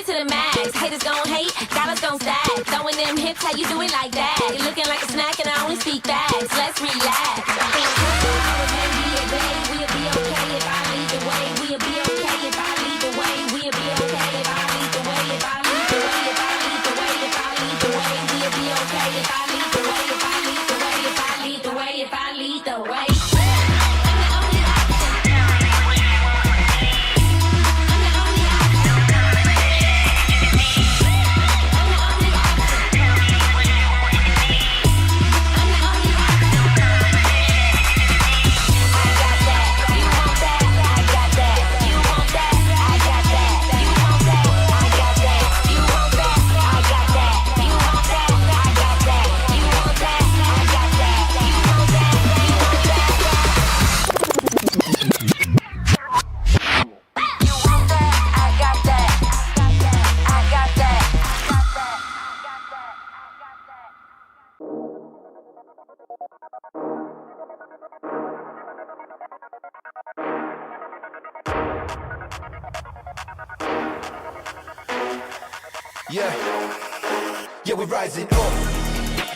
it to the max. Haters gon' hate, dollars gon' stack. Throwing them hips, how you do it like that? You're looking like a snack and I only speak facts. Let's relax. Maybe a day we'll be okay if I lead the way. We'll be okay if I lead the way. We'll be okay if I lead the way. If I lead the way, if I lead the way, if I lead the way, we'll be okay if I lead the way. If I lead the way, if I lead the way, if I lead the way. Yeah, we're rising up.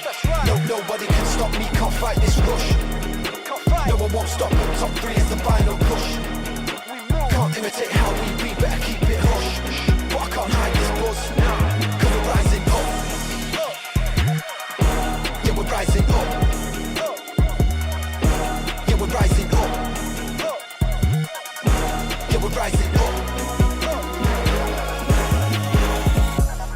That's right. No, nobody can stop me, can't fight this rush. No, I won't stop, top 3 is the final push. Can't imitate how we be, better keep it hush. But I can't hide this buzz, cause we're rising up. Yeah, we're rising up. Yeah, we're rising up. Yeah, we're rising up.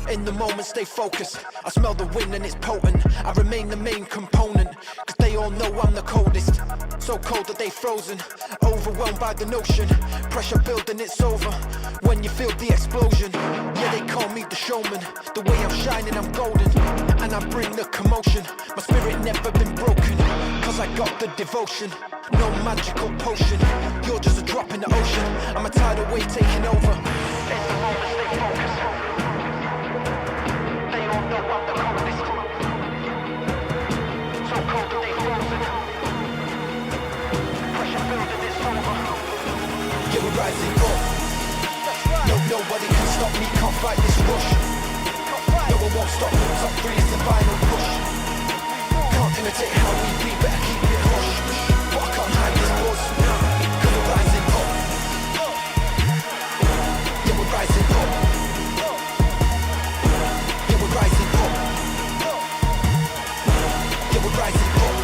In the moment, stay focused. I smell the wind and it's potent. I remain the main component, cause they all know I'm the coldest. So cold that they frozen, overwhelmed by the notion. Pressure building, it's over when you feel the explosion. Yeah, they call me the showman. The way I'm shining, I'm golden, and I bring the commotion. My spirit never been broken, cause I got the devotion. No magical potion, you're just a drop in the ocean. I'm a tidal wave taking over. In the moment, stay focused. No, I'm the coldest. So cold that they frozen. Pressure building, it's over. Yeah, we're rising up. That's right. No, nobody can stop me, can't fight this rush. No, I won't stop, top 3 is the final push. Can't imitate how we be, better keep it hush. But I can't hide this buzz, cause we're rising up. Yeah, we're rising up. Rising up. Yeah, we're rising up.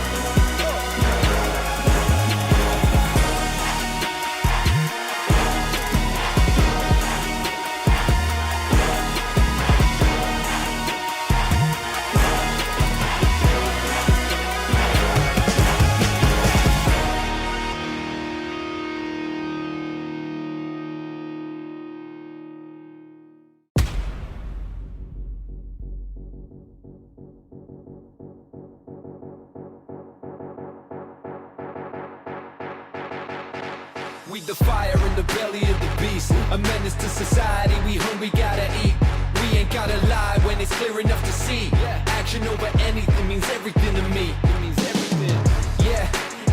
We the fire in the belly of the beast. A menace to society, we hungry, gotta eat. We ain't gotta lie when it's clear enough to see. Action over anything means everything to me. It means everything. Yeah,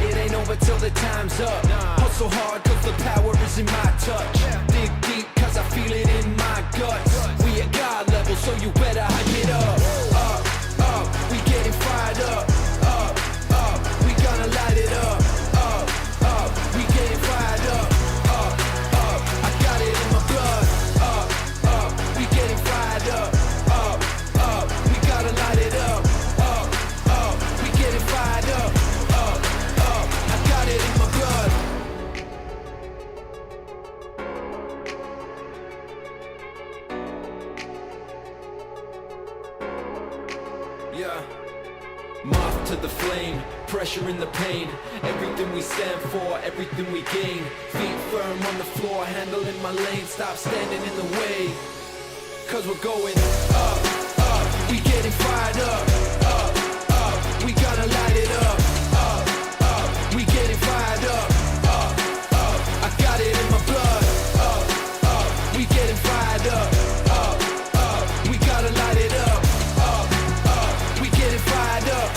it ain't over till the time's up. Hustle hard cause the power is in my touch. Dig deep cause I feel it in my guts. We at God level so you better hype it up. Up, up, we getting fired up. Up, up, we gonna light it up. Up, up, we getting fired up. Up, up, I got it in my blood. Up, up, we getting fired up. Up, up, we gotta light it up. Up, up, we getting fired up. Up, up, I got it in my blood. Yeah. Moth to the flame, pressure in the pain. Everything we stand for, everything we gain. Feet firm on the floor, handling my lane. Stop standing in the way, cause we're going up, up. We getting fired up, up, up. We gotta light it up, up, up. We getting fired up, up, up. I got it in my blood, up, up. We getting fired up, up, up. We gotta light it up, up, up. We getting fired up,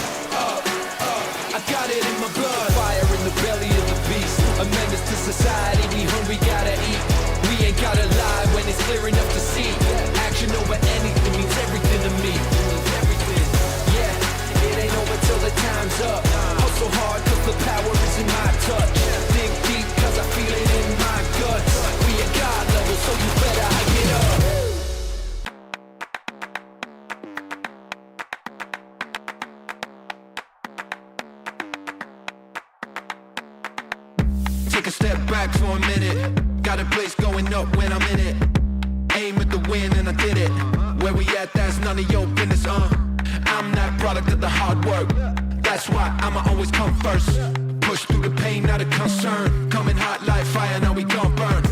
up, up. I got it in my blood. Fire in the belly of the beast. A menace to society, we hungry, gotta eat. We ain't gotta lie when it's clear enough to see. hands up. Hustle hard cause the power is in my touch. Dig deep cause I feel it in my guts. We at God level, so you better hype it up. Take a step back for a minute. Got a place going up when I'm in it. Aim at the win and I did it. Where we at, that's none of your business, I'm that product of the hard work. That's why I'ma always come first. Push through the pain, not a concern. Coming hot like fire, now we gon' burn.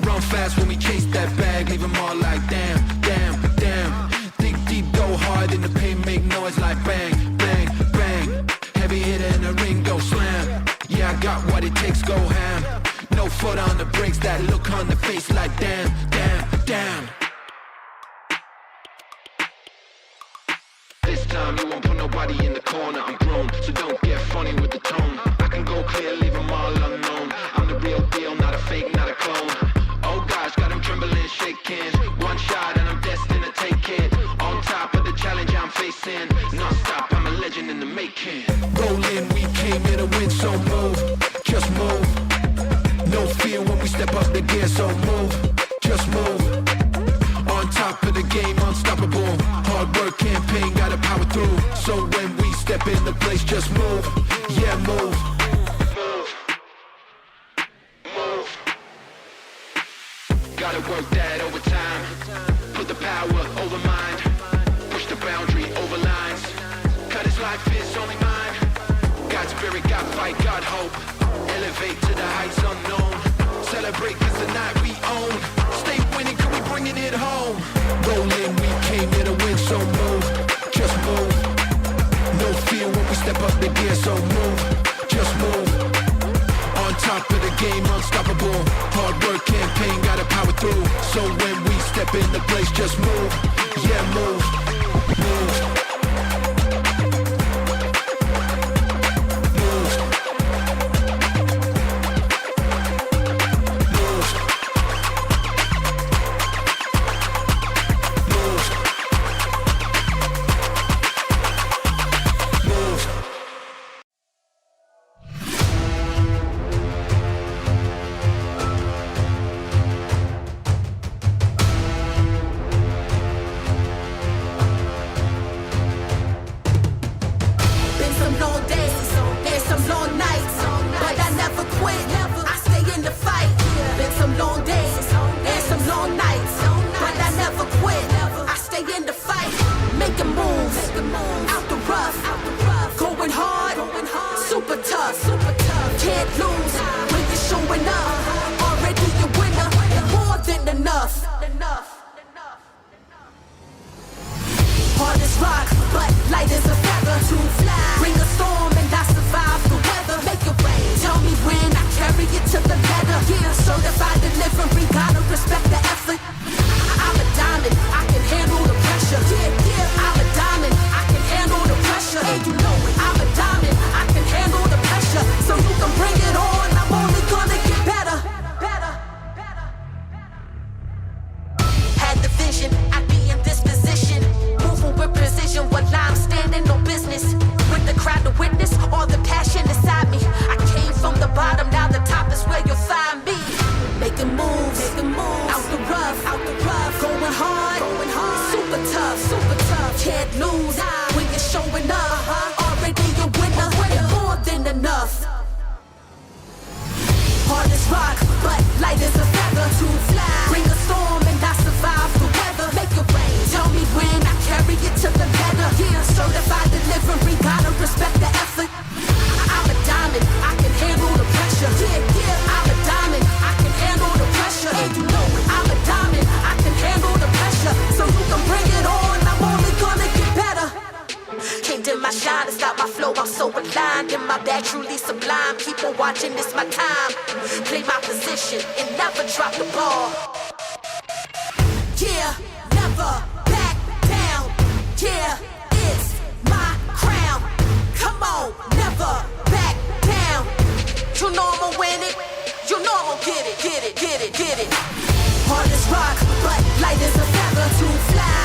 Run fast when we chase that bag. Leave them all like damn, damn, damn. Dig deep, go hard in the pain, make noise like bang, bang, bang. Heavy hitter in the ring, go slam. Yeah, I got what it takes, go ham. No foot on the brakes, that look on the face like damn, damn, damn. This time you won't put nobody in the corner, I'm grown, so don't get funny with the tone. I can go clear, leave them all unknown. I'm the real deal, not a fake, not a clone. Oh gosh, got them trembling, shaking. One shot and I'm destined to take it. On top of the challenge I'm facing. Non-stop, I'm a legend in the making. Rolling, we came here to win, so move, just move. No fear when we step up the gear, so move, just move. On top of the game, unstoppable. Hard work campaign, gotta power through. So when we step in the place, just move, yeah, move. Move, move. Gotta work that overtime. Put the power over mind. Push the boundary over lines. Cut his life is only mine. Got spirit, got fight, got hope. Elevate to the heights unknown. Celebrate cause tonight we own. Stay winning cause we bringing it home. Rolling, we came here to win, so move, just move. No fear when we step up the gear, so move, just move. On top of the game, unstoppable. Hard work campaign, gotta power through. So when we step in the place, just move, yeah, move, move.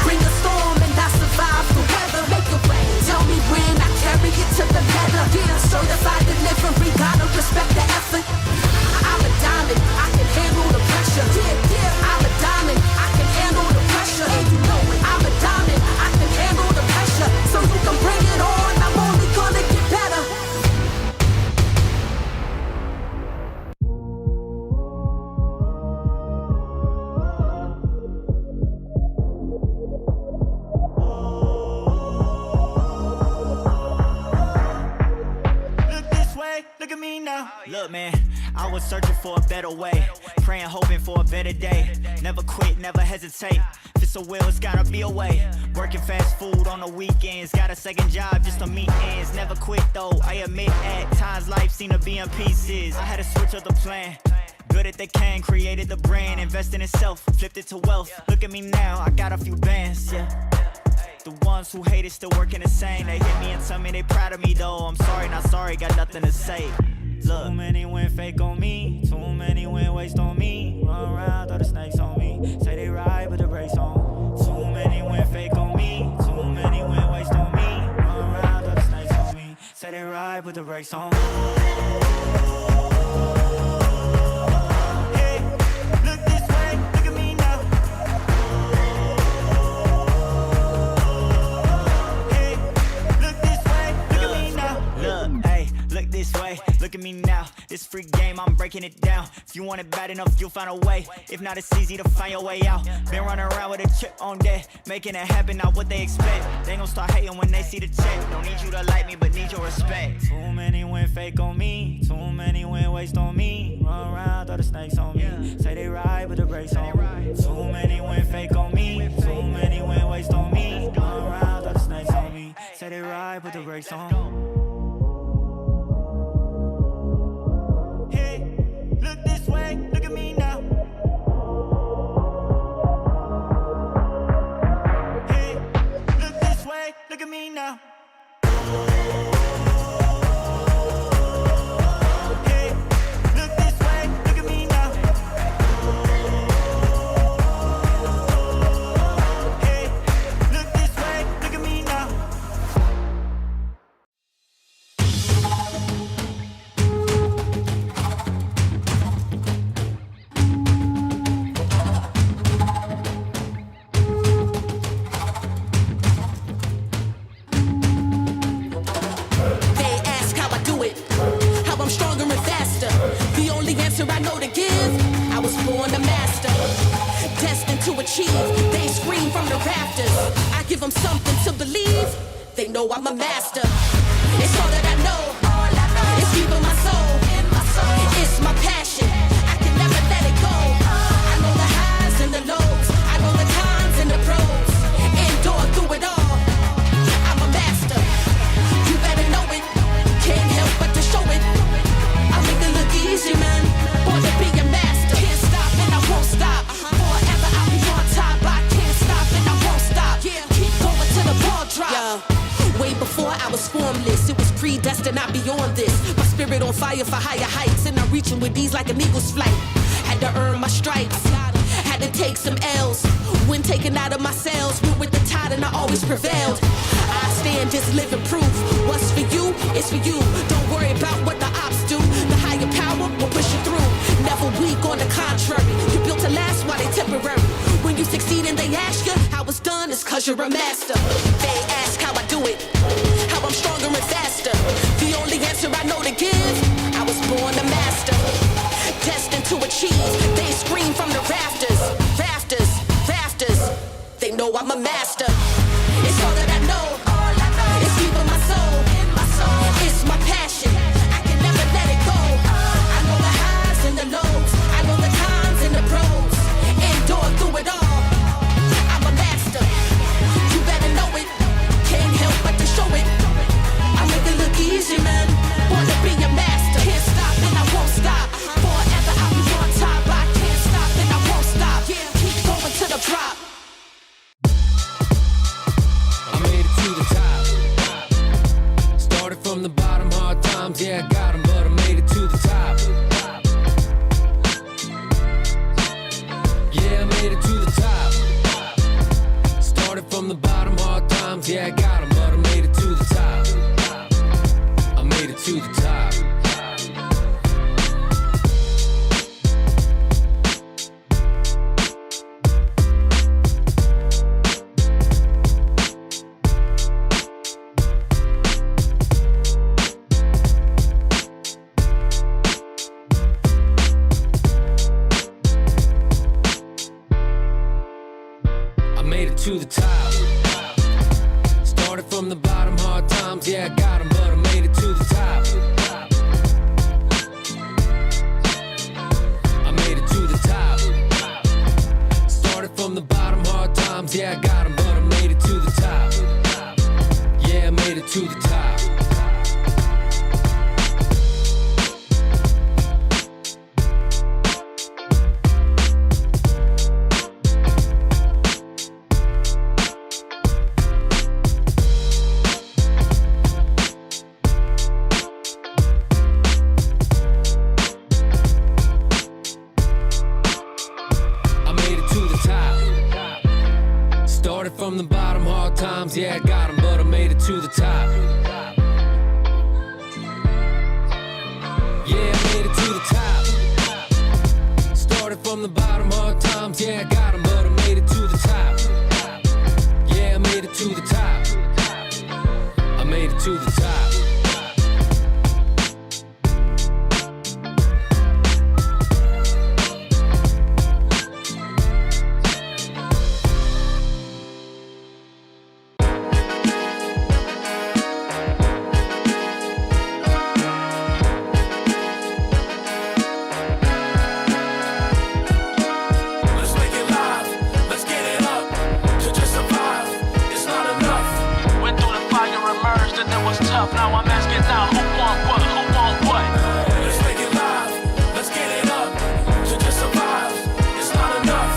Bring a storm and I survive the weather. Make it rain. Tell me when I carry it to the letter. Certified delivery, gotta respect the effort. I'm a diamond, I can handle the pressure. I'm a diamond, I can handle the pressure. I'm a diamond, I can handle the pressure. So you can bring it on, I'm only gonna get better. Look this way, look at me now. Look, man, I was searching for a better way, praying, hoping for a better day. Never quit, never hesitate. If it's a will, it's gotta be a way. Working fast food on the weekends, got a second job just to meet ends. Never quit though, I admit at times life seemed to be in pieces. I had to switch up the plan. Good at the can, created the brand, invested in self, flipped it to wealth. Look at me now, I got a few bands, yeah. The ones who hate it still working the same. They hit me and tell me they proud of me though. I'm sorry, not sorry, got nothing to say. Look. Too many went fake on me, too many went waste on me. Run around, throw the snakes on me. Say they ride, but the brakes on. Too many went fake on me, too many went waste on me. Run around, throw the snakes on me. Say they ride, but the brakes on. Hey, look this way, look at me now. Hey, look this way, look at me now. Look, hey, look this way, look at me now. This free game, I'm breaking it down. If you want it bad enough, you'll find a way. If not, it's easy to find your way out. Been running around with a chip on deck, making it happen, not what they expect. They gon' start hating when they see the check. Don't need you to like me, but need your respect. Too many went fake on me, too many went waste on me. Run around, throw the snakes on me. Say they ride, but the brakes on. Too many went fake on me, too many went waste on me. Run around, throw the snakes on me. Say they ride, but the brakes on. Look this way, look at me now. Hey, look this way, look at me now. Hey, look this way, look at me now. Hey, look this way, look at me now. I know to give, I was born a master, destined to achieve. They scream from the rafters, I give them something to believe. They know I'm a master. It's all that I know, it's deep in my soul. It's my passion, I can never let it go. I know the highs and the lows, I know the cons and the pros. Endure through it all, I'm a master. You better know it, can't help but to show it. I make it look easy, man. Born to be a master. Can't stop and I won't stop. Forever I'll be on top. I can't stop and I won't stop. Keep going till the ball drop. Way before I was formless, it was predestined, not beyond this. My spirit on fire for higher heights, and I'm reaching with these like an eagle's flight. Had to earn my stripes, had to take some L's. When taken out of my cells, went with the tide and I always prevailed. I stand just living proof. What's for you, it's for you. Don't worry about what the ops do. The higher power will push you through. Never weak, on the contrary. You built to last while they temporary. When you succeed and they ask you how it's done, it's cause you're a master. They ask how I do it, how I'm stronger and faster. The only answer I know to give, I was born a master, destined to achieve. They scream from the rafters, rafters, rafters. They know I'm a master. It's all that I know, it's deep in my soul. It's my passion, I can never let it go. I know the highs and the lows, I know the cons and the pros. Endure through it all, I'm a master. You better know it, can't help but to show it. I make it look easy, man. Born to be a master. Can't stop and I won't stop. Forever I'll be on top. I can't stop and I won't stop. Keep going to the drop. I made it to the top. Started from the bottom, hard times, yeah, I got 'em, but I made it to the top. Yeah, I made it to the top. Started from the bottom, hard times, yeah, I got 'em, but I made it to the top. I made it to the top. it to the top. Started from the bottom, hard times, yeah, I got 'em, but I made it to the top. I made it to the top. Started from the bottom, hard times, yeah, I got 'em, but I made it to the top. Yeah, I made it to the top. From the bottom, hard times, yeah, I got 'em, but I made it to the top. Yeah, I made it to the top. Started from the bottom, hard times, yeah, I got 'em, but I made it to the top. Yeah, I made it to the top. I made it to the top. Now I'm asking now, who want what, who want what? Let's make it live, let's get it up. To just survive, it's not enough.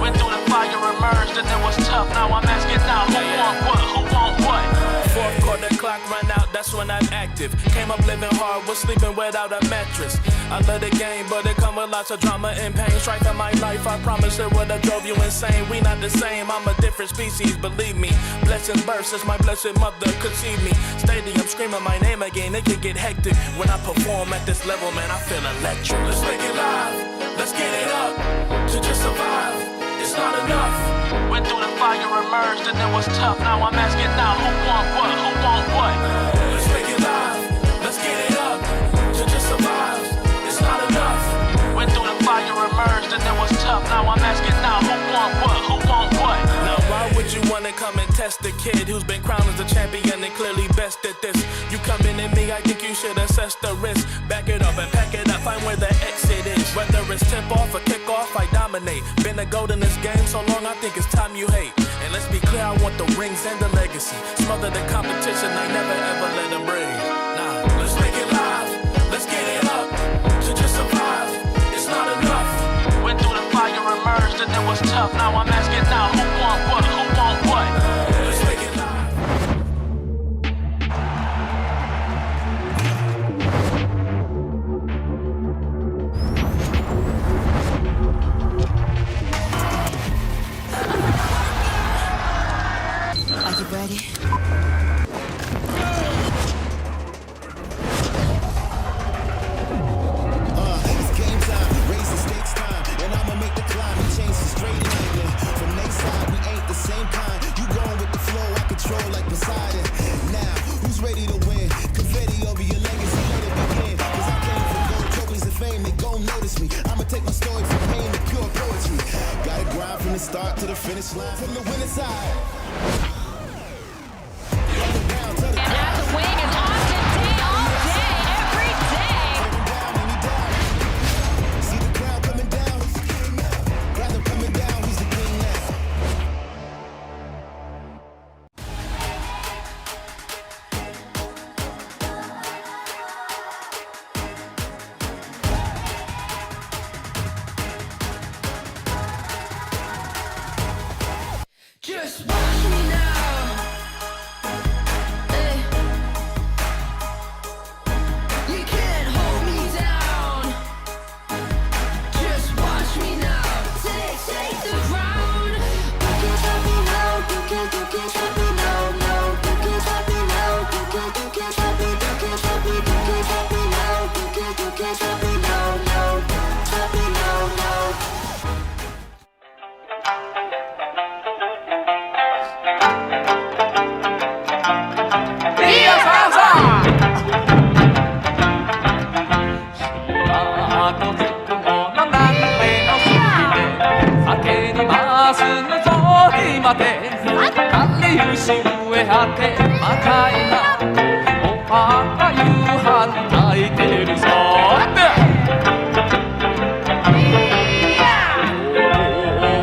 Went through the fire, emerged, and it was tough. Now I'm asking now, who want what, who want what? Fourth quarter clock run out, that's when I'm active. Came up living hard, was sleeping without a mattress. I love the game, but it come with lots of drama and pain. Strike in my life, I promise it would've drove you insane. We not the same, I'm a different species, believe me. Blessings burst as my blessed mother conceived me. Stadium screaming my name again, it can get hectic. When I perform at this level, man, I feel electric. Let's make it live, let's get it up. To just survive, it's not enough. Went through the fire, emerged, and it was tough. Now I'm asking now, who want what, who want what? Let's make it live, let's get it up. To just survive, it's not enough. Went through the fire, emerged, and it was tough. Now I'm asking now, who want what, who want what? Now why would you wanna come and test the kid who's been crowned as a champion and clearly best at this? You coming at me, I think you should assess the risk. Back it up and pack it up, find where the exit is. Whether it's tip off or kick off, I dominate. Been a gold in this game so long, I think it's time you hate. And let's be clear, I want the rings and the legacy. Smother the competition, I never ever let them breathe. Nah, let's make it live, let's get it up. To just survive, it's not enough. Went through the fire, emerged, and it was tough. Now I'm asking now, who want what, who want what? Let's make it live. Are you ready? It's game time, raise the stakes time, and I'ma make the climb and change the straight line. From next side, we ain't the same kind. You going with the flow, I control like Poseidon. Now, who's ready to win? Confetti over your legacy, let it begin. Cause I came from gold trophies and fame, they gon' notice me. I'ma take my story from pain to pure poetry. Gotta grind from the start to the finish line, from the winning side. And as a wing is on today, all day, every day. See the crowd coming down, crowd them coming down, he's the king now. Just watch me now. Hey. You can't hold me down. Just watch me now. Take the ground. You can't stop me now. You can't stop me now. No, you can't stop me now. You can't stop me. You can't stop me. You can't stop me now. You can't stop me now. No, stop me now. No. までかりゆし上果てまかいなおばあ夕飯炊いてるぞ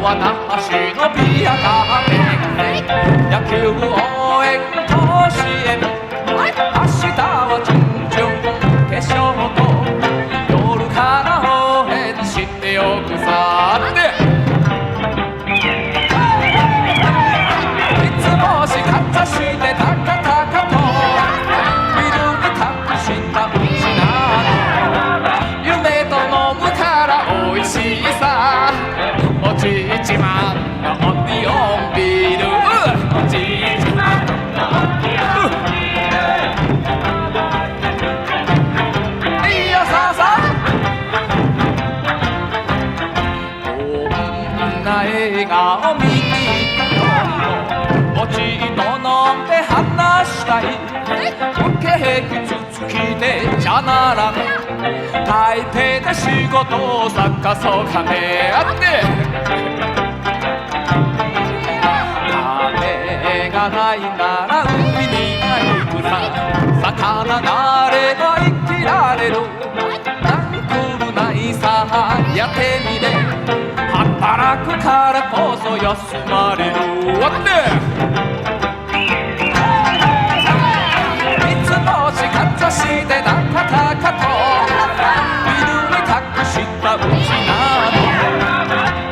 那覇市のビアガーデン野球応援甲子園明日は準々決勝と夜から応援しておくさっていつもしかったしてたかたかとビルに託したうちなの夢と飲むからおいしいさおじいちまんのオニオンビールおじいちまんのオニオンビールいいよさあさあこんな映画を見に行くのおじいと飲んで話したいケーキつつきでじゃなら台北で仕事を探そうかねって金がないなら海に行くさ魚なれば生きられるなんくるないさやってみれ働くからこそ休まれるわってもしかったしてなかたかとビルに託したうちなの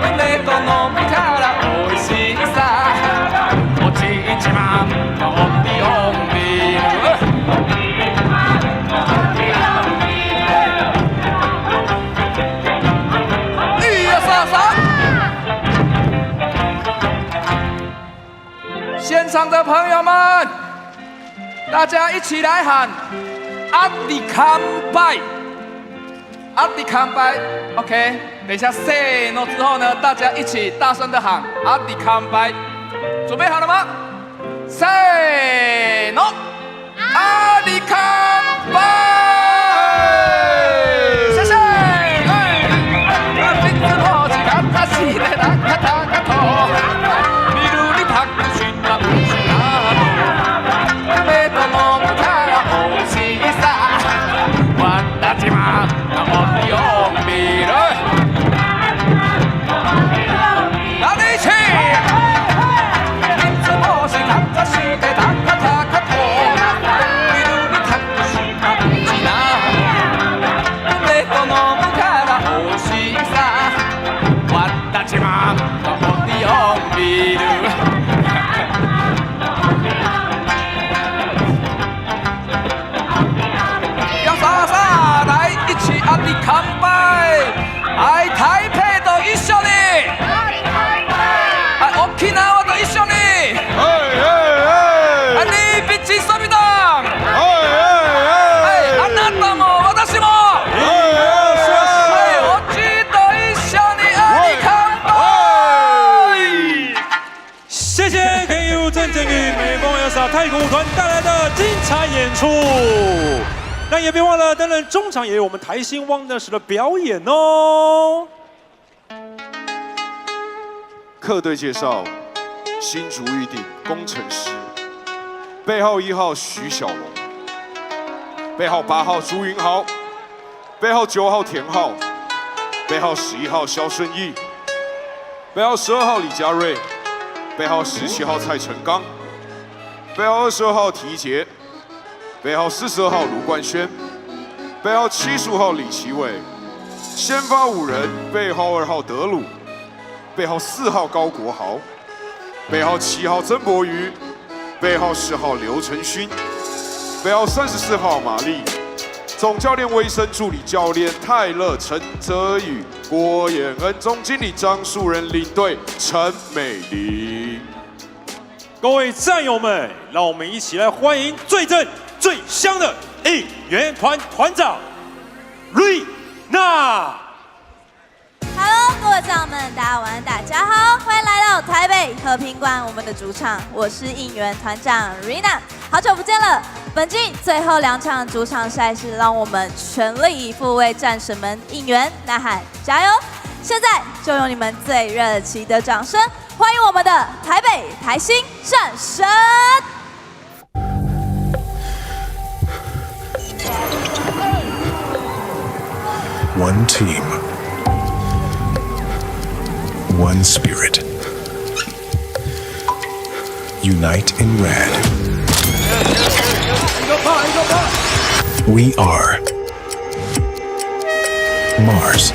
夢と飲むからおいしいさおじいちまんのオンリオンビールいいよさあさ啊现场的朋友们大家一起来喊阿里康拜，阿里康拜 ，OK。等一下 say no 之后呢，大家一起大声的喊阿里康拜，准备好了吗 ？say no， 阿里康拜，谢谢。太鼓团带来的精彩演出，那也别忘了，当然中场也有我们台新 Leioneers 的表演哦。客队介绍：新竹预定工程师，背号1号徐小龙，背号8号朱云豪，背号9号田浩，背号11号肖顺义，背号12号李佳瑞，背号17号蔡成刚。 背号22号提杰，背号42号卢冠轩，背号75号李奇伟，先发5人，背号2号德鲁，背号4号高国豪，背号7号曾博瑜，背号10号刘承勋，背号34号马丽，总教练卫生助理教练泰勒陈泽宇、郭衍恩，总经理张树人，领队陈美玲。 各位战友们，让我们一起来欢迎最正最香的应援团团长瑞娜。Hello， 各位战友们，大家晚安，大家好，欢迎来到台北和平馆，我们的主场，我是应援团长瑞娜，好久不见了。本季最后2场主场赛事，让我们全力以赴为战神们应援呐喊，加油！现在就用你们最热情的掌声，欢迎我们的台北台新战神。One team, one spirit. Unite in red. We are Mars.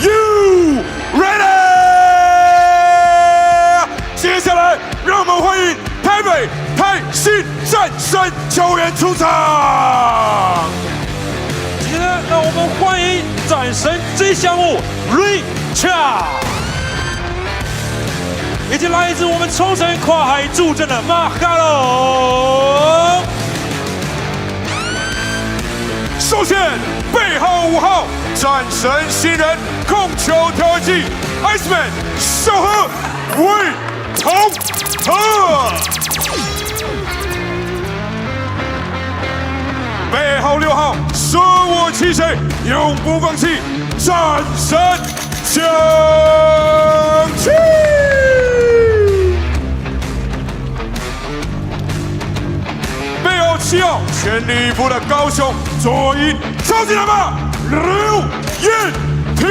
You ready？ 接下来，让我们欢迎台北台新战神球员出场。今天呢，让我们欢迎战神 G 项目 Richard， 以及来自我们冲绳跨海助阵的马哈龙。首先，背号5号战神新人控球调剂 AXN 小何魏同和，背号6号舍我其谁永不放弃战神江七，背号7号全力以赴的高雄左营超级蓝马刘彦廷，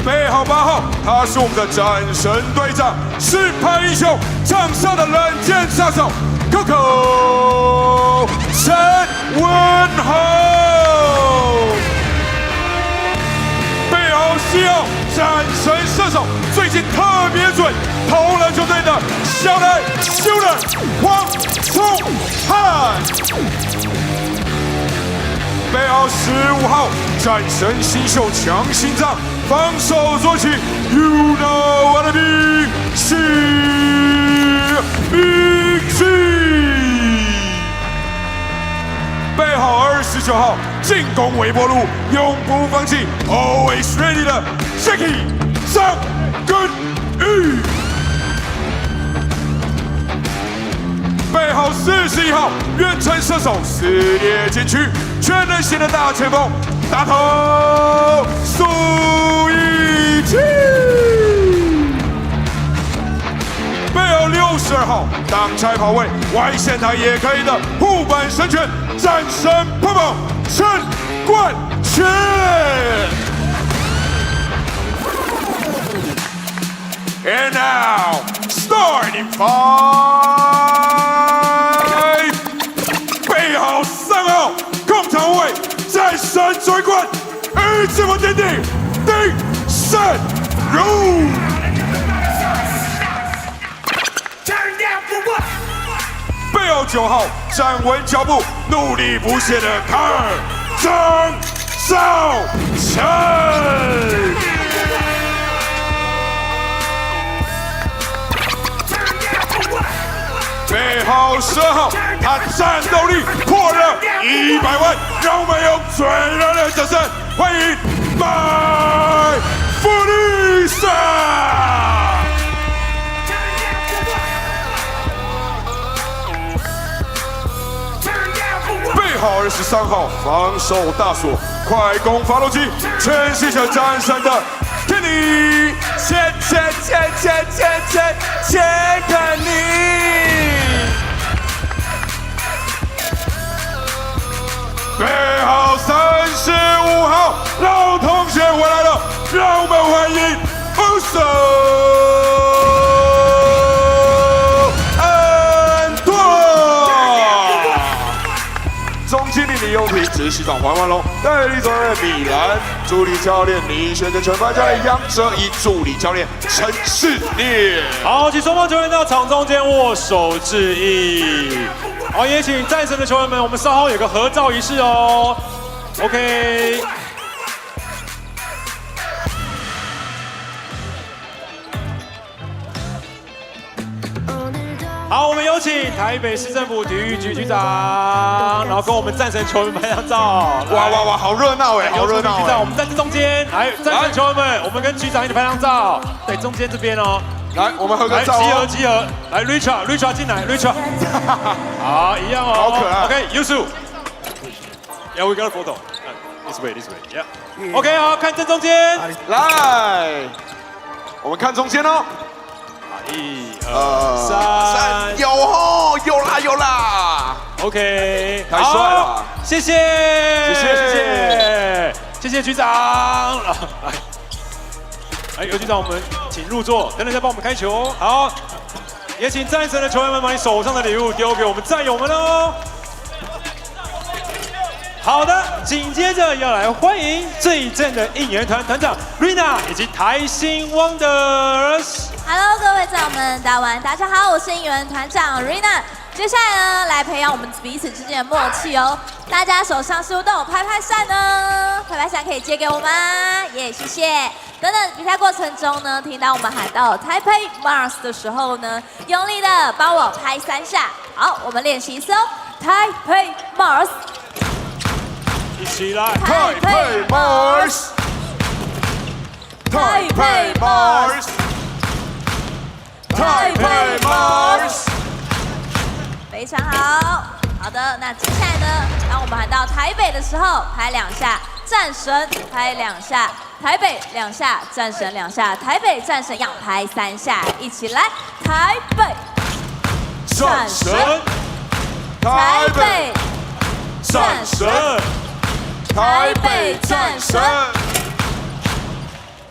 背号8号，他是我们的战神队长，实拍英雄，场上的冷箭杀手 Coco 陈文豪，背号7号，战神射手，最近特别准，投篮球队的小来修人黄聪汉，背号15号，战神新秀强心脏，防守做起 ，You know what I mean， 是明星。背号29号，进攻微波炉，永不放弃 ，Always ready 的 Jackie 张根玉。背号41号，远程射手，撕裂禁区，全能型的大前锋，大头苏一奇。背号62号，挡拆跑位，外线台也可以的护板神拳，战神泡泡陈冠权。And now, starting 5， 背号3号，控场位，战神追冠，一直往前顶，丁胜儒。背号9号，站稳脚步，努力不懈的卡尔张兆成。背号12号，他战斗力破了100万，让我们用最热烈的掌声欢迎麦弗利萨。背号23号，防守大锁，快攻发动机，全系小战神的肯尼，切肯尼。总经理李佑廷，执行长黄万龙，代理总教练米兰，助理教练李轩跟全班教练杨哲一，助理教练陈世烈。好，请双方球员到场中间握手致意。好，也请战神的球员们，我们稍后有个合照仪式哦。OK。好，我们有请台北市政府体育局局长，然后跟我们战神球员拍张照。哇哇哇，好热闹哎，好热闹哎！我们站在中间，来，战神球员们，我们跟局长一起拍张照。对，中间这边哦。来，我们合个照哦。集合。来 ，Richard 进来 ，Richard。好，一样哦。好可爱。OK，Yusu。Yeah, we got a photo. This way. Yeah. OK， 好，看正中间。来，我们看中间哦。1、2、3，有哦，有啦。OK， 太帅了，谢谢局长。来，尤局长，我们请入座，等等再帮我们开球。好，也请战神的球员们把你手上的礼物丢给我们战友们哦。好的，紧接着要来欢迎这一阵的应援团团长 Rina 以及台新 Wonders。Hello， 各位战友们，大家好，我是应援团长 Rina。接下来呢，来培养我们彼此之间的默契哦。大家手上是不是都有拍拍扇呢？拍拍扇可以借给我吗？耶，谢谢。等等比赛过程中呢，听到我们喊到 Taipei Mars 的时候呢，用力的帮我拍3下。好，我们练习一次哦 ，Taipei Mars。一起来 ，Taipei Mars，Taipei Mars，Taipei Mars，非常好。好的，那接下来呢，当我们喊到台北的时候，拍2下，战神拍2下，台北2下，战神2下，台北战神要拍3下，一起来，台北战神，台北战神。台北战神，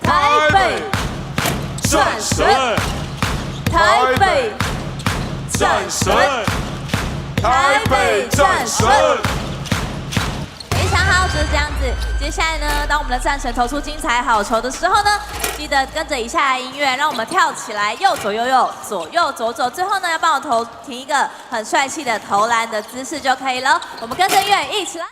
台北战神，台北战神，台北战神。非常好，就是这样子。接下来呢，当我们的战神投出精彩好球的时候呢，记得跟着以下的音乐，让我们跳起来，右左右右，左右左左。最后呢，要帮我停一个很帅气的投篮的姿势就可以了。我们跟着音乐一起来。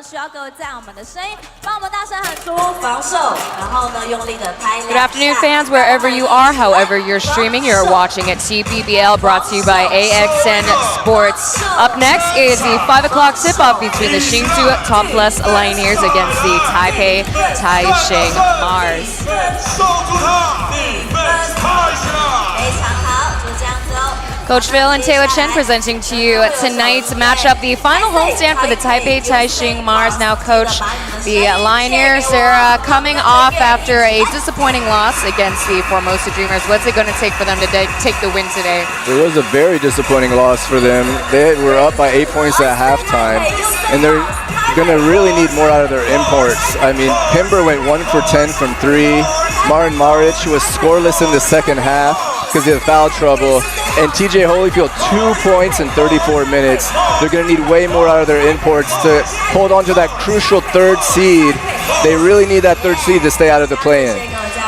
需要各位战友们的声音，帮我们大声喊出防守，然后呢用力的拍。Good afternoon, fans, wherever you are, however you're streaming, you're watching at TPBL, brought to you by AXN Sports. Up next is the 5 o'clock tip-off between the Hsinchu topless Leioneers against the Taipei Taishin Mars. 非常好，就这样子哦。Coach Phil and Taylor Chen presenting to you tonight's matchup, the final homestand for the Taipei Taishin Mars. Now, Coach, the Leioneers, they're coming off after a disappointing loss against the Formosa Dreamers. What's it going to take for them to take the win today? It was a very disappointing loss for them. They were up by 8 points at halftime, and they're going to really need more out of their imports. I mean, Pimber went 1 for 10 from 3. Martin Maric was scoreless in the second half because of foul trouble. And TJ Holyfield, 2 points in 34 minutes. They're going to need way more out of their imports to hold on to that crucial 3rd seed. They really need that 3rd seed to stay out of the play-in.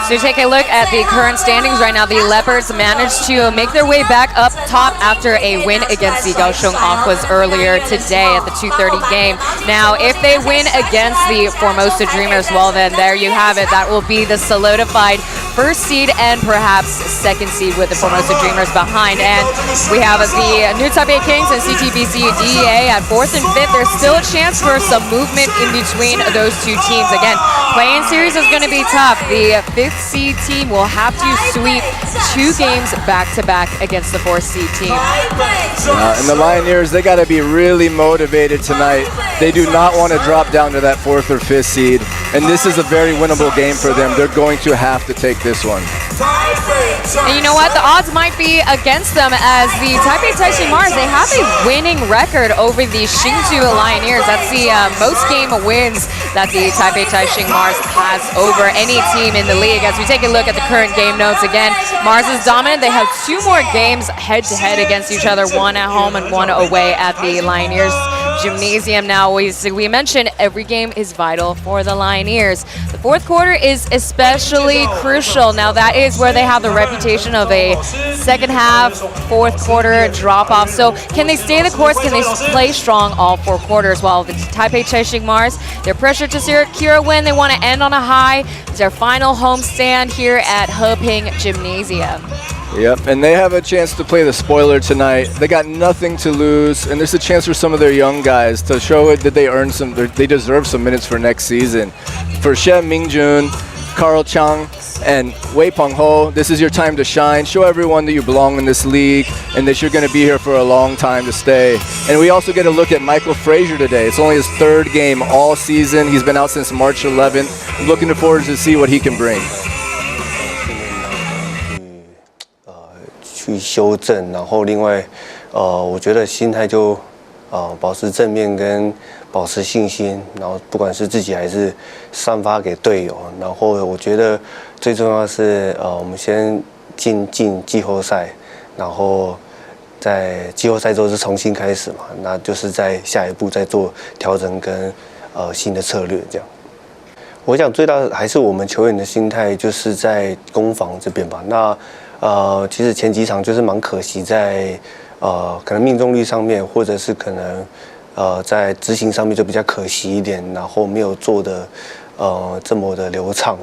So take a look at the current standings right now. The Leopards managed to make their way back up top after a win against the Kaohsiung Aquas earlier today at the 2:30 game. Now, if they win against the Formosa Dreamers, well then, there you have it. That will be the solidified 1st seed and perhaps 2nd seed with the Formosa Dreamers behind. And we have the New Taipei Kings and CTBC DEA at 4th and 5th. There's still a chance for some movement in between those two teams. Again, play-in series is going to be tough. The 5th seed team will have to sweep 2 games back-to-back against the 4th seed team. And the Leioneers, they got to be really motivated tonight. They do not want to drop down to that 4th or 5th seed. And this is a very winnable game for them. They're going to have to take this one. And you know what? The odds might be against them as the Taipei Taishin Mars, they have a winning record over the Hsinchu Leioneers. That's the most game wins that the Taipei Taishin Mars has over any team in the league. As we take a look at the current game notes again, Mars is dominant. They have 2 more games head-to-head against each other, 1 at home and 1 away at the Leioneers Gymnasium. Now, we mentioned every game is vital for the Leioneers. The 4th quarter is especially crucial. Now, that is where they have the reputation of a second half, 4th quarter drop-off. So can they stay the course? Can they play strong all 4 quarters? While the Taipei Taishin Mars, they're pressured to secure a win. They want to end on a high. It's their final home stand here at Heping Gymnasium. Yep, and they have a chance to play the spoiler tonight. They got nothing to lose, and there's a chance for some of their young guys to show it that they deserve some minutes for next season. For Shen Mingjun, Carl Chang, and Wei Peng Ho, this is your time to shine. Show everyone that you belong in this league and that you're going to be here for a long time to stay. And we also get a look at Michael Frazier today. It's only his 3rd game all season. He's been out since March 11th. I'm looking forward to see what he can bring. 去修正，然后另外，我觉得心态就保持正面跟保持信心，然后不管是自己还是散发给队友，然后我觉得最重要的是我们先进季后赛，然后在季后赛之后是重新开始嘛，那就是在下一步再做调整跟新的策略这样。我想最大的还是我们球员的心态，就是在攻防这边吧。那其实前几场就是蛮可惜在可能命中率上面，或者是可能在执行上面就比较可惜一点，然后没有做的这么的流畅。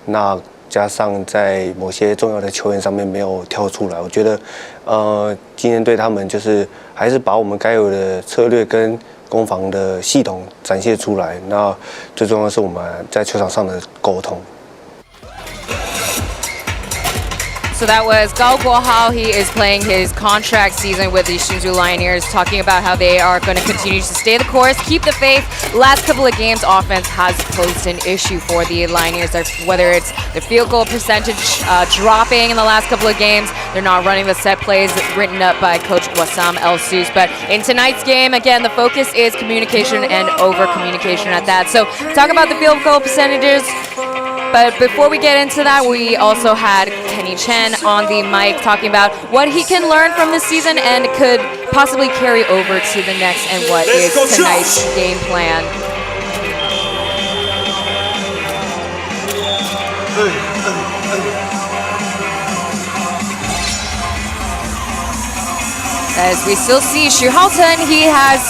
那加上在某些重要的球员上面没有跳出来，我觉得今天对他们就是还是把我们该有的策略跟攻防的系统展现出来。那最重要的是我们在球场上的沟通。 So that was Gao Guohao. He is playing his contract season with the Hsinchu Leioneers, talking about how they are going to continue to stay the course, keep the faith. Last couple of games, offense has posed an issue for the Leioneers, whether it's the field goal percentage dropping in the last couple of games. They're not running the set plays written up by Coach Wassam El-Sus. But in tonight's game, again, the focus is communication and over-communication at that. So talk about the field goal percentages. But before we get into that, we also had Kenny Chen on the mic talking about what he can learn from this season and could possibly carry over to the next and what is tonight's game plan. As we still see Xu Haoten, he has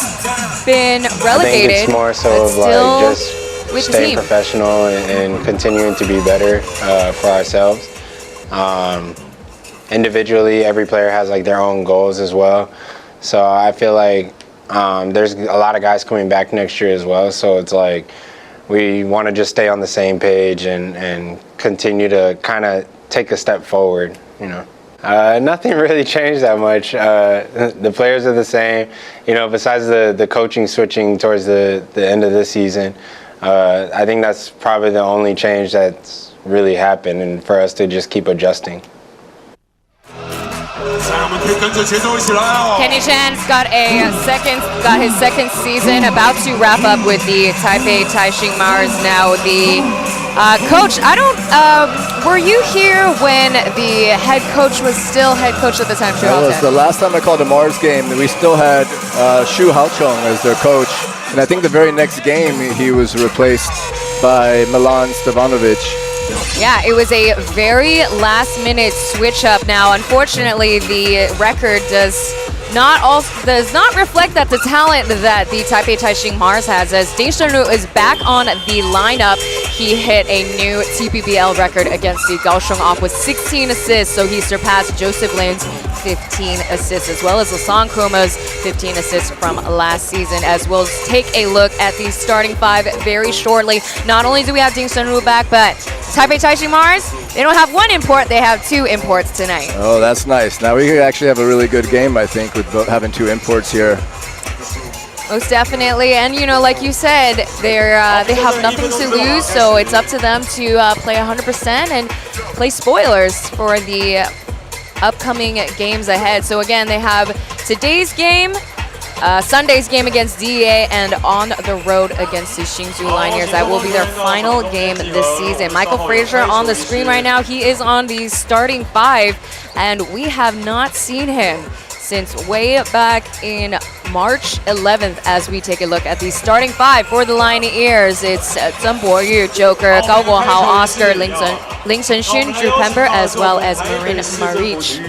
been relegated. I think it's more so of like just staying professional and continuing to be better for ourselves. Individually, every player has like their own goals as well. So I feel like there's a lot of guys coming back next year as well. So it's like we want to just stay on the same page and continue to kind of take a step forward, you know. Nothing really changed that much. The players are the same, you know, besides the coaching switching towards the end of this season. I think that's probably the only change that's really happened, and for us to just keep adjusting. Kenny Chan's got his second season, about to wrap up with the Taipei Taishin Mars. Now the coach, were you here when the head coach was still head coach at the time? That was the last time I called a Mars game. We still had Xu Haocheng as their coach. And I think the very next game, he was replaced by Milan Stevanovic. Yeah, it was a very last-minute switch-up. Now, unfortunately, the record does not reflect that the talent that the Taipei Taishin Mars has, as Ding Shenru is back on the lineup. He hit a new TPBL record against the Kaohsiung off with 16 assists, so he surpassed Joseph Lin's 15 assists, as well as Lasong Kuma's 15 assists from last season. As we'll take a look at the starting 5 very shortly. Not only do we have Ding Shenru back, but Taipei Taishin Mars, they don't have 1 import, they have 2 imports tonight. Oh, that's nice. Now we could actually have a really good game, I think, with having 2 imports here. Most definitely, and you know, like you said, they have nothing to lose, so it's up to them to play 100% and play spoilers for the upcoming games ahead. So again, they have today's game, Sunday's game against DEA, and on the road against the Hsinchu Leioneers. That will be their final game this season. Michael Frazier on the screen right now. He is on the starting 5, and we have not seen him since way back in March 11th. As we take a look at the starting 5 for the Leioneers, it's Zheng Boyu, Joker, Gao Guohao, Oscar, Ling Chenxun, Drew Pember, as well as Marin Marich.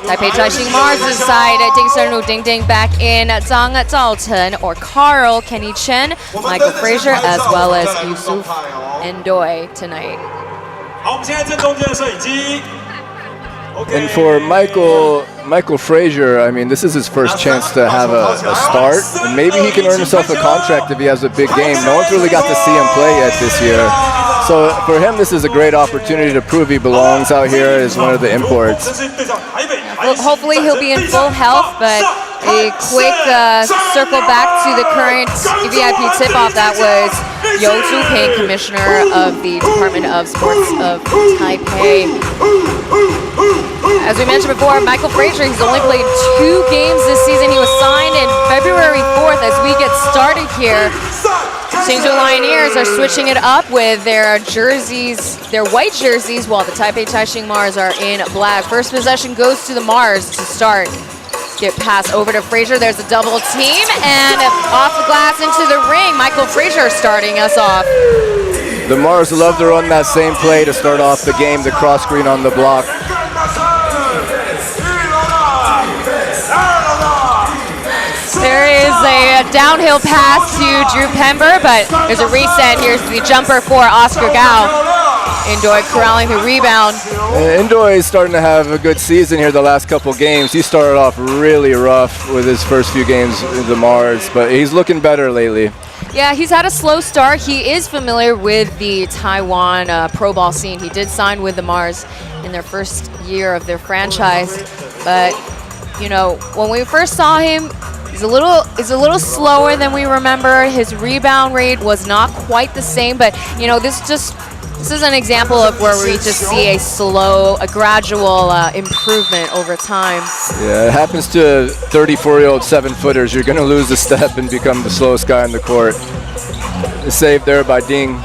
Taipei Taishin Mars side, Ding Senru, Ding Ding back in, Zhang Zhaochen or Carl, Kenny Chen, Michael Frazier, as well as Yusuf Ndoye tonight. And for Michael Frazier, I mean, this is his first chance to have a start, and maybe he can earn himself a contract if he has a big game. No one's really got to see him play yet this year. So for him, this is a great opportunity to prove he belongs out here as one of the imports. Well, hopefully he'll be in full health, but a quick circle back to the current VIP tip-off. That was You Zhuping, Commissioner of the Department of Sports of Taipei. As we mentioned before, Michael Frazier, he's only played 2 games this season. He was signed in February 4th. As we get started here, Hsinchu Leioneers are switching it up with their jerseys, their white jerseys, while the Taipei Taishin Mars are in black. First possession goes to the Mars to start. Get pass over to Frazier. There's a double team, and off the glass into the ring. Michael Frazier starting us off. The Mars love to run that same play to start off the game, the cross screen on the block. There is a downhill pass to Drew Pember, but there's a reset. Here's the jumper for Oscar Gao. Ndoye corralling the rebound. Ndoye is starting to have a good season here the last couple games. He started off really rough with his first few games in the Mars, but he's looking better lately. Yeah, he's had a slow start. He is familiar with the Taiwan pro ball scene. He did sign with the Mars in their first year of their franchise, but you know, when we first saw him, he's a little slower than we remember. His rebound rate was not quite the same, but you know, this is an example of where we just see a gradual improvement over time. Yeah, it happens to 34-year-old 7-footers. You're going to lose a step and become the slowest guy on the court. Saved there by Ding.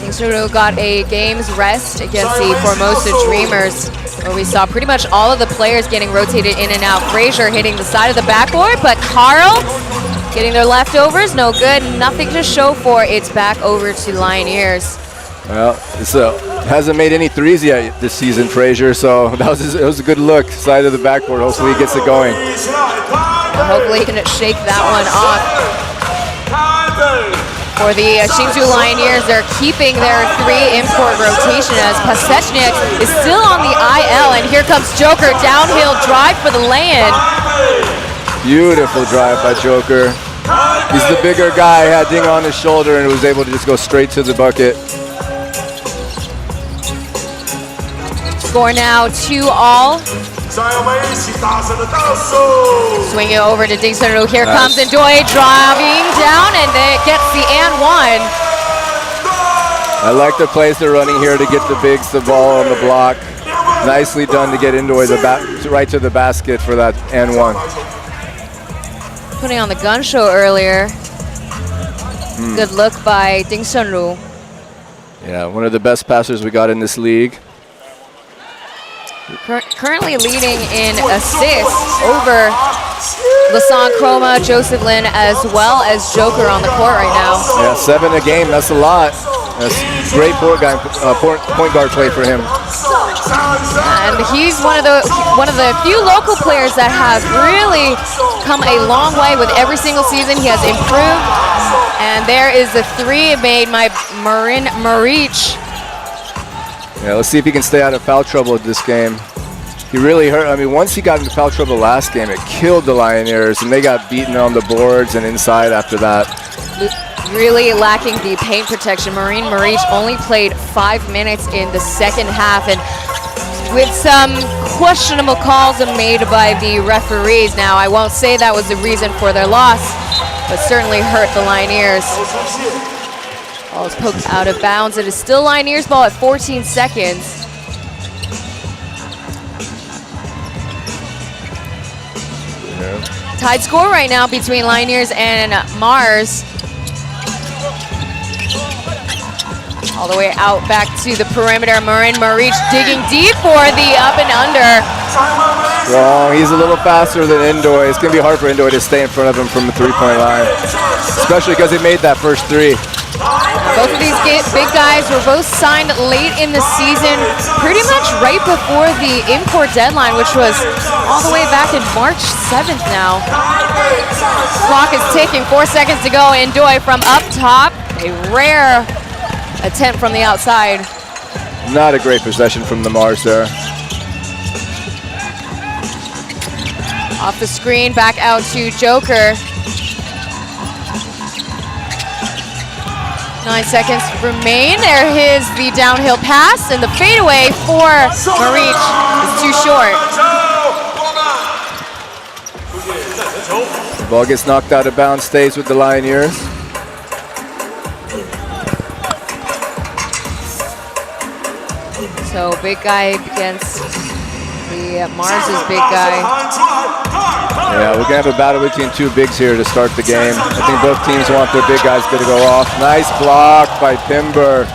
Hsinchu got a game's rest against the Formosa Dreamers, where we saw pretty much all of the players getting rotated in and out. Frazier hitting the side of the backboard, but Carl getting their leftovers, no good, nothing to show for. It's back over to Leioneers. Well, it hasn't made any threes yet this season, Frazier, so it was a good look, side of the backboard. Hopefully he gets it going. Hopefully he can shake that one off. For the Hsinchu Leioneers, they're keeping their 3 import rotation as Pasechnik is still on the IL, and here comes Joker, downhill drive for the lay-in. Beautiful drive by Joker. He's the bigger guy, had Ding on his shoulder and was able to just go straight to the bucket. Score now 2-all. Swing it over to Ding Senru. Here comes Ndoye driving down, and it gets the and 1. I like the plays they're running here to get the bigs the ball on the block. Nicely done to get Ndoye right to the basket for that and 1. Putting on the gun show earlier. Good look by Ding Senru. Yeah, one of the best passers we got in this league. Currently leading in assists over Lasan Chroma, Joseph Lin, as well as Joker on the court right now. Yeah, 7 a game, that's a lot. That's great point guard play for him. And he's one of the few local players that have really come a long way with every single season. He has improved. And there is the 3 made by Marin Marich. Yeah, let's see if he can stay out of foul trouble this game. He really hurt. I mean, once he got into foul trouble last game, it killed the Leioneers, and they got beaten on the boards and inside after that. Really lacking the paint protection. Marin Marich only played 5 minutes in the second half, and with some questionable calls made by the referees. Now, I won't say that was the reason for their loss, but certainly hurt the Leioneers. Ball is poked out of bounds. It is still Leioneers ball at 14 seconds. Tied score right now between Leioneers and Mars. All the way out back to the perimeter. Marin Marich digging deep for the up and under. Wrong. He's a little faster than Indoy. It's going to be hard for Indoy to stay in front of him from the three-point line, especially because he made that first three. Both of these big guys were both signed late in the season, pretty much right before the import deadline, which was all the way back in March 7th now. Clock is ticking, 4 seconds to go. Indoy from up top, a rare attempt from the outside. Not a great possession from the Mars there. Off the screen, back out to Joker. 9 seconds remain. There is the downhill pass, and the fadeaway for Marich is too short. The ball gets knocked out of bounds, stays with the Leioneers. So big guy against the Mars's big guy. Yeah, we're going to have a battle between two bigs here to start the game. I think both teams want their big guys to go off. Nice block by Pimber.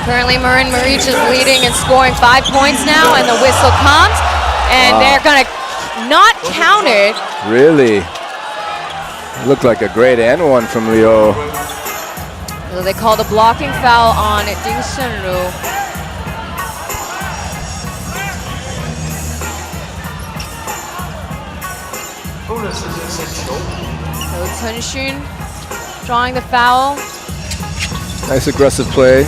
Currently, Marin Marich is leading and scoring 5 points now, and the whistle comes, and they're going to not count it. Really? Looked like a great and one from Leo. So they called a blocking foul on Ding Shenru. So Hsinchu drawing the foul. Nice aggressive play.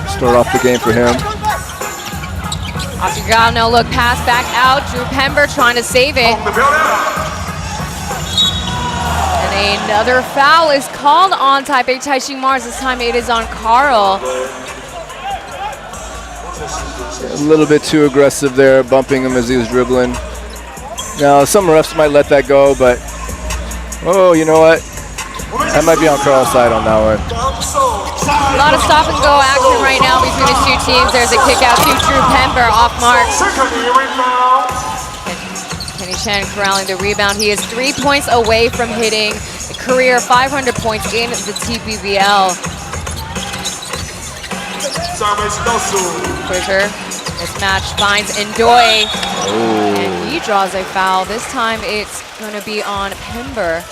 Start off the game for him. Off no look pass back out. Drew Pember trying to save it. And another foul is called on Taipei Taishin Mars. This time it is on Carl. A little bit too aggressive there, bumping him as he was dribbling. Now, some refs might let that go, but oh, you know what? That might be on Carl's side on that one. A lot of stop and go action right now between the two teams. There's a kick out to Drew Pember off mark. Kenny Chen corralling the rebound. He is 3 points away from hitting a career 500 points in the TPBL. Quicker. Mismatch finds Indoy. And he draws a foul. This time it's going to be on Pember.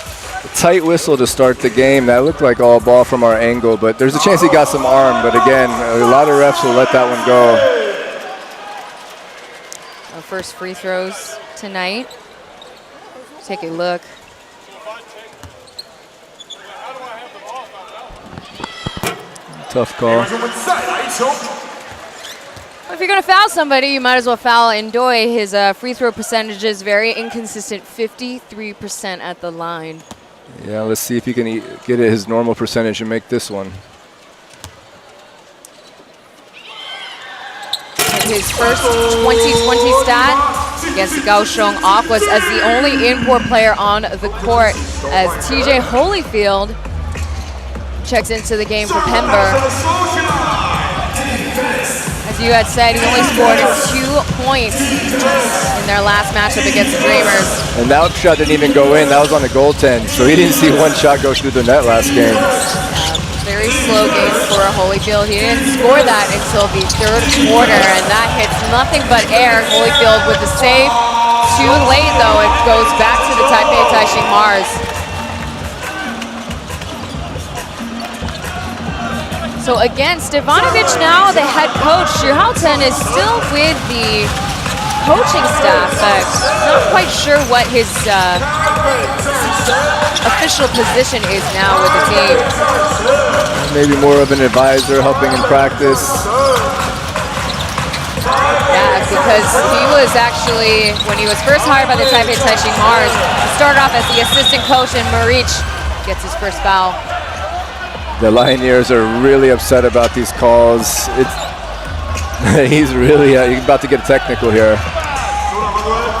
Tight whistle to start the game. That looked like all ball from our angle, but there's a chance he got some arm. But again, a lot of refs will let that one go. Our first free throws tonight. Take a look. Tough call. If you're going to foul somebody, you might as well foul Indoy. His free throw percentage is very inconsistent, 53% at the line. Yeah, let's see if he can get his normal percentage and make this one. His first 2020 stat against the Kaohsiung Aquas as the only import player on the court, as TJ Holyfield checks into the game for Pember. As you had said, he only scored 2 points in their last matchup against the Dreamers. And that shot didn't even go in. That was on the goaltend, so he didn't see one shot go through the net last game. Very slow game for Holyfield. He didn't score that until the third quarter, and that hits nothing but air. Holyfield with the save. Too late, though. It goes back to the Taipei Taishin Mars. So again, Stefanovic now, the head coach. Shuhalten is still with the coaching staff, but not quite sure what his official position is now with the team. Maybe more of an advisor helping in practice. Yeah, because he was actually, when he was first hired by the Taipei Taishin Mars, he started off as the assistant coach, and Marich gets his first foul. The Leioneers are really upset about these calls. He's really about to get technical here.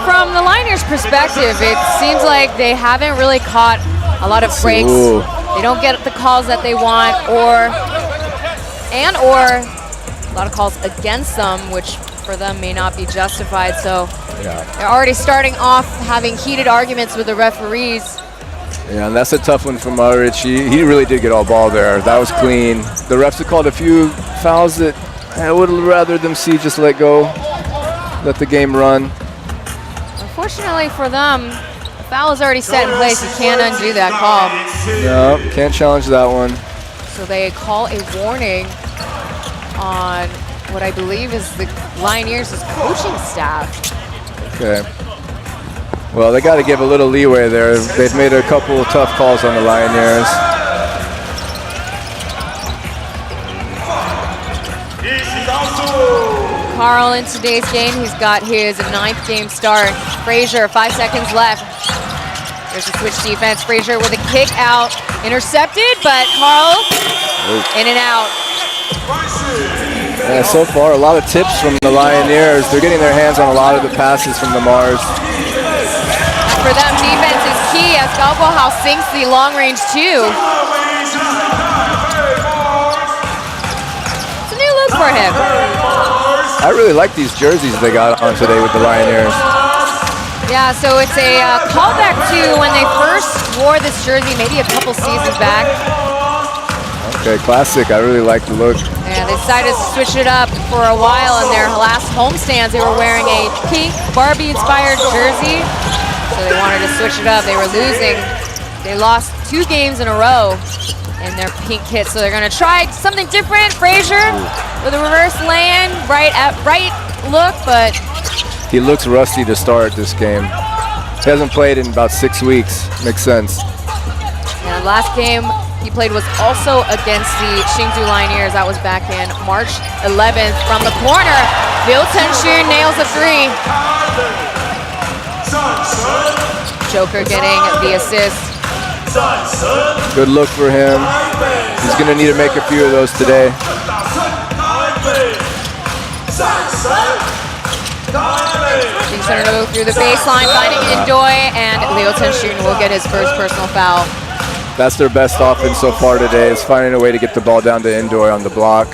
From the Leioneers' perspective, it seems like they haven't really caught a lot of breaks. Ooh. They don't get the calls that they want, or a lot of calls against them, which for them may not be justified. So Yeah. they're already starting off having heated arguments with the referees. Yeah, and that's a tough one for Maric. He really did get all ball there. That was clean. The refs have called a few fouls that I would rather them see just let go, let the game run. Unfortunately for them, the foul is already set in place. You can't undo that call. No, can't challenge that one. So they call a warning on what I believe is the Leioneers' coaching staff. Okay. Well, they got to give a little leeway there. They've made a couple of tough calls on the Leioneers. Carl in today's game, he's got his 9th game start. Frazier, 5 seconds left. There's a switch defense. Frazier with a kick out, intercepted, but Carl in and out. Yeah, so far, a lot of tips from the Leioneers. They're getting their hands on a lot of the passes from the Mars. For them, defense is key as Galgohao sinks the long range too. It's a new look for him. I really like these jerseys they got on today with the Leioneers. Yeah, so it's a callback to when they first wore this jersey, maybe a couple seasons back. Okay, classic. I really like the look. Yeah, they decided to switch it up for a while. In their last homestands, they were wearing a pink Barbie-inspired jersey. So they wanted to switch it up. They were losing. They lost 2 games in a row in their pink kit. So they're going to try something different. Frazier with a reverse lay-in, right look, but He looks rusty to start this game. He hasn't played in about 6 weeks. Makes sense. and last game he played was also against the Hsinchu Leioneers. That was back in March 11th from the corner. Hsinchu nails a 3. Joker getting the assist. Good look for him. He's going to need to make a few of those today. He's going to go through the baseline, finding Indoy, and Hsinchu will get his first personal foul. That's their best offense so far today, is finding a way to get the ball down to Indoy on the block.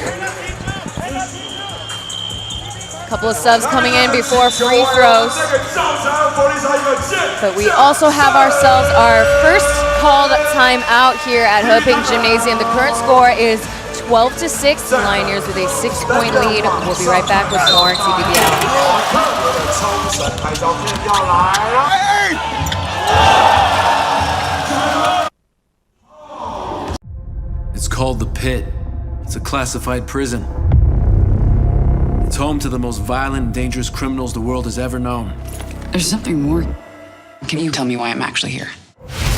A couple of subs coming in before free throws. But we also have ourselves our first called timeout here at Hoping Gymnasium. The current score is 12-6. The Leioneers with a 6-point lead. We'll be right back with more TPBL. It's called the Pit. It's a classified prison. It's home to the most violent and dangerous criminals the world has ever known. There's something more. Can you tell me why I'm actually here?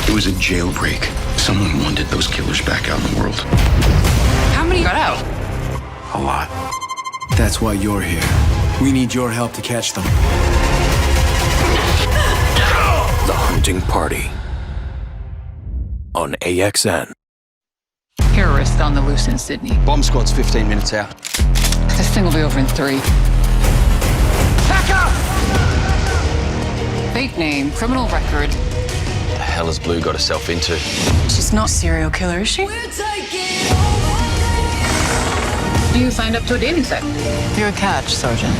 It was a jailbreak. Someone wanted those killers back out in the world. How many got out? A lot. That's why you're here. We need your help to catch them. The Hunting Party on AXN. Terrorist on the loose in Sydney. Bomb squad's 15 minutes out. This thing will be over in 3. Back up! Fake name, criminal record. The hell has Blue got herself into? She's not a serial killer, is she? You signed up to a dating site. You're a catch, Sergeant.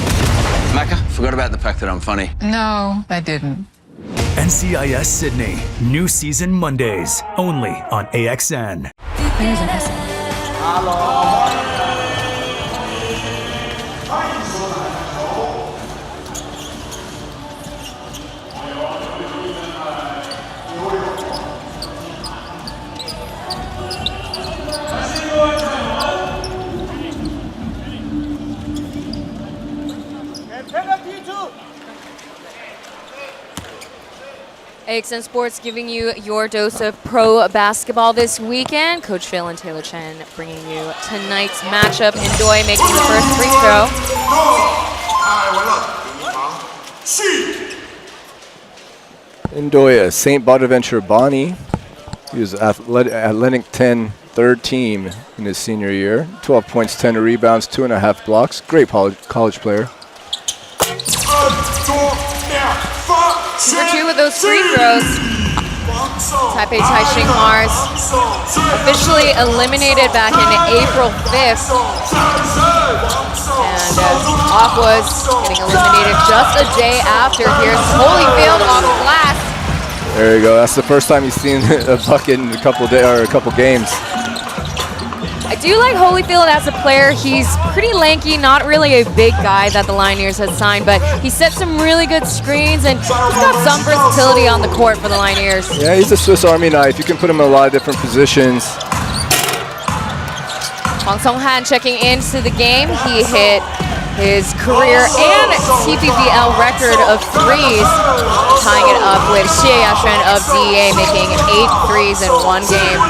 Macca, forgot about the fact that I'm funny. No, I didn't. NCIS Sydney. New season Mondays. Only on AXN. There's an essay. AXN Sports giving you your dose of pro basketball this weekend. Coach Phil and Taylor Chen bringing you tonight's matchup. Indoy making the first free throw. Indoy, St. Bonaventure Bonnie. He was Atlantic 10 third team in his senior year. 12 points, 10 rebounds, 2.5 blocks. Great college player. Number 2 with those free throws. Taipei Taishin Mars officially eliminated back in April 5th. And Aqua's getting eliminated just a day after. Here's Holyfield off glass. There you go. That's the first time you've seen a bucket in a couple games. I do like Holyfield as a player. He's pretty lanky, not really a big guy that the Leioneers has signed, but he sets some really good screens and he's got some versatility on the court for the Leioneers. Yeah, he's a Swiss Army knife. You can put him in a lot of different positions. Hwang Sung-han checking into the game. He hit his career and TPBL record of threes, tying it up with Xie Yashuan of DEA, making 8 threes in one game.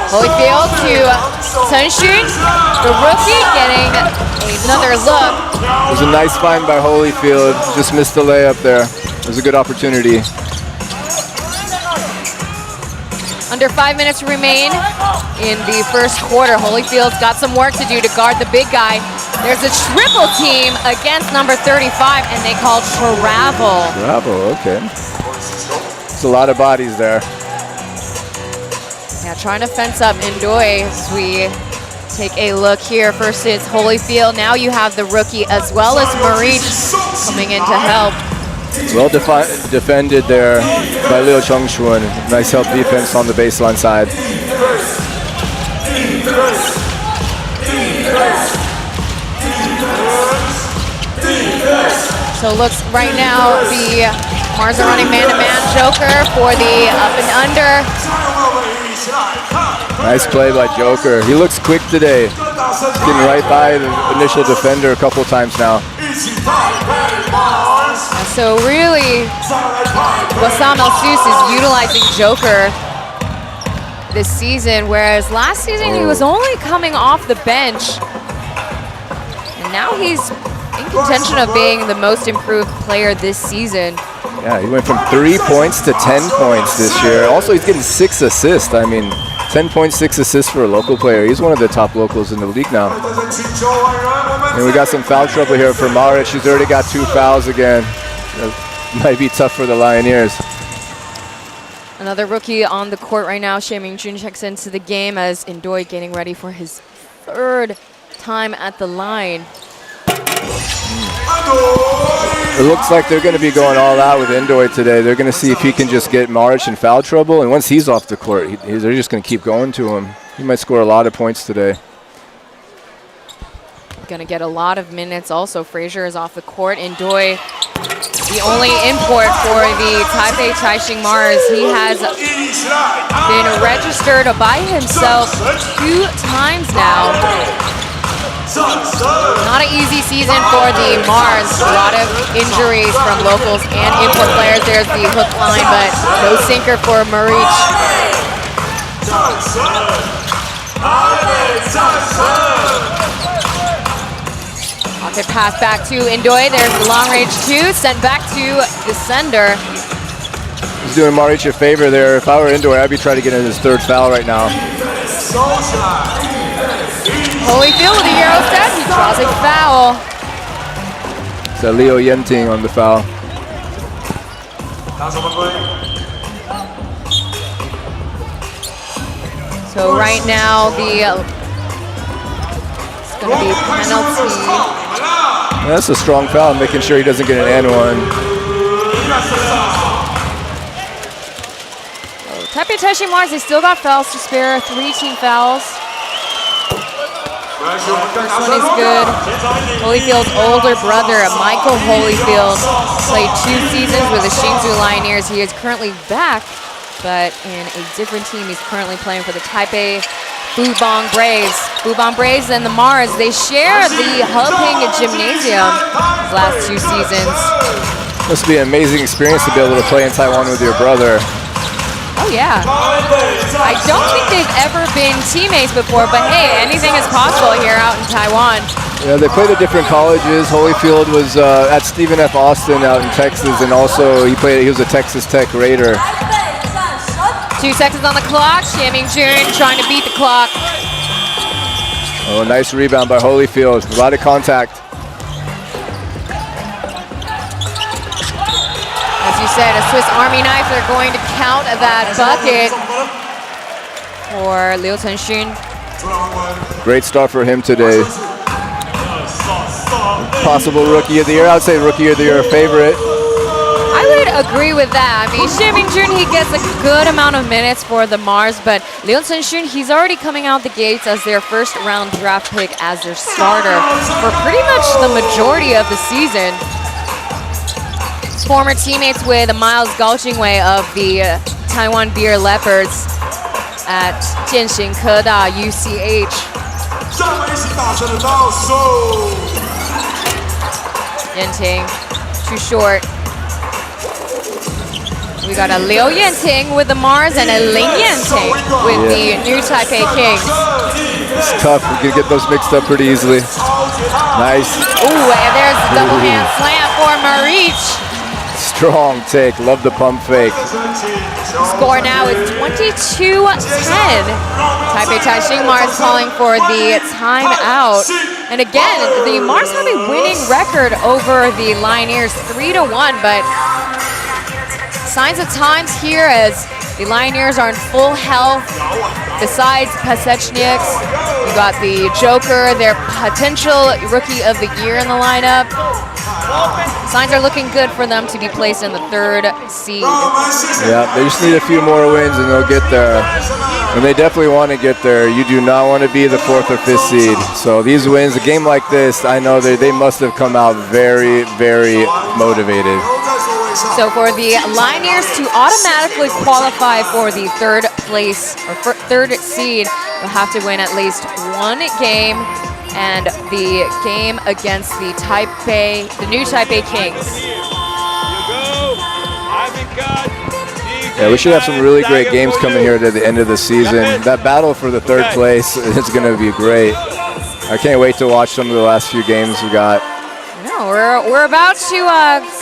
Holyfield to Hsinchu, the rookie, getting another look. It was a nice find by Holyfield. Just missed the layup there. It was a good opportunity. Under 5 minutes remain in the first quarter. Holyfield's got some work to do to guard the big guy. There's a triple team against number 35, and they call travel. Travel, okay. It's a lot of bodies there. Yeah, trying to fence up Ndoye as we take a look here. First is Holyfield. Now you have the rookie as well as Marich coming in to help. Well defended there by Liu Chengshuan. Nice help defense on the baseline side. So it looks right now the Mars are running man-to-man Joker for the up and under. Nice play by Joker. He looks quick today. Getting right by the initial defender a couple times now. So really, Wassam El-Sus is utilizing Joker this season, whereas last season he was only coming off the bench. And now he's in contention of being the most improved player this season. Yeah, he went from 3 points to 10 points this year. Also, he's getting 6 assists. I mean, 10.6 assists for a local player. He's one of the top locals in the league now. And we got some foul trouble here for Marich. He's already got 2 fouls again. That might be tough for the Leioneers. Another rookie on the court right now. Xie Mingjun checks into the game as Ndoye getting ready for his 3rd time at the line. It looks like they're going to be going all out with Ndoye today. They're going to see if he can just get Marich in foul trouble. And once he's off the court, they're just going to keep going to him. He might score a lot of points today. Going to get a lot of minutes also. Frazier is off the court. Ndoye, the only import for the Taipei Taishin Mars. He has been registered by himself 2 times now. Not an easy season for the Mars. A lot of injuries from locals and import players. There's the hook line, but no sinker for Marich. Pocket pass back to Ndoye. There's the long range 2, sent back to the sender. He's doing Marich a favor there. If I were Ndoye, I'd be trying to get in his 3rd foul right now. Holyfield with a Euro step. He draws a foul. It's a Leo Yenting on the foul. So right now it's going to be a penalty. Yeah, that's a strong foul, making sure he doesn't get an and-one. Taipei Taishin Mars, they still got fouls to spare. 3 team fouls. First one is good. Holyfield's older brother, Michael Holyfield, played 2 seasons with the Hsinchu Leioneers. He is currently back, but in a different team. He's currently playing for the Taipei Fubon Braves. Fubon Braves and the Mars, they share the Heping Gymnasium these last 2 seasons. Must be an amazing experience to be able to play in Taiwan with your brother. Oh yeah. I don't think they've ever been teammates before, but hey, anything is possible here out in Taiwan. Yeah, they played at different colleges. Holyfield was at Stephen F. Austin out in Texas, and also he was a Texas Tech Raider. 2 seconds on the clock. Xie Mingjun trying to beat the clock. Oh, nice rebound by Holyfield. A lot of contact. said, a Swiss Army knife. They're going to count that bucket for Liu Chenxun. Great start for him today. Possible Rookie of the Year. I'd say Rookie of the Year favorite. I would agree with that. I mean, Xie Mingjun, he gets a good amount of minutes for the Mars, but Liu Chenxun, he's already coming out the gates as their first round draft pick as their starter for pretty much the majority of the season. He's former teammates with Miles Gaojingwei of the Taiwan Beer Leopards at Jianxin Keda UCH. Yanting, too short. We got a Liu Yanting with the Mars and a Ling Yanting with the New Taipei Kings. It's tough. We can get those mixed up pretty easily. Nice. Ooh, and there's the double hand slam for Marich. Strong take. Love the pump fake. Score now is 22-10. Taipei Taishin Mars calling for the timeout. And again, the Mars have a winning record over the Leioneers 3-1, but signs of times here as the Leioneers are in full health. Besides Pasechniks, you got the Joker, their potential Rookie of the Year in the lineup. Signs are looking good for them to be placed in the 3rd seed. Yeah, they just need a few more wins and they'll get there. And they definitely want to get there. You do not want to be the 4th or 5th seed. So these wins, a game like this, I know they must have come out very, very motivated. So for the Leioneers to automatically qualify for the 3rd place or 3rd seed, they'll have to win at least one game, and the game against the New Taipei Kings. Yeah, we should have some really great games coming here at the end of the season. That battle for the 3rd place is going to be great. I can't wait to watch some of the last few games we got. No, we're about to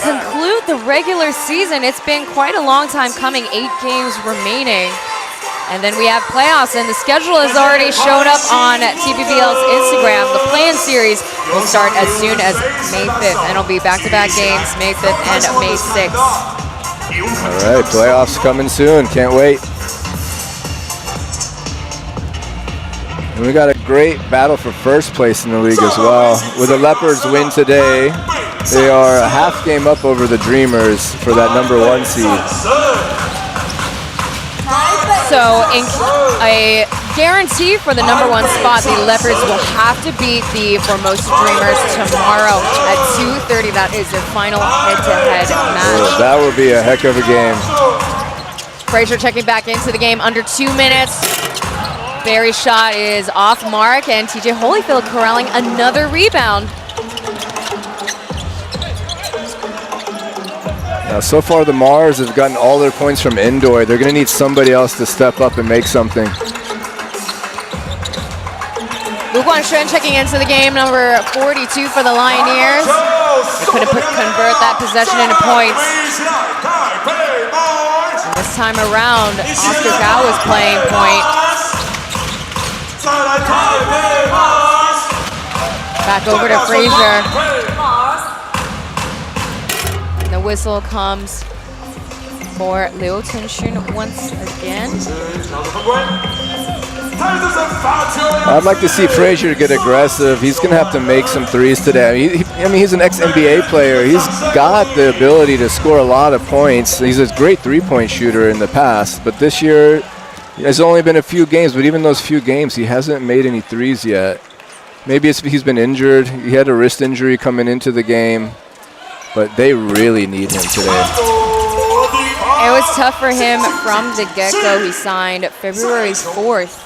conclude the regular season. It's been quite a long time coming, 8 games remaining. And then we have playoffs, and the schedule has already shown up on TPBL's Instagram. The play-in series will start as soon as May 5th, and it'll be back-to-back games, May 5th and May 6th. All right, playoffs coming soon. Can't wait. And we got a great battle for 1st place in the league as well. With the Leopards win today, they are a half game up over the Dreamers for that #1 seed. So in a guarantee for the #1 spot, the Leopards will have to beat the Formosa Dreamers tomorrow at 2:30. That is their final head-to-head match. That will be a heck of a game. Frazier checking back into the game under 2 minutes. Barry's shot is off mark, and TJ Holyfield corralling another rebound. So far, the Mars have gotten all their points from indoor. They're going to need somebody else to step up and make something. Lu Guangxuan checking into the game, number 42 for the Leioneers. They couldn't convert that possession into points. And this time around, Oscar Gao is playing point. Back over to Frazier. The whistle comes for Liu Chenxun once again. I'd like to see Frazier get aggressive. He's going to have to make some threes today. I mean, he's an ex-NBA player. He's got the ability to score a lot of points. He's a great three-point shooter in the past, but this year, it's only been a few games, but even those few games, he hasn't made any threes yet. Maybe he's been injured. He had a wrist injury coming into the game, but they really need him today. It was tough for him from the get-go. He signed February 4th,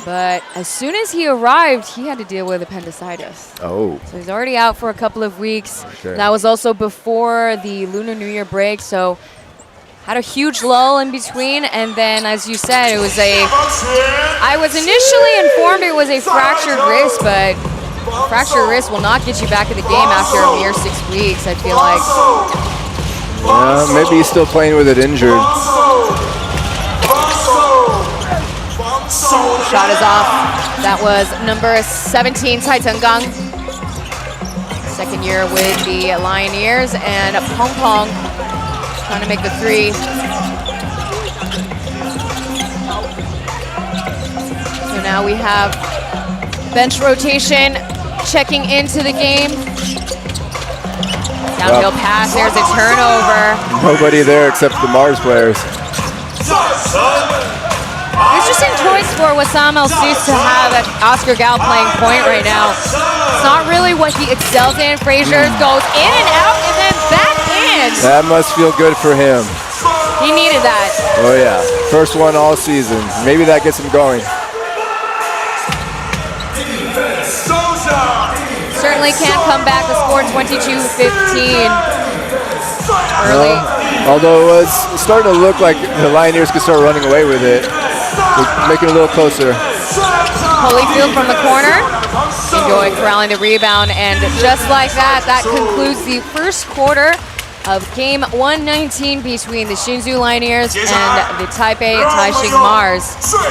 but as soon as he arrived, he had to deal with appendicitis. Oh. So he's already out for a couple of weeks. Okay. That was also before the Lunar New Year break, so had a huge lull in between, and then, as you said, it was I was initially informed it was a fractured wrist, but fractured wrist will not get you back in the game after a mere 6 weeks, I feel like. Yeah, maybe he's still playing with it injured. Shot is off. That was number 17, Cai Tenggang. Second year with the Leioneers, and Pong Pong trying to make the three. So now we have bench rotation checking into the game. Downhill pass, there's a turnover. Nobody there except the Mars players. Interesting choice for Wissam El-Sus to have Oscar Gal playing point right now. It's not really what he excels in. Frazier goes in and out and then back in. That must feel good for him. He needed that. Oh yeah, first one all season. Maybe that gets him going. Certainly can't come back. The score 22-15. Early. Although it was starting to look like the Leioneers could start running away with it. Making it a little closer. Holyfield from the corner. Enjoy corralling the rebound, and just like that, that concludes the first quarter of game 119 between the Hsinchu Leioneers and the Taipei Taishin Mars. So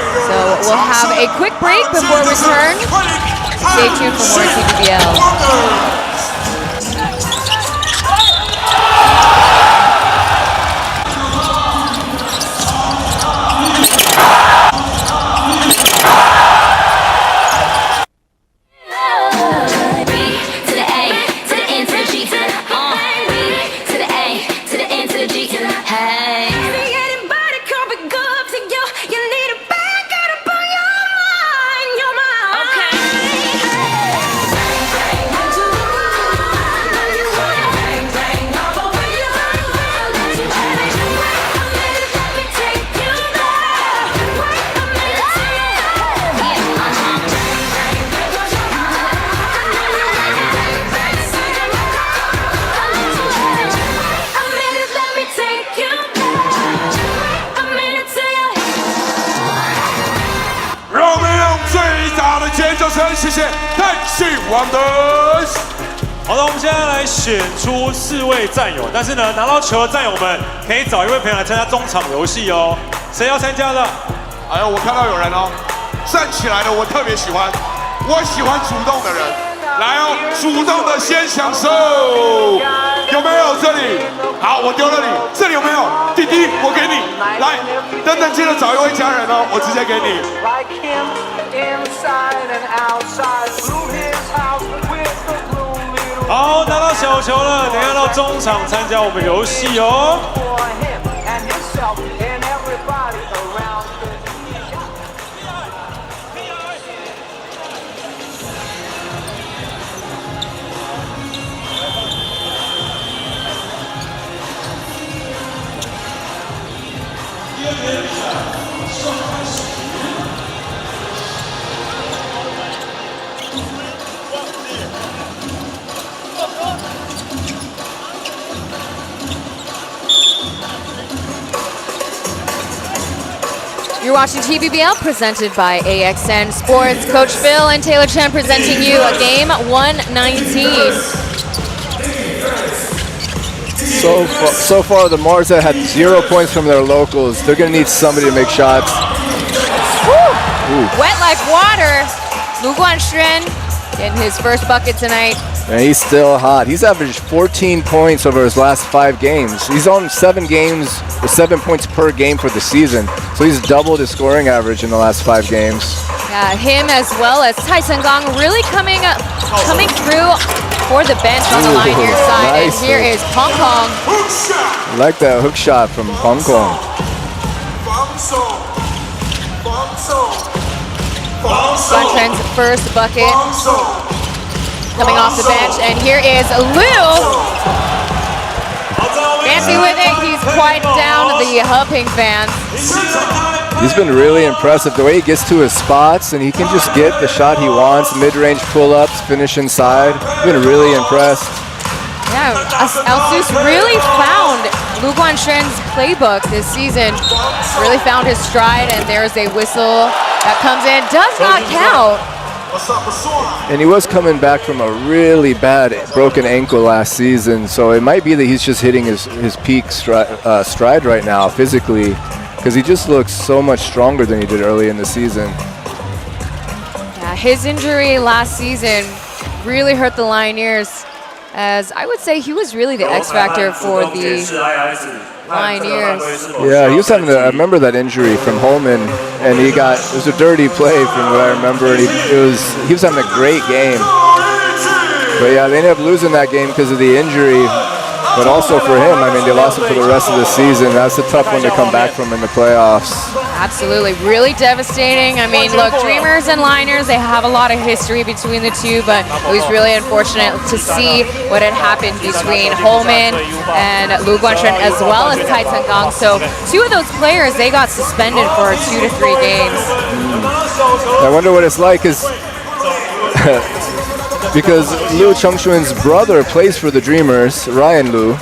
we'll have a quick break before we return. Stay tuned for more TPBL.好的，我们现在来选出4位战友，但是呢，拿到球的战友们可以找一位朋友来参加中场游戏哦。谁要参加的？哎呦，我看到有人哦，站起来的我特别喜欢，我喜欢主动的人。来哦，主动的先享受，有没有？这里，好，我丢了你，这里有没有？弟弟，我给你，来，等等，记得找一位家人哦，我直接给你。好，拿到小球了，等一下到中场参加我们游戏哦。You're watching TPBL presented by AXN Sports. Coach Phil and Taylor Chen presenting you a game 119. So far, the Mars have had 0 points from their locals. They're going to need somebody to make shots. Wet like water. Lu Guanxuan getting his first bucket tonight. And he's still hot. He's averaged 14 points over his last 5 games. He's on 7 games with 7 points per game for the season. So he's doubled his scoring average in the last 5 games. Yeah, him as well as Taishin really coming through for the bench on the Leioneers side. Nice. And here is Hong Kong. I like that hook shot from Hong Kong. Guanxuan's first bucket coming off the bench, and here is Liu. Dancing with it, he's quieted down the Heping fans. He's been really impressive the way he gets to his spots, and he can just get the shot he wants, mid-range pull-ups, finish inside. Been really impressed. Yeah, El-Sus really found Lu Guanxuan's playbook this season. Really found his stride, and there's a whistle that comes in, does not count. And he was coming back from a really bad broken ankle last season, so it might be that he's just hitting his peak stride right now physically, because he just looks so much stronger than he did early in the season. Yeah, his injury last season really hurt the Leioneers. as I would say he was really the X factor for the Leioneers. Yeah, he was having I remember that injury from Holman, and it was a dirty play from what I remember, and he was having a great game. But yeah, they ended up losing that game because of the injury. But also for him, I mean, they lost him for the rest of the season. That's a tough one to come back from in the playoffs. Absolutely, really devastating. I mean, look, Dreamers and Leioneers, they have a lot of history between the two, but it was really unfortunate to see what had happened between Holman and Lu Guanshen as well as Tai Tenggang. So 2 of those players, they got suspended for 2 to 3 games. I wonder what it's like, because Liu Chengxuan's brother plays for the Dreamers, Ryan Liu.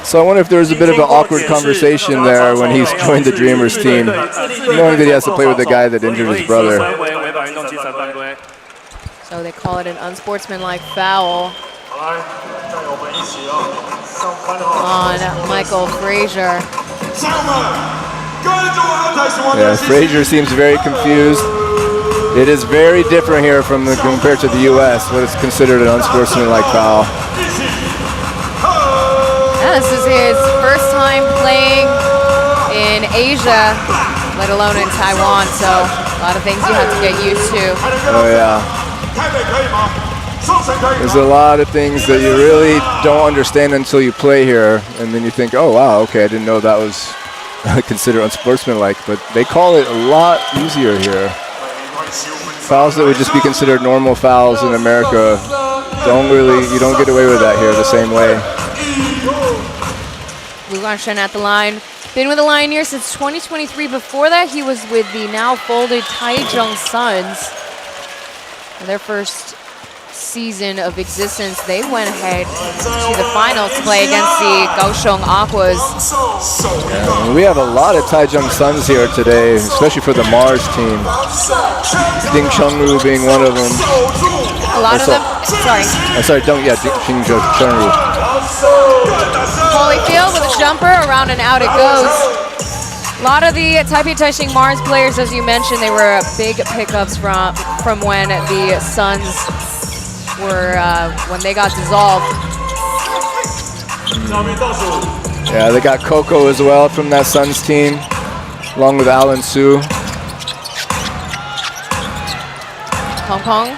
So I wonder if there's a bit of an awkward conversation there when he's joined the Dreamers team, knowing that he has to play with the guy that injured his brother. So they call it an unsportsmanlike foul on Michael Frazier. Yeah, Frazier seems very confused. It is very different here compared to the U.S., what is considered an unsportsmanlike foul. Yeah, this is his first time playing in Asia, let alone in Taiwan, so a lot of things you have to get used to. Oh yeah. There's a lot of things that you really don't understand until you play here, and then you think, oh wow, okay, I didn't know that was considered unsportsmanlike, but they call it a lot easier here. Fouls that would just be considered normal fouls in America, you don't get away with that here the same way. Lu Guanshen at the line. Been with the Leioneers since 2023. Before that, he was with the now folded Taichung Suns. Their first season of existence, they went ahead to the finals to play against the Kaohsiung Aquas. Yeah, we have a lot of Taichung Suns here today, especially for the Mars team. Ding Chengru being one of them. A lot of them, sorry. Ding Chengru. Holyfield with a jumper, around and out it goes. A lot of the Taipei Taishin Mars players, as you mentioned, they were big pickups from when the Suns were, when they got dissolved. Yeah, they got Coco as well from that Suns team, along with Alan Su. Hong Kong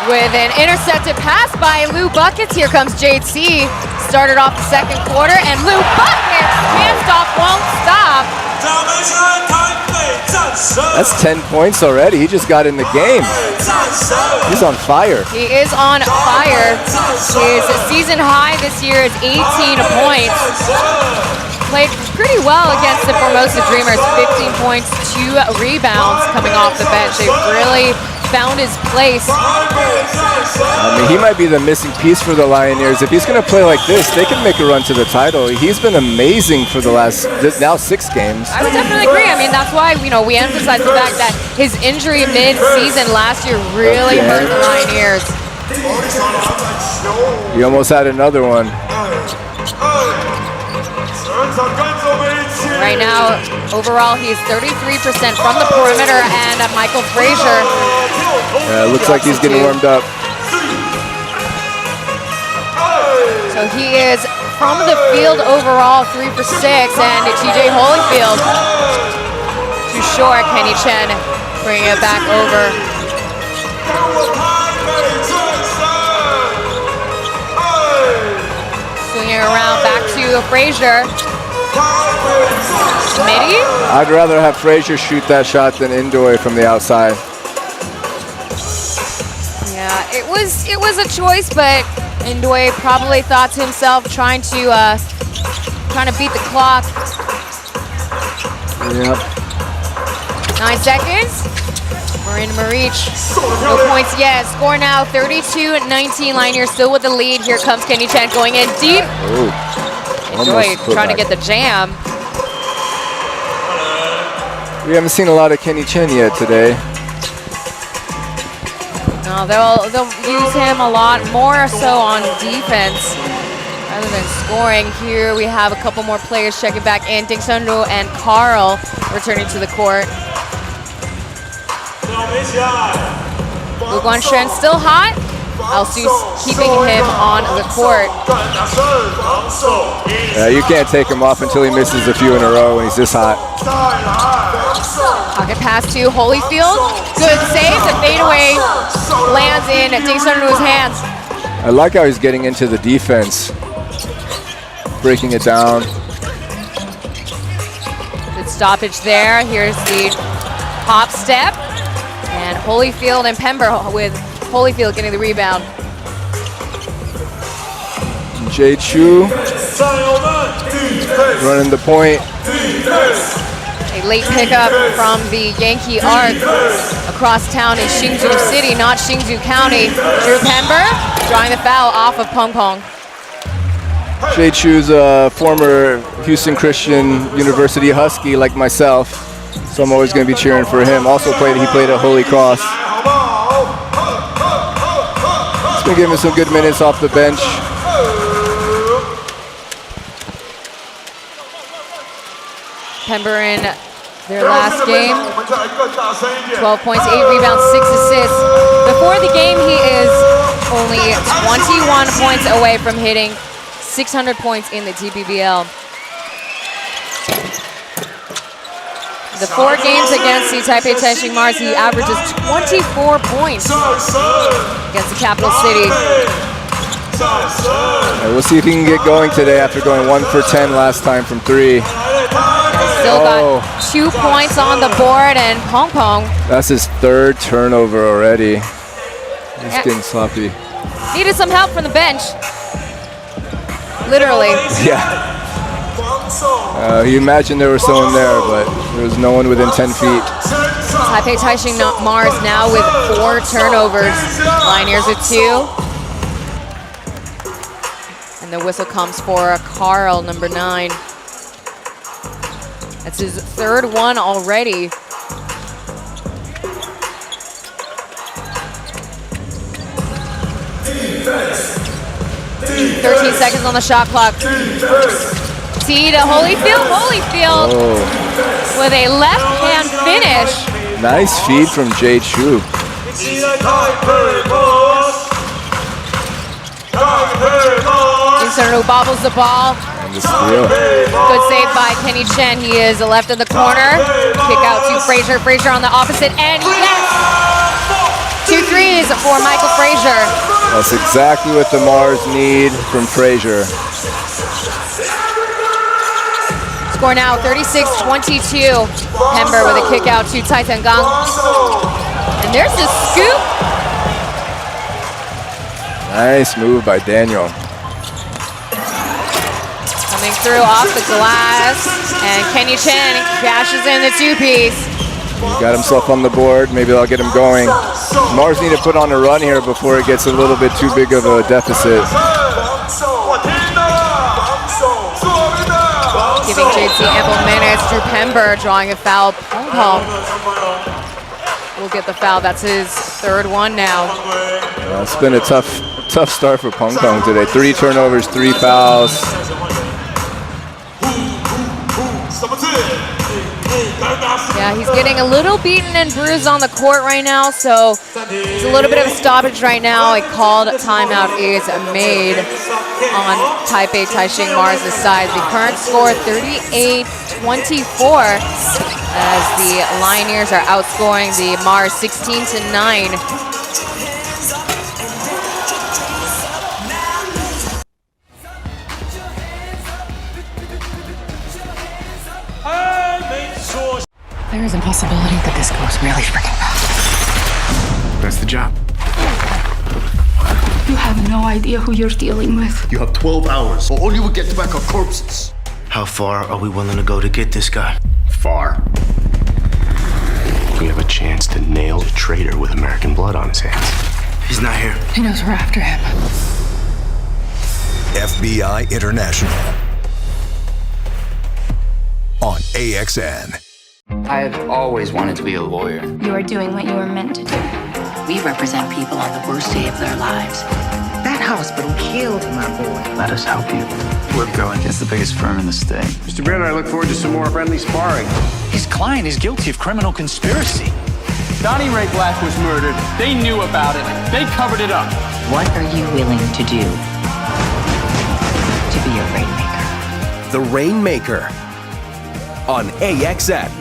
with an intercepted pass by Lou Buckets. Here comes JC. Started off the second quarter, and Lou Buckets, hands-off, won't stop. That's 10 points already. He just got in the game. He's on fire. He is on fire. His season high this year is 18 points. Played pretty well against the Formosa Dreamers. 15 points, 2 rebounds coming off the bench. They really found his place. I mean, he might be the missing piece for the Leioneers. If he's going to play like this, they can make a run to the title. He's been amazing for the last, now 6 games. I would definitely agree. I mean, that's why, we emphasize the fact that his injury mid-season last year really hurt the Leioneers. He almost had another one. Right now, overall, he's 33% from the perimeter, and Michael Frazier. Yeah, it looks like he's getting warmed up. So he is from the field overall 3 for 6, and TJ Holyfield too short. Kenny Chen bringing it back over. Swinging around back to Frazier. Midi? I'd rather have Frazier shoot that shot than Indoy from the outside. Yeah, it was a choice, but Indoy probably thought to himself, trying to beat the clock. Yep. 9 seconds. Marin Marich, no points yet. Score now 32-19. Leioneers still with the lead. Here comes Kenny Chen going in deep. Indoy trying to get the jam. We haven't seen a lot of Kenny Chen yet today. No, they'll use him a lot more so on defense rather than scoring. Here we have a couple more players checking back in. Ding Sunru and Carl returning to the court. Lu Guanshen still hot. Alsu's keeping him on the court. You can't take him off until he misses a few in a row when he's this hot. Pocket pass to Holyfield. Good save. The fadeaway lands in Ding Sunwoo's hands. I like how he's getting into the defense, breaking it down. Good stoppage there. Here's the hop step. And Holyfield and Pember with Holyfield getting the rebound. Hsinchu running the point. A late pickup from the Yankee arc across town in Hsinchu City, not Hsinchu County. Drew Pember drawing the foul off of Pong Pong. Hsinchu's a former Houston Christian University Husky like myself, so I'm always going to be cheering for him. Also he played at Holy Cross. He's been giving some good minutes off the bench. Pember in their last game, 12 points, 8 rebounds, 6 assists. Before the game, he is only 21 points away from hitting 600 points in the TPBL. The 4 games against the Taipei Taishin Mars, he averages 24 points against the capital city. We'll see if he can get going today after going 1 for 10 last time from 3. Still got 2 points on the board, and Pong Pong. That's his 3rd turnover already. He's getting sloppy. Needed some help from the bench. Literally. Yeah. You imagine there was someone there, but there was no one within 10 feet. Taipei Taishin Mars now with 4 turnovers. Leioneers with 2. And the whistle comes for Carl, number 9. That's his 3rd one already. Defense. 13 seconds on the shot clock. T to Holyfield. Holyfield with a left hand finish. Nice feed from Hsinchu. Hsinchu bobbles the ball. Good save by Kenny Chen. He is left in the corner. Kick out to Frazier. Frazier on the opposite end. Yes! 2 threes for Michael Frazier. That's exactly what the Mars need from Frazier. Score now 36-22. Pember with a kick out to Tai Gang. And there's the scoop. Nice move by Daniel. Coming through off the glass. And Kenny Chen cashes in the 2-piece. He got himself on the board. Maybe that'll get him going. Mars need to put on a run here before it gets a little bit too big of a deficit. Giving JC ample minutes. Drew Pember drawing a foul. Pong Pong will get the foul. That's his 3rd one now. It's been a tough start for Pong Pong today. 3 turnovers, 3 fouls. Yeah, he's getting a little beaten and bruised on the court right now, so it's a little bit of a stoppage right now. A called timeout is made on Taipei Taishin Mars' side. The current score 38-24 as the Leioneers are outscoring the Mars 16-9. There is a possibility that this goes really freaking fast. That's the job. You have no idea who you're dealing with. You have 12 hours, or all you will get back are corpses. How far are we willing to go to get this guy? Far. We have a chance to nail a traitor with American blood on his hands. He's not here. He knows we're after him. FBI International on AXN. I've always wanted to be a lawyer. You are doing what you were meant to do. We represent people on the worst day of their lives. That hospital killed my boy. Let us help you. We're going against the biggest firm in the state. Mr. Brannon, I look forward to some more friendly sparring. His client is guilty of criminal conspiracy. Donnie Ray Black was murdered. They knew about it. They covered it up. What are you willing to do to be a rainmaker? The Rainmaker on AXN.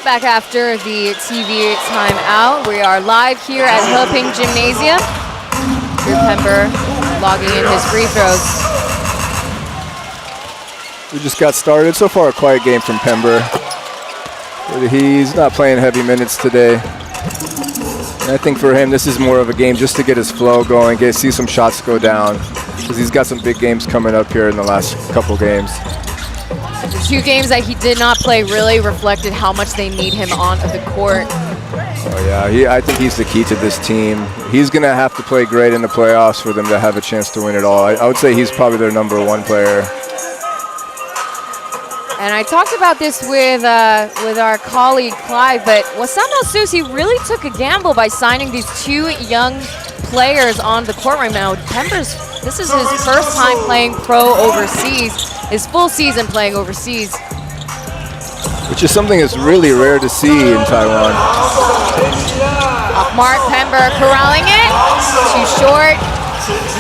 Back after the TV timeout, we are live here at Heping Gymnasium. Drew Pember logging in his free throws. We just got started. So far, a quiet game from Pember. But he's not playing heavy minutes today. And I think for him, this is more of a game just to get his flow going, see some shots go down, because he's got some big games coming up here in the last couple games. The 2 games that he did not play really reflected how much they need him on the court. Oh yeah, I think he's the key to this team. He's going to have to play great in the playoffs for them to have a chance to win it all. I would say he's probably their #1 player. And I talked about this with our colleague Clive, but Wasam El-Susi really took a gamble by signing these 2 young players on the court right now. This is his first time playing pro overseas, his full season playing overseas. Which is something that's really rare to see in Taiwan. Mark Pember corralling it, too short,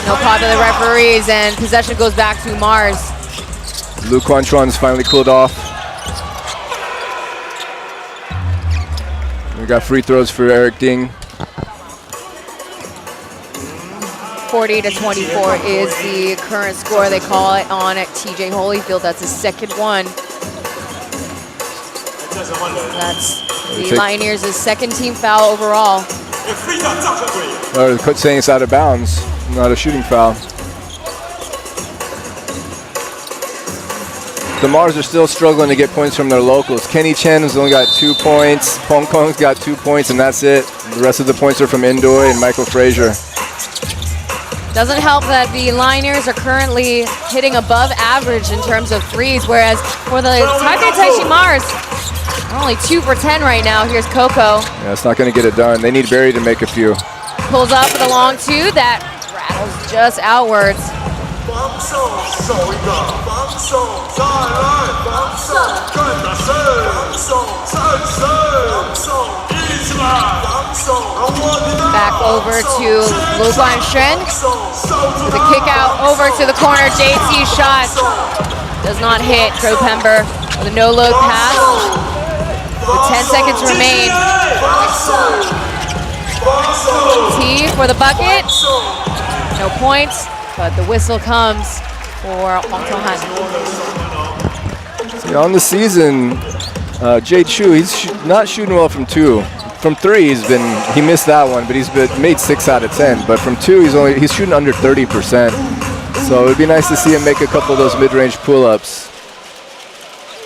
no call to the referees, and possession goes back to Mars. Lu Quantron's finally cooled off. We got free throws for Eric Ding. 40-24 is the current score. They call it on at TJ Holyfield. That's his second one. That's the Leioneers' second team foul overall. The coach saying it's out of bounds, not a shooting foul. The Mars are still struggling to get points from their locals. Kenny Chen has only got 2 points. Pong Kong's got 2 points, and that's it. The rest of the points are from Indoy and Michael Frazier. Doesn't help that the Leioneers are currently hitting above average in terms of threes, whereas for the Taipei Taishin Mars, only 2 for 10 right now. Here's Coco. Yeah, it's not going to get it done. They need Barry to make a few. Pulls up for the long 2. That rattles just outwards. Back over to Lu Guanshen. The kick out over to the corner. JT shot does not hit. Drew Pember with a no-look pass. With 10 seconds remain. T for the bucket. No points, but the whistle comes for Hong Tong-han. On the season, Jay Chu, he's not shooting well from 2. From 3, he missed that one, but he's made 6 out of 10. But from 2, he's shooting under 30%. So it'd be nice to see him make a couple of those mid-range pull-ups.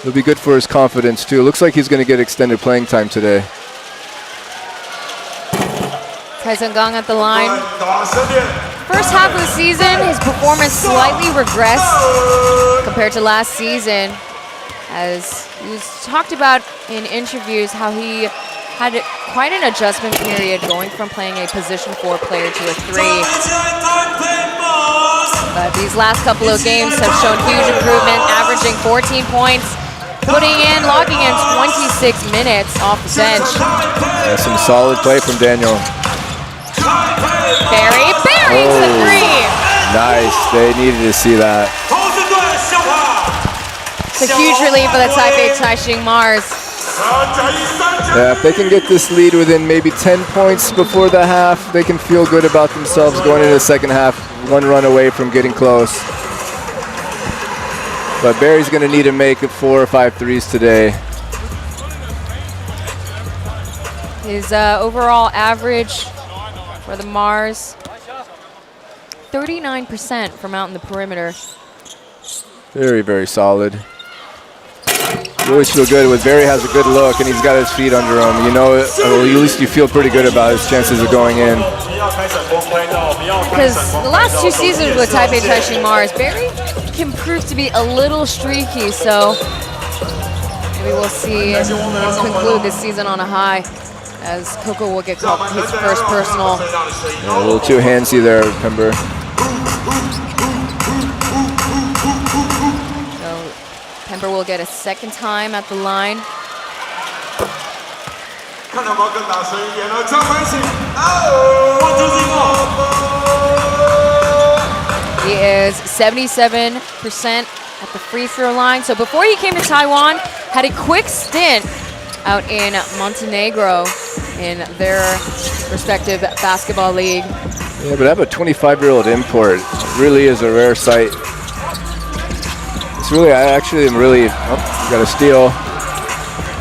It'll be good for his confidence too. Looks like he's going to get extended playing time today. Tyson Gong at the line. First half of the season, his performance slightly regressed compared to last season, as he was talked about in interviews how he had quite an adjustment period going from playing a position 4 player to a 3. But these last couple of games have shown huge improvement, averaging 14 points, logging in 26 minutes off the bench. Yeah, some solid play from Daniel. Barry the 3. Nice, they needed to see that. It's a huge relief for the Taipei Taishin Mars. Yeah, if they can get this lead within maybe 10 points before the half, they can feel good about themselves going into the second half. 1 run away from getting close. But Barry's going to need to make 4 or 5 threes today. His overall average for the Mars, 39% from out in the perimeter. Very, very solid. You always feel good when Barry has a good look and he's got his feet under him. You know, at least you feel pretty good about his chances of going in. Because the last 2 seasons with Taipei Taishin Mars, Barry can prove to be a little streaky, so maybe we'll see him conclude this season on a high. as Coco will get called his first personal. Yeah, a little too handsy there, Pember. So Pember will get a second time at the line. He is 77% at the free throw line. So before he came to Taiwan, had a quick stint out in Montenegro in their respective basketball league. Yeah, but I have a 25-year-old import. It really is a rare sight. It's really, I actually am really, got a steal.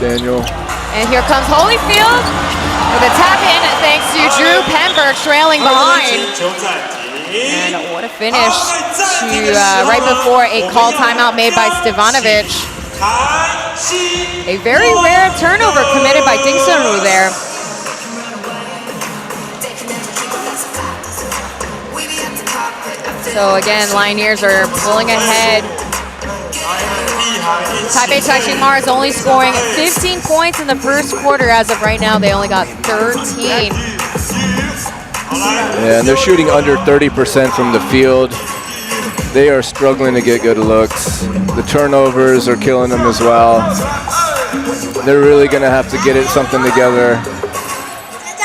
Daniel. And here comes Holyfield with a tap in thanks to Drew Pember trailing behind. And what a finish to right before a call timeout made by Stevanovic. A very rare turnover committed by Ding Sunru there. So again, Leioneers are pulling ahead. Taipei Taishin Mars only scoring 15 points in the first quarter. As of right now, they only got 13. Yeah, and they're shooting under 30% from the field. They are struggling to get good looks. The turnovers are killing them as well. They're really going to have to get something together.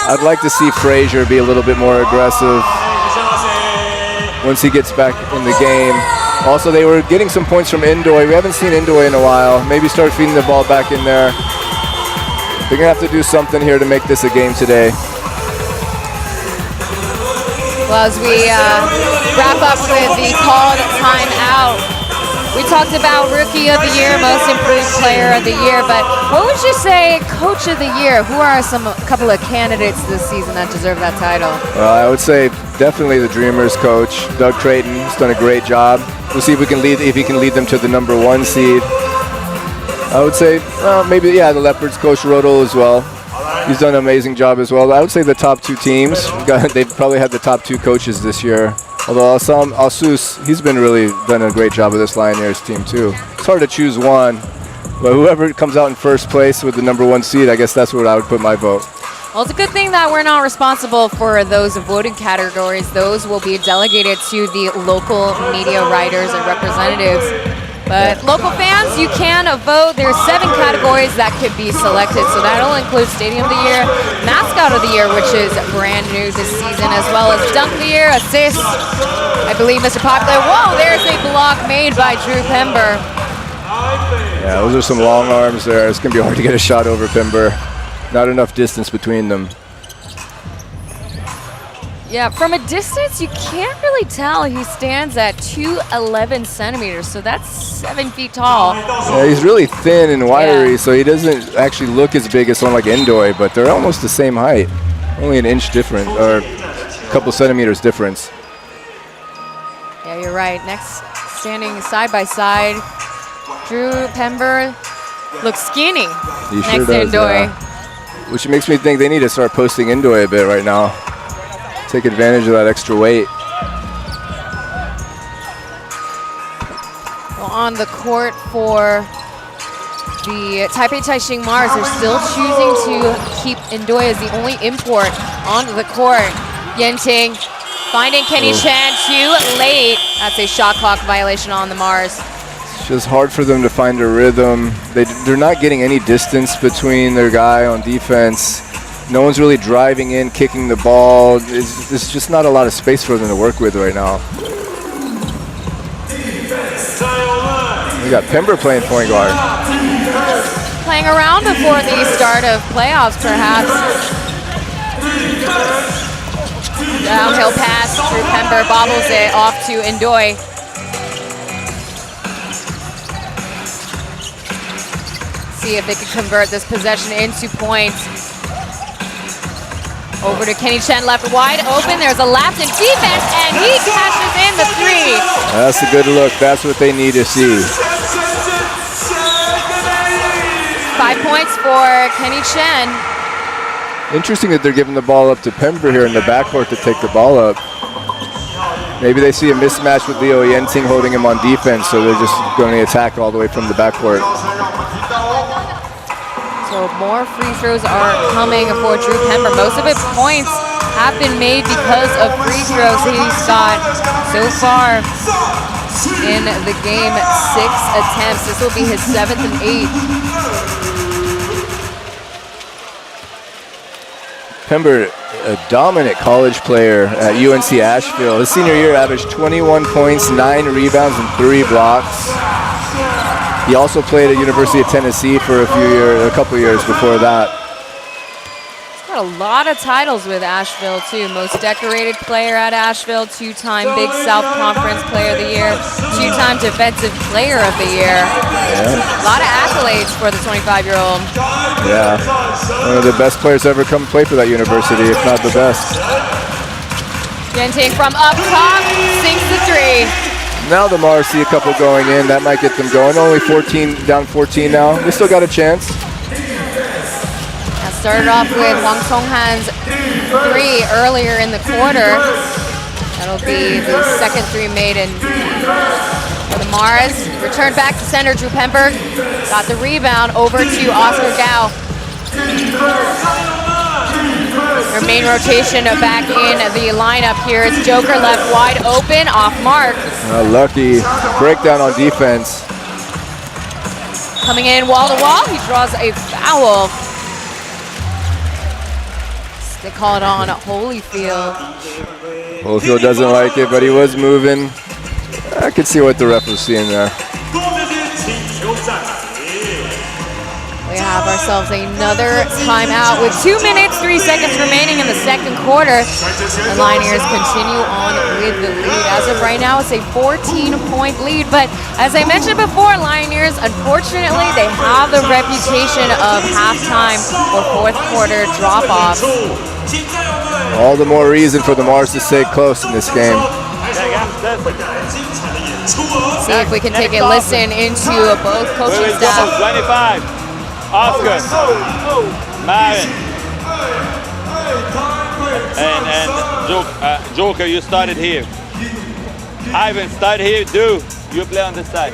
I'd like to see Frazier be a little bit more aggressive once he gets back in the game. Also, they were getting some points from Indoy. We haven't seen Indoy in a while. Maybe start feeding the ball back in there. They're going to have to do something here to make this a game today. Well, as we wrap up with the called timeout, we talked about Rookie of the Year, Most Improved Player of the Year, but what would you say Coach of the Year? Who are a couple of candidates this season that deserve that title? I would say definitely the Dreamers coach, Doug Creighton. He's done a great job. We'll see if he can lead them to the #1 seed. I would say maybe, yeah, the Leopards coach Rodel as well. He's done an amazing job as well. I would say the top two teams, they've probably had the top two coaches this year. Although Asus, he's been really done a great job with this Leioneers team too. It's hard to choose one, but whoever comes out in first place with the #1 seed, I guess that's where I would put my vote. Well, it's a good thing that we're not responsible for those voting categories. Those will be delegated to the local media writers and representatives. But local fans, you can vote. There's 7 categories that could be selected. So that'll include Stadium of the Year, Mascot of the Year, which is brand new this season, as well as Dunk of the Year, Assist. I believe Mr. Popular. Whoa, there's a block made by Drew Pember. Yeah, those are some long arms there. It's going to be hard to get a shot over Pember. Not enough distance between them. Yeah, from a distance, you can't really tell. He stands at 211 centimeters, so that's 7 feet tall. Yeah, he's really thin and wiry, so he doesn't actually look as big as someone like Indoy, but they're almost the same height. Only an inch different, or a couple centimeters difference. Yeah, you're right. Next, standing side by side, Drew Pember looks skinny He next sure to does, Indoy. yeah. Which makes me think they need to start posting Indoy a bit right now. Take advantage of that extra weight. Well, on the court for the Taipei Taishin Mars, they're still choosing to keep Indoy as the only import onto the court. Yenting finding Kenny Chan too late. That's a shot clock violation on the Mars. It's just hard for them to find a rhythm. They're not getting any distance between their guy on defense. No one's really driving in, kicking the ball. There's just not a lot of space for them to work with right now. We got Pember playing point guard. Playing around before the start of playoffs, perhaps. Downhill pass through Pember, bobbles it off to Indoy. See if they can convert this possession into points. Over to Kenny Chen, left wide open. There's a lapse in defense, and he cashes in the 3. That's a good look. That's what they need to see. 5 points for Kenny Chen. Interesting that they're giving the ball up to Pember here in the backcourt to take the ball up. Maybe they see a mismatch with Leo Yenting holding him on defense, so they're just going to attack all the way from the backcourt. So So more free throws are coming for Drew Pember. Most of his points have been made because of free throws. He's got, so far in the game, 6 attempts. This will be his 7th and 8th. Pember, a dominant college player at UNC Asheville. His senior year averaged 21 points, 9 rebounds, and 3 blocks. He also played at University of Tennessee for a couple years before that. He's got a lot of titles with Asheville too. Most decorated player at Asheville, 2-time Big South Conference Player of the Year, 2-time Defensive Player of the Year. Yeah. A lot of accolades for the 25-year-old. Yeah, one of the best players to ever come play for that university, if not the best. Genting from up top, sinks the 3. Now the Mars see a couple going in. That might get them going. Only 14, down 14 now. They still got a chance. That started off with Hwang Song-han's 3 earlier in the quarter. That'll be the second 3 made in for the Mars. Returned back to center, Drew Pember got the rebound over to Oscar Gao. Their main rotation back in the lineup here is Joker left wide open, off mark. Lucky breakdown on defense. Coming in wall to wall, he draws a foul. They call it on Holyfield. Holyfield doesn't like it, but he was moving. I could see what the ref was seeing there. We have ourselves another timeout with 2 minutes, 3 seconds remaining in the second quarter. The Leioneers continue on with the lead. As of right now, it's a 14-point lead. But as I mentioned before, Leioneers, unfortunately, they have the reputation of halftime or fourth quarter drop-offs. All the more reason for the Mars to stay close in this game. See if we can take a listen into both coaching staff. 25. Oscar, Marin, and Joker, you started here. Ivan, start here. Do you play on this side?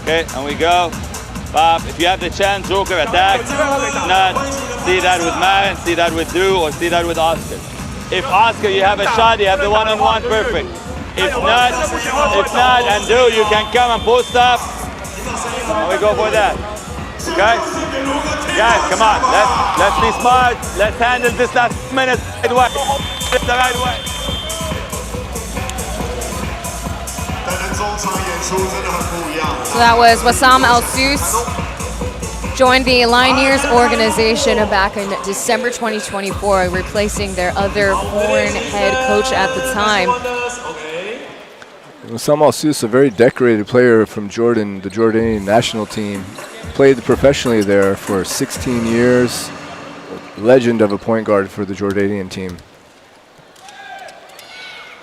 Okay, and we go. Bob, if you have the chance, Joker, attack. If not, see that with Marin, see that with Drew, or see that with Oscar. If Oscar, you have a shot, you have the one-on-one, perfect. If not, and Drew, you can come and post up, and we go for that. Okay? Guys, come on. Let's be smart. Let's handle this last minute the right way. It's the right way. So that was Wassam Al-Sous. Joined the Leioneers organization back in December 2024, replacing their other foreign head coach at the time. Wassam Al-Sous, a very decorated player from Jordan, the Jordanian national team. Played professionally there for 16 years. Legend of a point guard for the Jordanian team.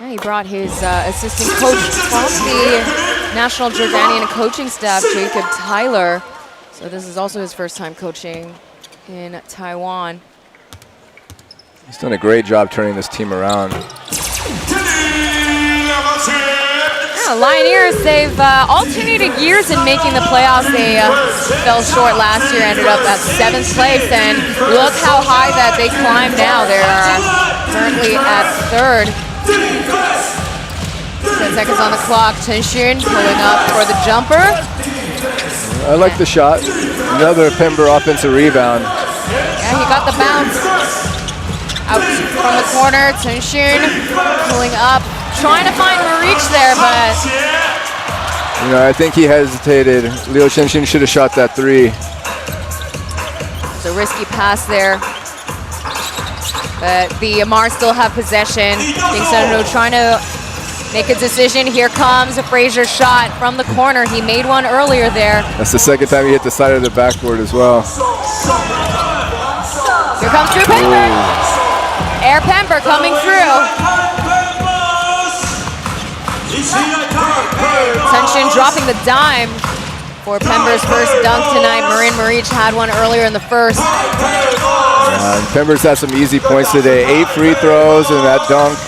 Yeah, he brought his assistant coach from the national Jordanian coaching staff, Jacob Tyler. So this is also his first time coaching in Taiwan. He's done a great job turning this team around. Leioneers, they've alternated years in making the playoffs. They fell short last year, ended up at 7th place, and look how high that they climbed now. They're currently at 3rd. 10 seconds on the clock. Taishin pulling up for the jumper. I like the shot. Another Pember offensive rebound. Yeah, he got the bounce. Out from the corner, Taishin pulling up. Trying to find Marich there, but... You know, I think he hesitated. Liu Hsinchu should have shot that 3. It's a risky pass there. But the Mars still have possession. Hsinchu trying to make a decision. Here comes a Frazier shot from the corner. He made one earlier there. That's the second time he hit the side of the backboard as well. Here comes Drew Pember. Air Pember coming through. Taishin dropping the dime for Pember's first dunk tonight. Marin Marich had one earlier in the first. Pember's had some easy points today. 8 free throws and that dunk.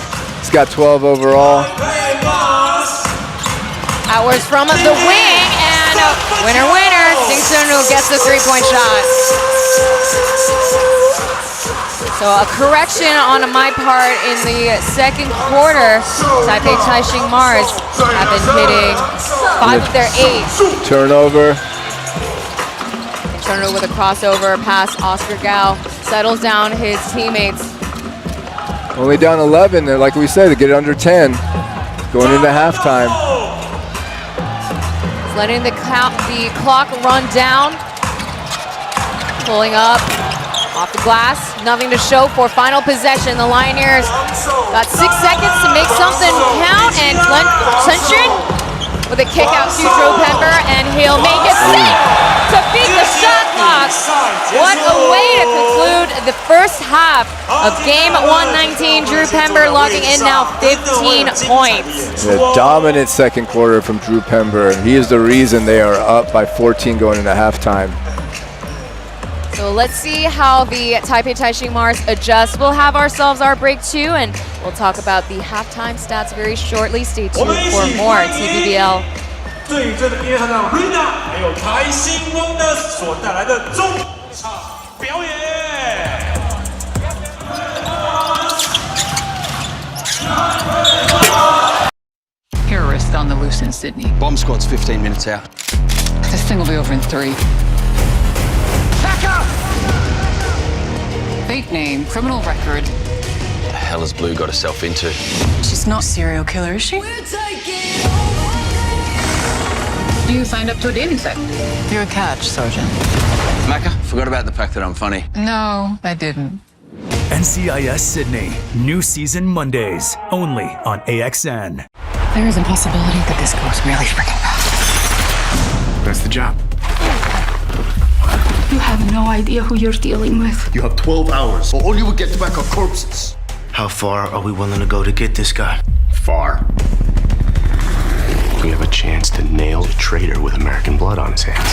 He's got 12 overall. Hours from the wing, and winner, Hsinchu gets the 3-point shot. So a correction on my part in the second quarter. Taipei Taishin Mars have been hitting 5 of their 8. Turnover. Turnover with a crossover pass. Oscar Gao settles down his teammates. Only down 11, like we said, to get it under 10. Going into halftime. Letting the clock run down. Pulling up. Off the glass, nothing to show for final possession. The Leioneers got 6 seconds to make something count, and Hsinchu with a kick out to Drew Pember, and he'll make it 6 to beat the shot clock. What a way to conclude the first half of game 119. Drew Pember logging in now 15 points. A dominant second quarter from Drew Pember. He is the reason they are up by 14 going into halftime. So let's see how the Taipei Taishin Mars adjust. We'll have ourselves our break too, and we'll talk about the halftime stats very shortly. Stay tuned for more TPBL. 最正的音乐团长 Rina， 还有台新 Leioneers 所带来的中场表演。Terrorists on the loose in Sydney. Bomb squad's 15 minutes out. This thing will be over in 3. Fake name, criminal record. The hell has Blue got herself into? She's not a serial killer, is she? You signed up to a dating site. You're a catch, Sergeant. Macca, forgot about the fact that I'm funny. No, I didn't. NCIS Sydney. New season Mondays. Only on AXN. There is a possibility that this goes really freaking bad. That's the job. You have no idea who you're dealing with. You have 12 hours, or all you will get back are corpses. How far are we willing to go to get this guy? Far. We have a chance to nail a traitor with American blood on his hands.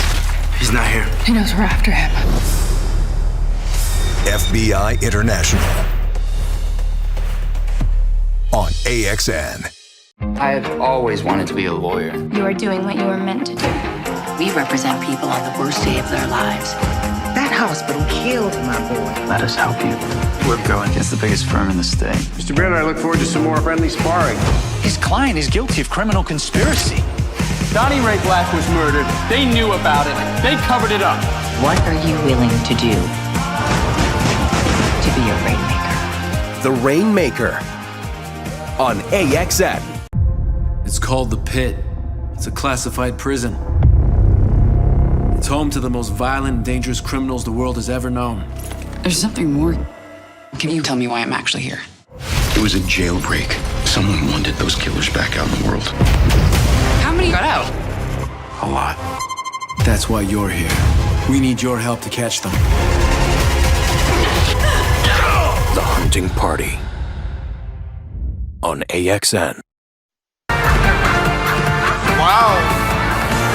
He's not here. He knows we're after him. FBI International on AXN. I've always wanted to be a lawyer. You are doing what you were meant to do. We represent people on the worst day of their lives. That hospital killed my boy. Let us help you. We're going against the biggest firm in the state. Mr. Baird, I look forward to some more friendly sparring. His client is guilty of criminal conspiracy. Donnie Ray Black was murdered. They knew about it. They covered it up. What are you willing to do to be a rainmaker? The Rainmaker on AXN. It's called The Pit. It's a classified prison. It's home to the most violent and dangerous criminals the world has ever known. There's something more. Can you tell me why I'm actually here? It was a jailbreak. Someone wanted those killers back out in the world. How many got out? A lot. That's why you're here. We need your help to catch them. The Hunting Party on AXN. Wow.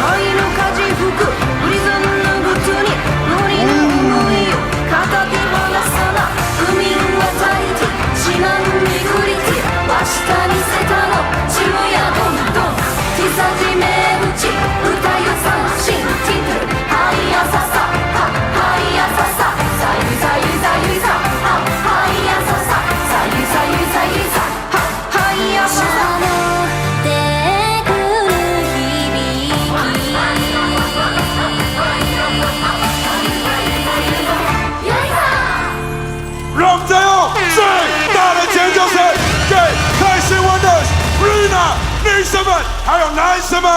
愛の風吹くプリズムの靴に無理な思いを片手放さな海渡りて島巡りてわした見せたの渋谷どんどん手差し目口歌よ三振ティトルはいやささはいやさささゆさゆさゆさはいやさささゆさゆさゆさはいやささ让最后最大的尖叫声给泰新 Leioneers Rina 女生们还有男生们！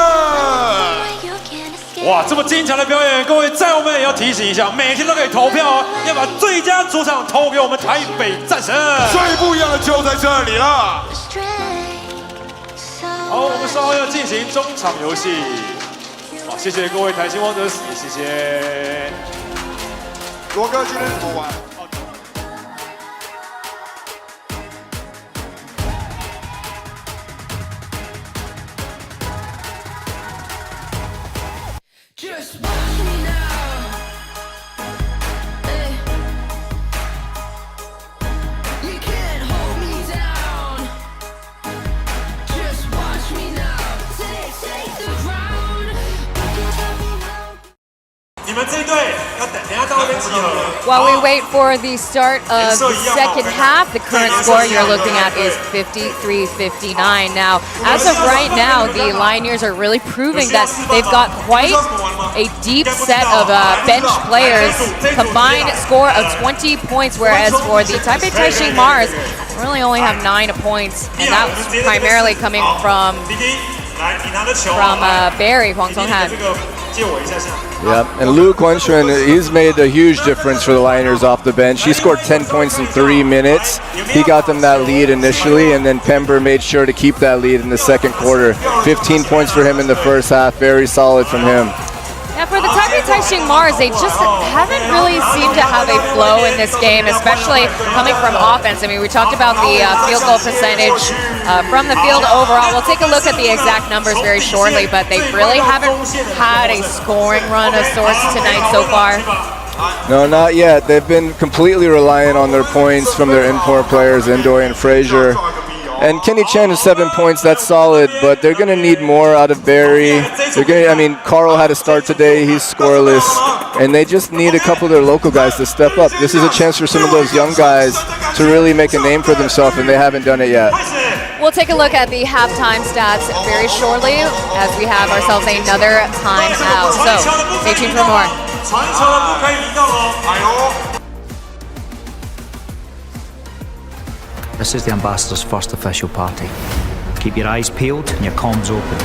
哇，这么精彩的表演，各位在我们也要提醒一下，每天都可以投票哦，要把最佳主场投给我们台北战神。最不一样的就在这里了。好，我们稍后要进行中场游戏。好，谢谢各位台新 Leioneers，也谢谢罗哥今天怎么玩？ Just watch me now. You can't hold me down. Just watch me now. Take the ground. 你们这一队要等一下到那边 While we wait for the start of the second half, the current score you're looking at is 53-59. Now, as of right now, the Leioneers are really proving that they've got quite a deep set of bench players. Combined score of 20 points, whereas for the Taipei Taishin Mars, really only have 9 points, and that was primarily coming from Barry, Huang Songhan. Yep, and Lu Guanxuan, he's made a huge difference for the Leioneers off the bench. He scored 10 points in 3 minutes. He got them that lead initially, and then Pember made sure to keep that lead in the second quarter. 15 points for him in the first half, very solid from him. Now for the Taipei Taishin Mars, they just haven't really seemed to have a flow in this game, especially coming from offense. I mean, we talked about the field goal percentage from the field overall. We'll take a look at the exact numbers very shortly, but they really haven't had a scoring run of sorts tonight so far. No, not yet. They've been completely reliant on their points from their import players, Indoy and Frazier. And Kenny Chen is 7 points, that's solid, but they're going to need more out of Barry. I mean, Carl had a start today, he's scoreless, and they just need a couple of their local guys to step up. This is a chance for some of those young guys to really make a name for themselves, and they haven't done it yet. We'll take a look at the halftime stats very shortly as we have ourselves another timeout. So stay tuned for more. This is the Ambassador's first official party. Keep your eyes peeled and your comms open.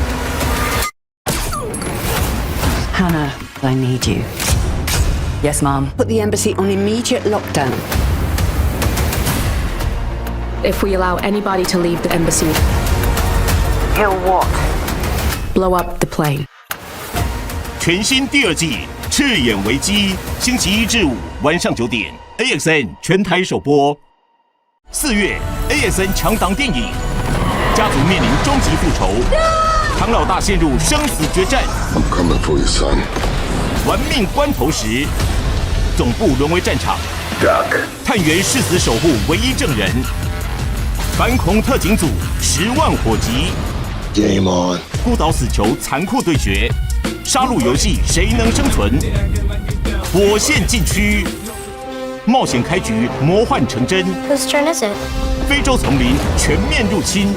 Hannah, I need you. Yes, ma'am. Put the embassy on immediate lockdown. If we allow anybody to leave the embassy, Kill what? blow up the plane. 全新第二季《赤眼危机》，星期1至5晚上9点 ，AXN 全台首播。4月 ，AXN 强档电影，家族面临终极复仇，唐老大陷入生死决战。I'm coming for you, son. 玩命关头时，总部沦为战场。Duck. 探员誓死守护唯一证人。反恐特警组10万火急。Game on. 孤岛死囚残酷对决，杀戮游戏谁能生存？火线禁区。 冒险开局，魔幻成真。Whose turn is it? 非洲丛林全面入侵，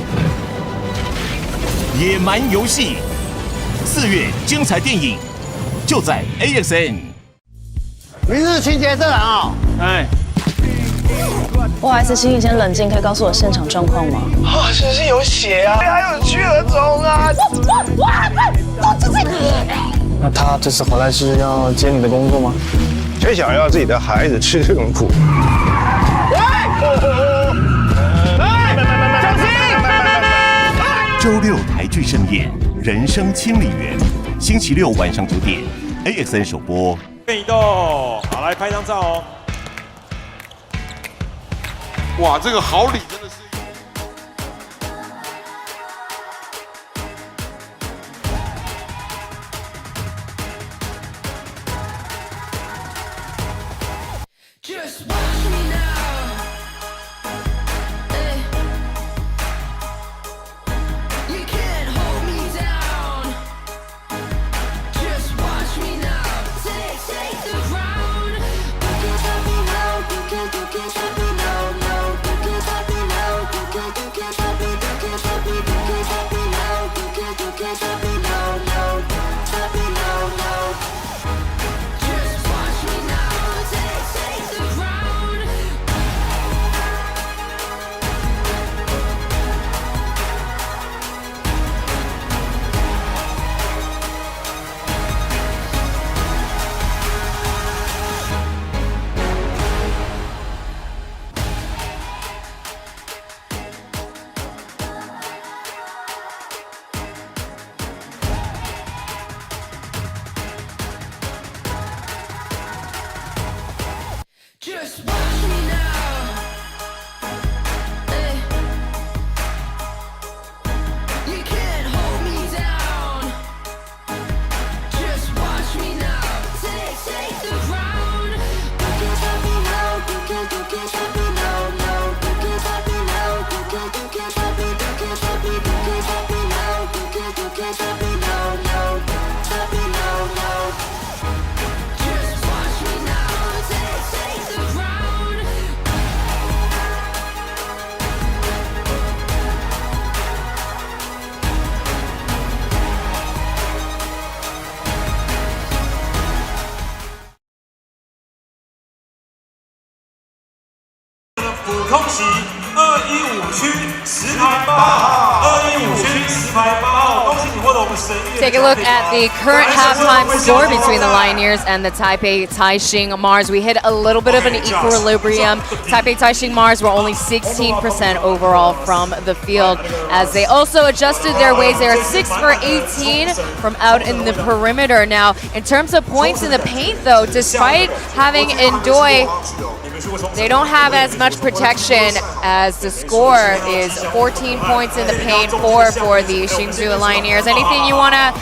野蛮游戏。4月精彩电影就在 AXN。明日情节这人哦。哎，不好意思，请你先冷静，可以告诉我现场状况吗？啊，身上有血啊，还有蛆儿虫啊！那他这次回来是要接你的工作吗？ 谁想要自己的孩子吃这种苦？周6台剧盛宴《人生清理员》，星期6晚上9点 ，AXN 首播。移动，好，来拍张照哦。哇，这个好礼真的是。 Just watch me now. You can't hold me down. Just watch me now. Take the crown. You can't stop me now. You can't stop me now. No, you can't stop me 喜215区10排8号，215区10排8号，恭喜你获得我们神域。 Take a look at the current halftime score between the Leioneers and the Taipei Taishin Mars. We hit a little bit of an equilibrium. Taipei Taishin Mars were only 16% overall from the field as they also adjusted their ways. They are 6 for 18 from out in the perimeter. Now, in terms of points in the paint though, despite having Indoy, they don't have as much protection as the score is 14 points in the paint, 4 for the Hsinchu Leioneers. Anything you wanna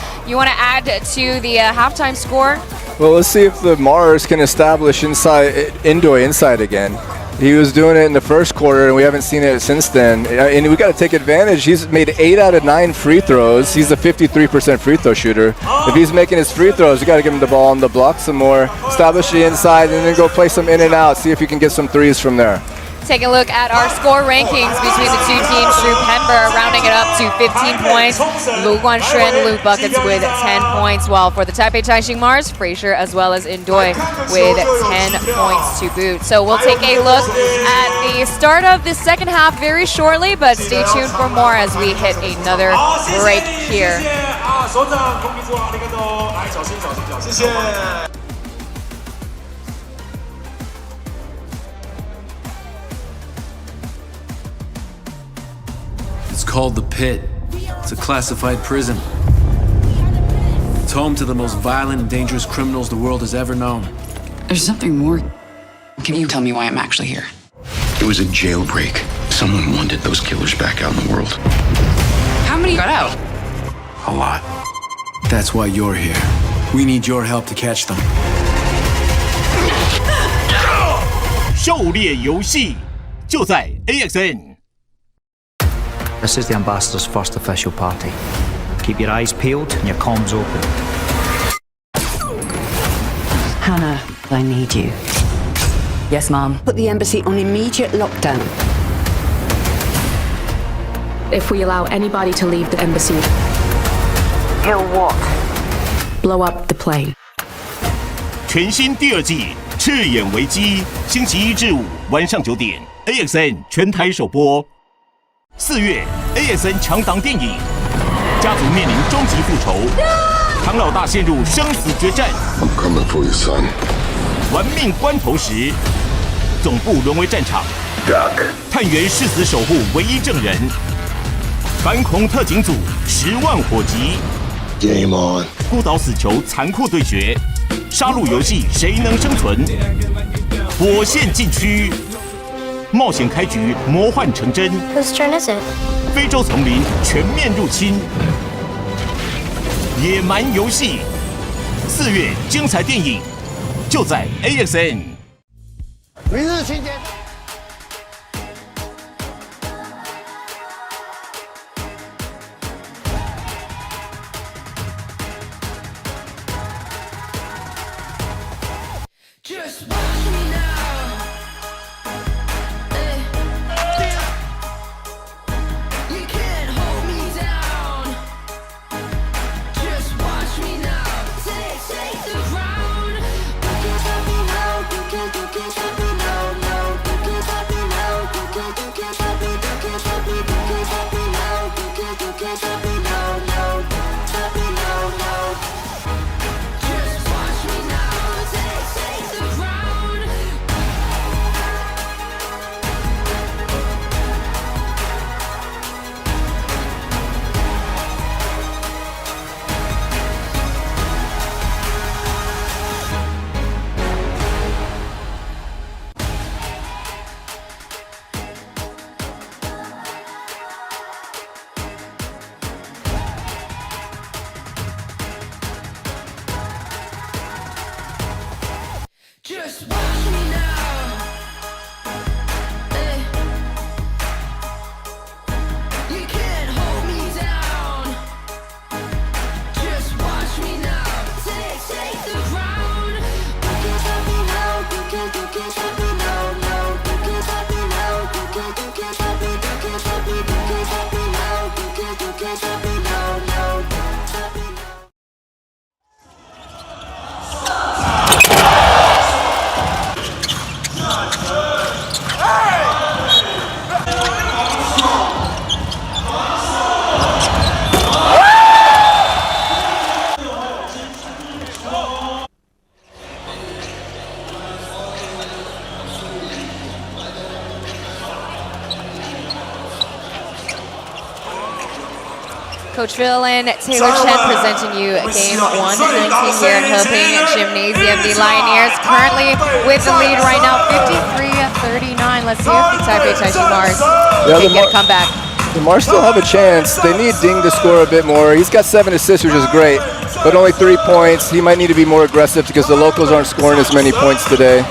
add to the halftime score? Well, let's see if the Mars can establish Indoy inside again. He was doing it in the first quarter, and we haven't seen it since then. And we got to take advantage. He's made 8 out of 9 free throws. He's a 53% free throw shooter. If he's making his free throws, you got to give him the ball on the block some more, establish the inside, and then go play some in and out. See if you can get some threes from there. Take a look at our score rankings between the two teams. Drew Pember rounding it up to 15 points. Lu Guanxuan, Luke Buckets with 10 points, while for the Taipei Taishin Mars, Frazier as well as Indoy with 10 points to boot. So we'll take a look at the start of the second half very shortly, but stay tuned for more as we hit another break here. It's called the Pit. It's a classified prison. It's home to the most violent and dangerous criminals the world has ever known. There's something more. Can you tell me why I'm actually here? It was a jailbreak. Someone wanted those killers back out in the world. How many got out? A lot. That's why you're here. We need your help to catch them. 狩猎游戏就在 AXN。 This is the Ambassador's first official party. Keep your eyes peeled and your comms open. Hannah, I need you. Yes, Mom. Put the embassy on immediate lockdown. If we allow anybody to leave the embassy, He'll what? blow up the plane. 全新第2季赤眼危机，星期1至5晚上9点 ，AXN 全台首播。4月 ，AXN 强档电影，家族面临终极复仇，唐老大陷入生死决战。 I'm coming for you, son. 玩命关头时，总部沦为战场， Duck. 探员誓死守护唯一证人。反恐特警组10万火急， Game on. 孤岛死囚残酷对决，杀戮游戏谁能生存？火线禁区，冒险开局，魔幻成真。 Whose turn is it? 非洲丛林全面入侵，野蛮游戏。4月精彩电影就在 AXN。明日期间。 Just watch me now. You can't hold me down. Just watch me now. Take the ground. You can't stop me now. You can't stop me now. No, you can't stop me now. You can't stop me. You can't stop me. You can't stop me now. You can't stop me now. No, stop me now. No. Just watch me now. Take the ground. Just watch me now. You can't hold me down. Just watch me now. Take the ground. You can't stop me now. You can't stop me now. No, you can't stop me now. You can't stop me. You can't stop me. You can't stop me now. You can't stop me now. No, stop me now. Coach Phil and Taylor Chen presenting you game 119 here at Heping Gymnasium. The Leioneers currently with the lead right now, 53-39. Let's see if the Taipei Taishin Mars can get a comeback. The Mars still have a chance. They need Ding to score a bit more. He's got 7 assists, which is great, but only 3 points. He might need to be more aggressive because the locals aren't scoring as many points today.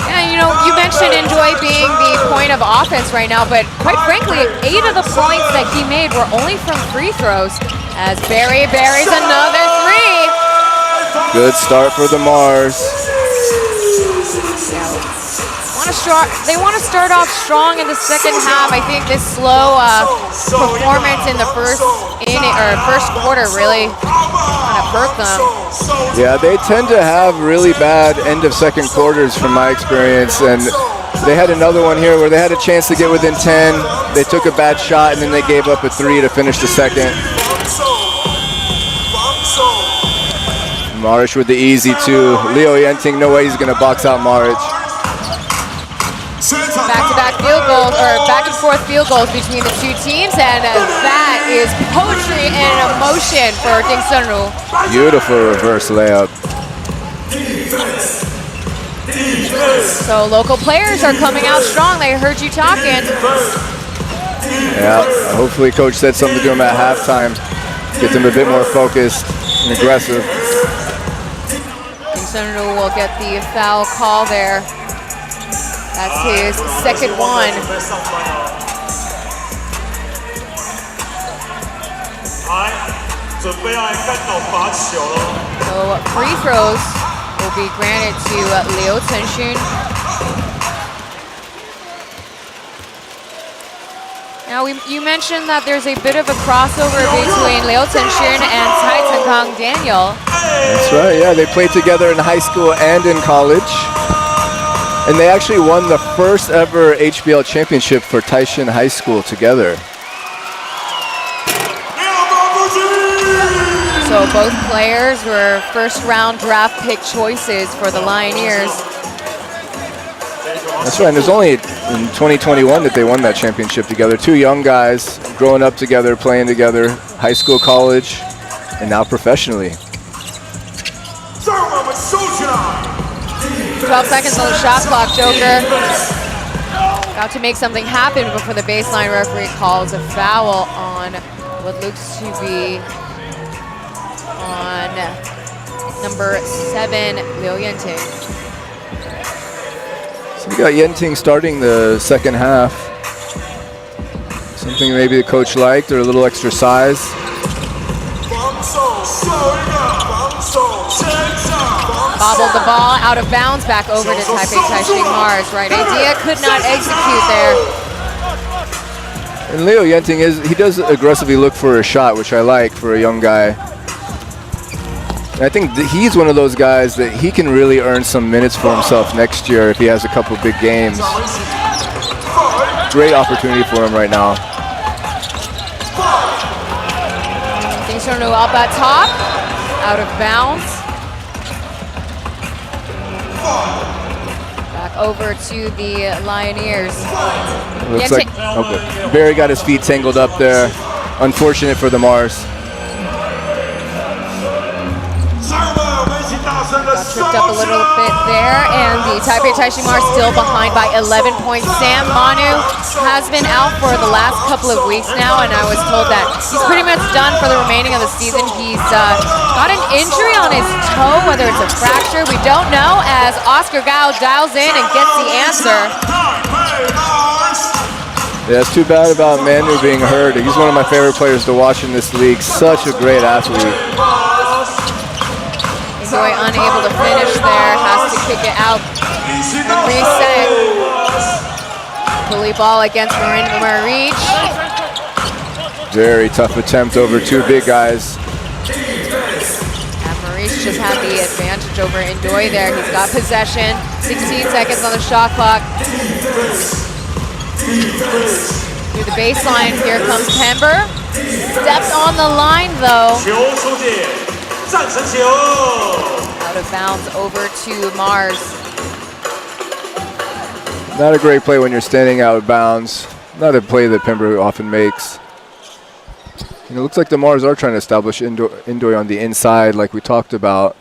Yeah, you know, you mentioned Enjoy being the point of offense right now, but quite frankly, 8 of the points that he made were only from free throws, as Barry buries another 3. Good start for the Mars. They want to start off strong in the second half. I think this slow performance in the first quarter really kind of hurt them. Yeah, they tend to have really bad end of second quarters from my experience, and they had another one here where they had a chance to get within 10. They took a bad shot and then they gave up a 3 to finish the second. Maric with the easy 2. Leo Yenting, no way he's going to box out Maric. Back-to-back field goals, or back and forth field goals between the two teams, and that is poetry and emotion for Ding Sunru. Beautiful reverse layup. So local players are coming out strong. They heard you talking. Yeah, hopefully Coach said something to them at halftime. Get them a bit more focused and aggressive. Ding Sunru will get the foul call there. That's his second one. So free throws will be granted to Liu Chenxun. Now you mentioned that there's a bit of a crossover between Liu Chenxun and Cai Tengkang Daniel. That's right, yeah, they played together in high school and in college. And they actually won the first ever HBL championship for Taishin High School together. So both players were first round draft pick choices for the Leioneers. That's right, and it was only in 2021 that they won that championship together. 2 young guys growing up together, playing together, high school, college, and now professionally. 12 seconds on the shot clock, Joker. About to make something happen before the baseline referee calls a foul on what looks to be on number 7, Liu Yenting. So we got Yenting starting the second half. Something maybe the coach liked, or a little extra size. Bobbled the ball out of bounds, back over to Taipei Taishin Mars. Right idea, could not execute there. And Leo Yenting he does aggressively look for a shot, which I like for a young guy. And I think he's one of those guys that he can really earn some minutes for himself next year if he has a couple big games. Great opportunity for him right now. Ding Sunru up at top, out of bounds. Back over to the Leioneers. Looks like Barry got his feet tangled up there. Unfortunate for the Mars. Got tripped up a little bit there, and the Taipei Taishin Mars still behind by 11 points. Sam Manu has been out for the last couple of weeks now, and I was told that he's pretty much done for the remaining of the season. He's got an injury on his toe, whether it's a fracture, we don't know, as Oscar Gao dials in and gets the answer. Yeah, it's too bad about Manu being hurt. He's one of my favorite players to watch in this league. Such a great athlete. Enjoy unable to finish there, has to kick it out and reset. Bully ball against Marin Maric. Very tough attempt over 2 big guys. And Maric just had the advantage over Endoy there. He's got possession, 16 seconds on the shot clock. Through the baseline, here comes Pember. Stepped on the line though. Out of bounds over to Mars. Not a great play when you're standing out of bounds. Not a play that Pember often makes. It looks like the Mars are trying to establish Indoy on the inside like we talked about.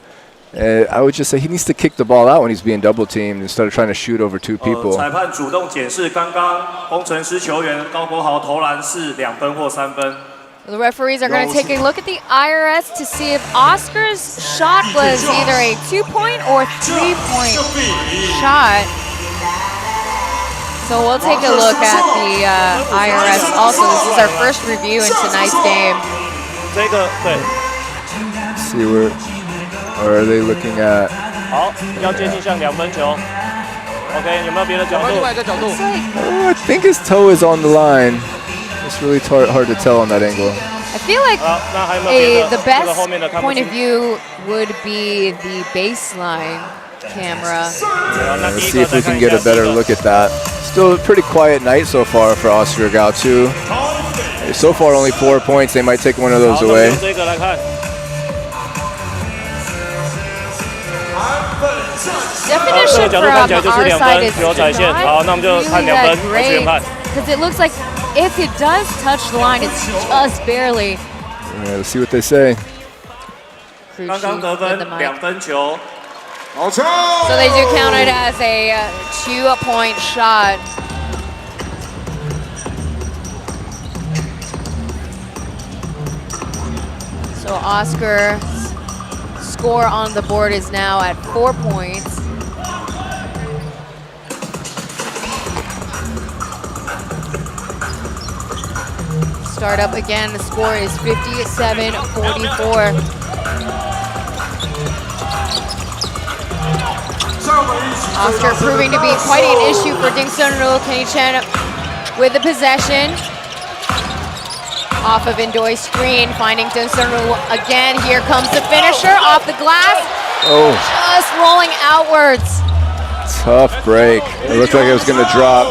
I would just say he needs to kick the ball out when he's being double teamed instead of trying to shoot over two people. 裁判主动检视刚刚工程师球员高国豪投篮是2分或3分。 The referees are going to take a look at the IRS to see if Oscar's shot was either a 2-point or 3-point shot. So we'll take a look at the IRS also. This is our first review in tonight's game. See where are they looking at? 好，要接近像2分球。OK， 有没有别的角度？另外一个角度。I think his toe is on the line. It's really hard to tell on that angle. I feel like the best point of view would be the baseline camera. Let's see if we can get a better look at that. Still a pretty quiet night so far for Oscar Gao too. So far only 4 points. They might take one of those away. Definition from our side is not really that great because it looks like if it does touch the line, it's just barely. Yeah, let's see what they say.刚刚得分2分球。 So they do count it as a 2-point shot. So Oscar's score on the board is now at 4 points. Start up again, the score is 57-44. Oscar proving to be quite an issue for Ding Sunru. Kenny Chen with the possession. Off of Indoy's screen, finding Ding Sunru again. Here comes the finisher off the glass. Oh. Just rolling outwards. Tough break. It looked like it was going to drop.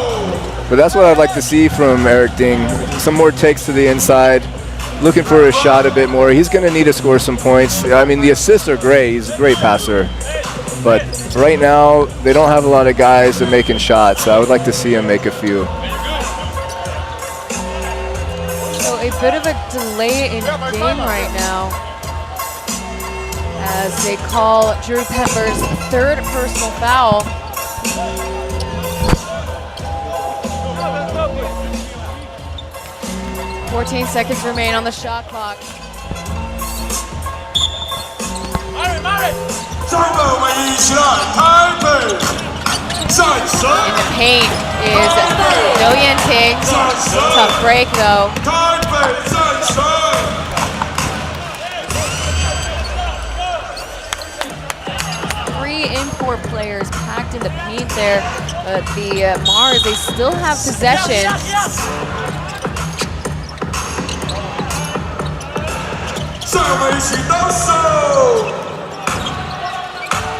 But that's what I'd like to see from Eric Ding. Some more takes to the inside. Looking for a shot a bit more. He's going to need to score some points. I mean, the assists are great. He's a great passer. But right now, they don't have a lot of guys that are making shots. So I would like to see him make a few. So a bit of a delay in game right now as they call Drew Pember's third personal foul. "14 seconds remain on the shot clock. In the paint is Leioneers. Tough break though. Three import players packed in the paint there, but the Mars, they still have possession.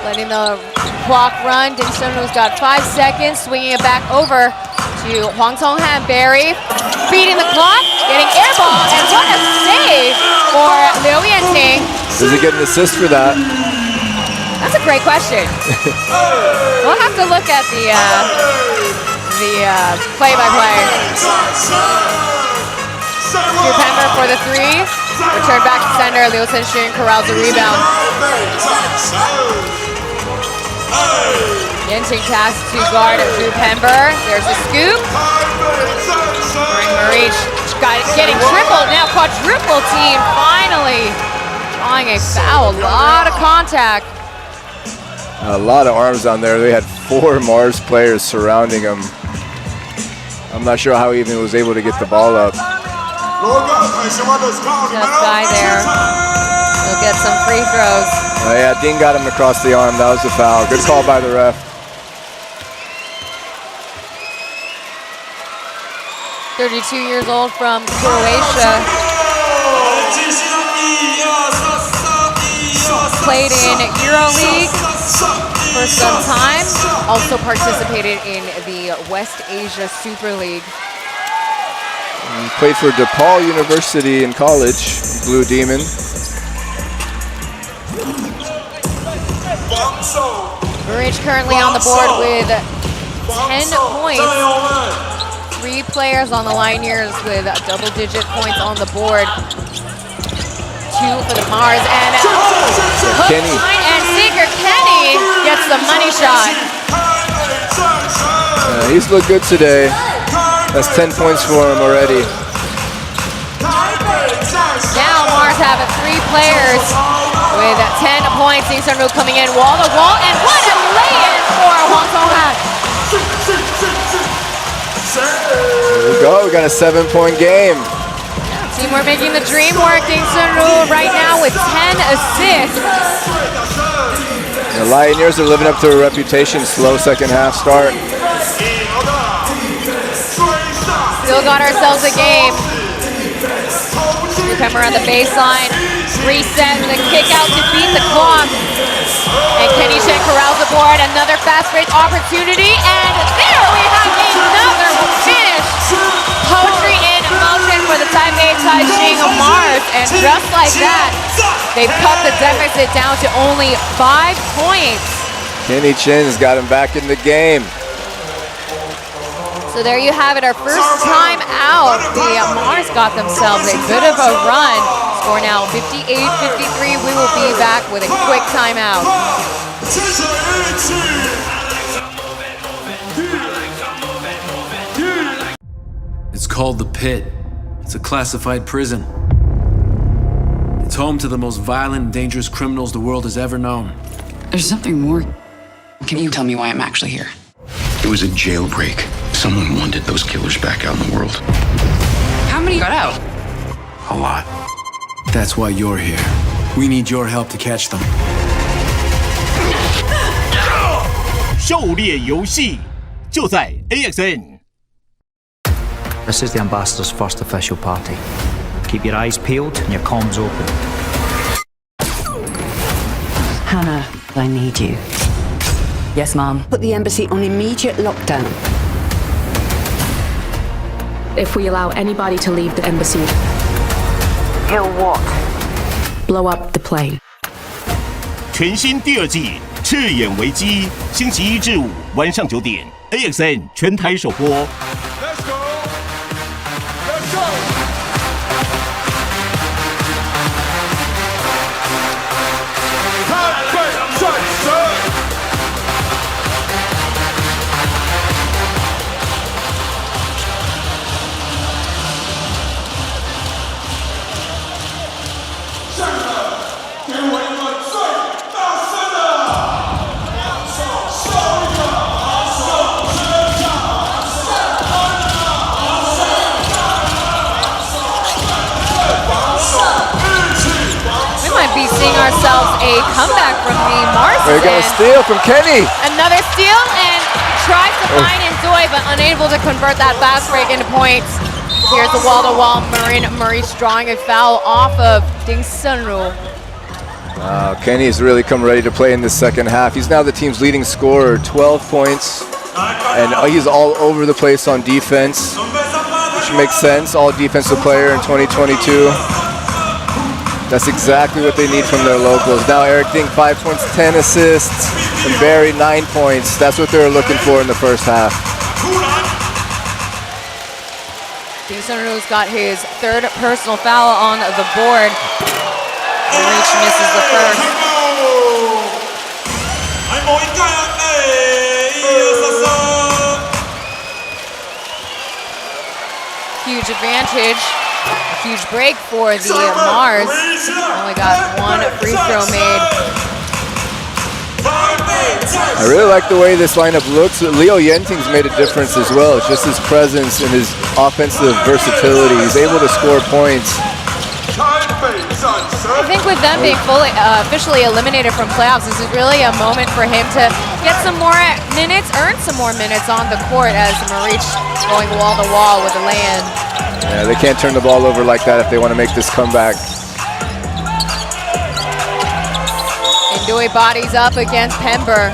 Letting the clock run. Ding Sunru's got 5 seconds, swinging it back over to Hwang Song-han. Barry beating the clock, getting air ball, and what a save for Leioneers. Does he get an assist for that? That's a great question. We'll have to look at the play-by-play. Drew Pember for the three. Return back to center. Liu Hsinchu corrals the rebound. Yenting pass to guard Drew Pember. There's a scoop. Marie getting tripled, now quadruple team. Finally drawing a foul. A lot of contact. A lot of arms down there. They had 4 Mars players surrounding him. I'm not sure how he even was able to get the ball up. Tough guy there. He'll get some free throws. Oh yeah, Ding got him across the arm. That was a foul. Good call by the ref. 32 years old from Croatia. Played in EuroLeague for some time. Also participated in the West Asia Super League. And played for DePaul University in college, Blue Demon. Burridge currently on the board with 10 points. 3 players on the Leioneers with double-digit points on the board. two for the Mars. And hook, Kenny. line, and sinker. Kenny gets the money shot. He's looked good today. That's 10 points for him already. Now Mars have 3 players with 10 points. Hsinchu coming in wall to wall, and what a lay-in for Hwang Sung-han. There we go. We got a 7-point game. Teamwork making the dream work. Hsinchu right now with 10 assists. The Leioneers are living up to a reputation. Slow second half start. Still got ourselves a game. Newcomer on the baseline. Reset with a kick out to beat the clock. And Kenny Shen corrals the board. Another fast break opportunity. And there we have another finish. Poetry in motion for the Taipei Taishin Mars. And just like that, they've cut the deficit down to only 5 points. Kenny Chen's got him back in the game. So there you have it, our first time out. The Mars got themselves a bit of a run. Score now 58-53. We will be back with a quick timeout. It's called the Pit. It's a classified prison. It's home to the most violent and dangerous criminals the world has ever known. There's something more. Can you tell me why I'm actually here? It was a jailbreak. Someone wanted those killers back out in the world. How many got out? A lot. That's why you're here. We need your help to catch them. 狩猎游戏就在 AXN。 This is the ambassador's first official party. Keep your eyes peeled and your comms open. Hannah, I need you. Yes, Mom. Put the embassy on immediate lockdown. If we allow anybody to leave the embassy, He'll what? blow up the plane. 全新第2季《赤眼危机》，星期1至5晚上9点 ，AXN 全台首播。 Let's go. Let's go. 台北战神。 Be seeing ourselves a comeback from the Mars. We got a steal from Kenny. Another steal and tries to find Enjoy, but unable to convert that fast break into points. Here's the wall-to-wall. Maurice drawing a foul off of Hsinchu. Kenny's really come ready to play in the second half. He's now the team's leading scorer, 12 points. And he's all over the place on defense, which makes sense. All defensive player in 2022. That's exactly what they need from their locals. Now Eric Ding, 5 points, 10 assists, and Barry, 9 points. That's what they were looking for in the first half. Hsinchu's got his 3rd personal foul on the board. Reach misses the first. Huge advantage. A huge break for the Mars. Only got 1 free throw made. I really like the way this lineup looks. Leo Yenting's made a difference as well. It's just his presence and his offensive versatility. He's able to score points. I think with them being officially eliminated from playoffs, this is really a moment for him to get some more minutes, earn some more minutes on the court as Maurice going wall to wall with the lay-in. Yeah, they can't turn the ball over like that if they want to make this comeback. Enjoy bodies up against Pember.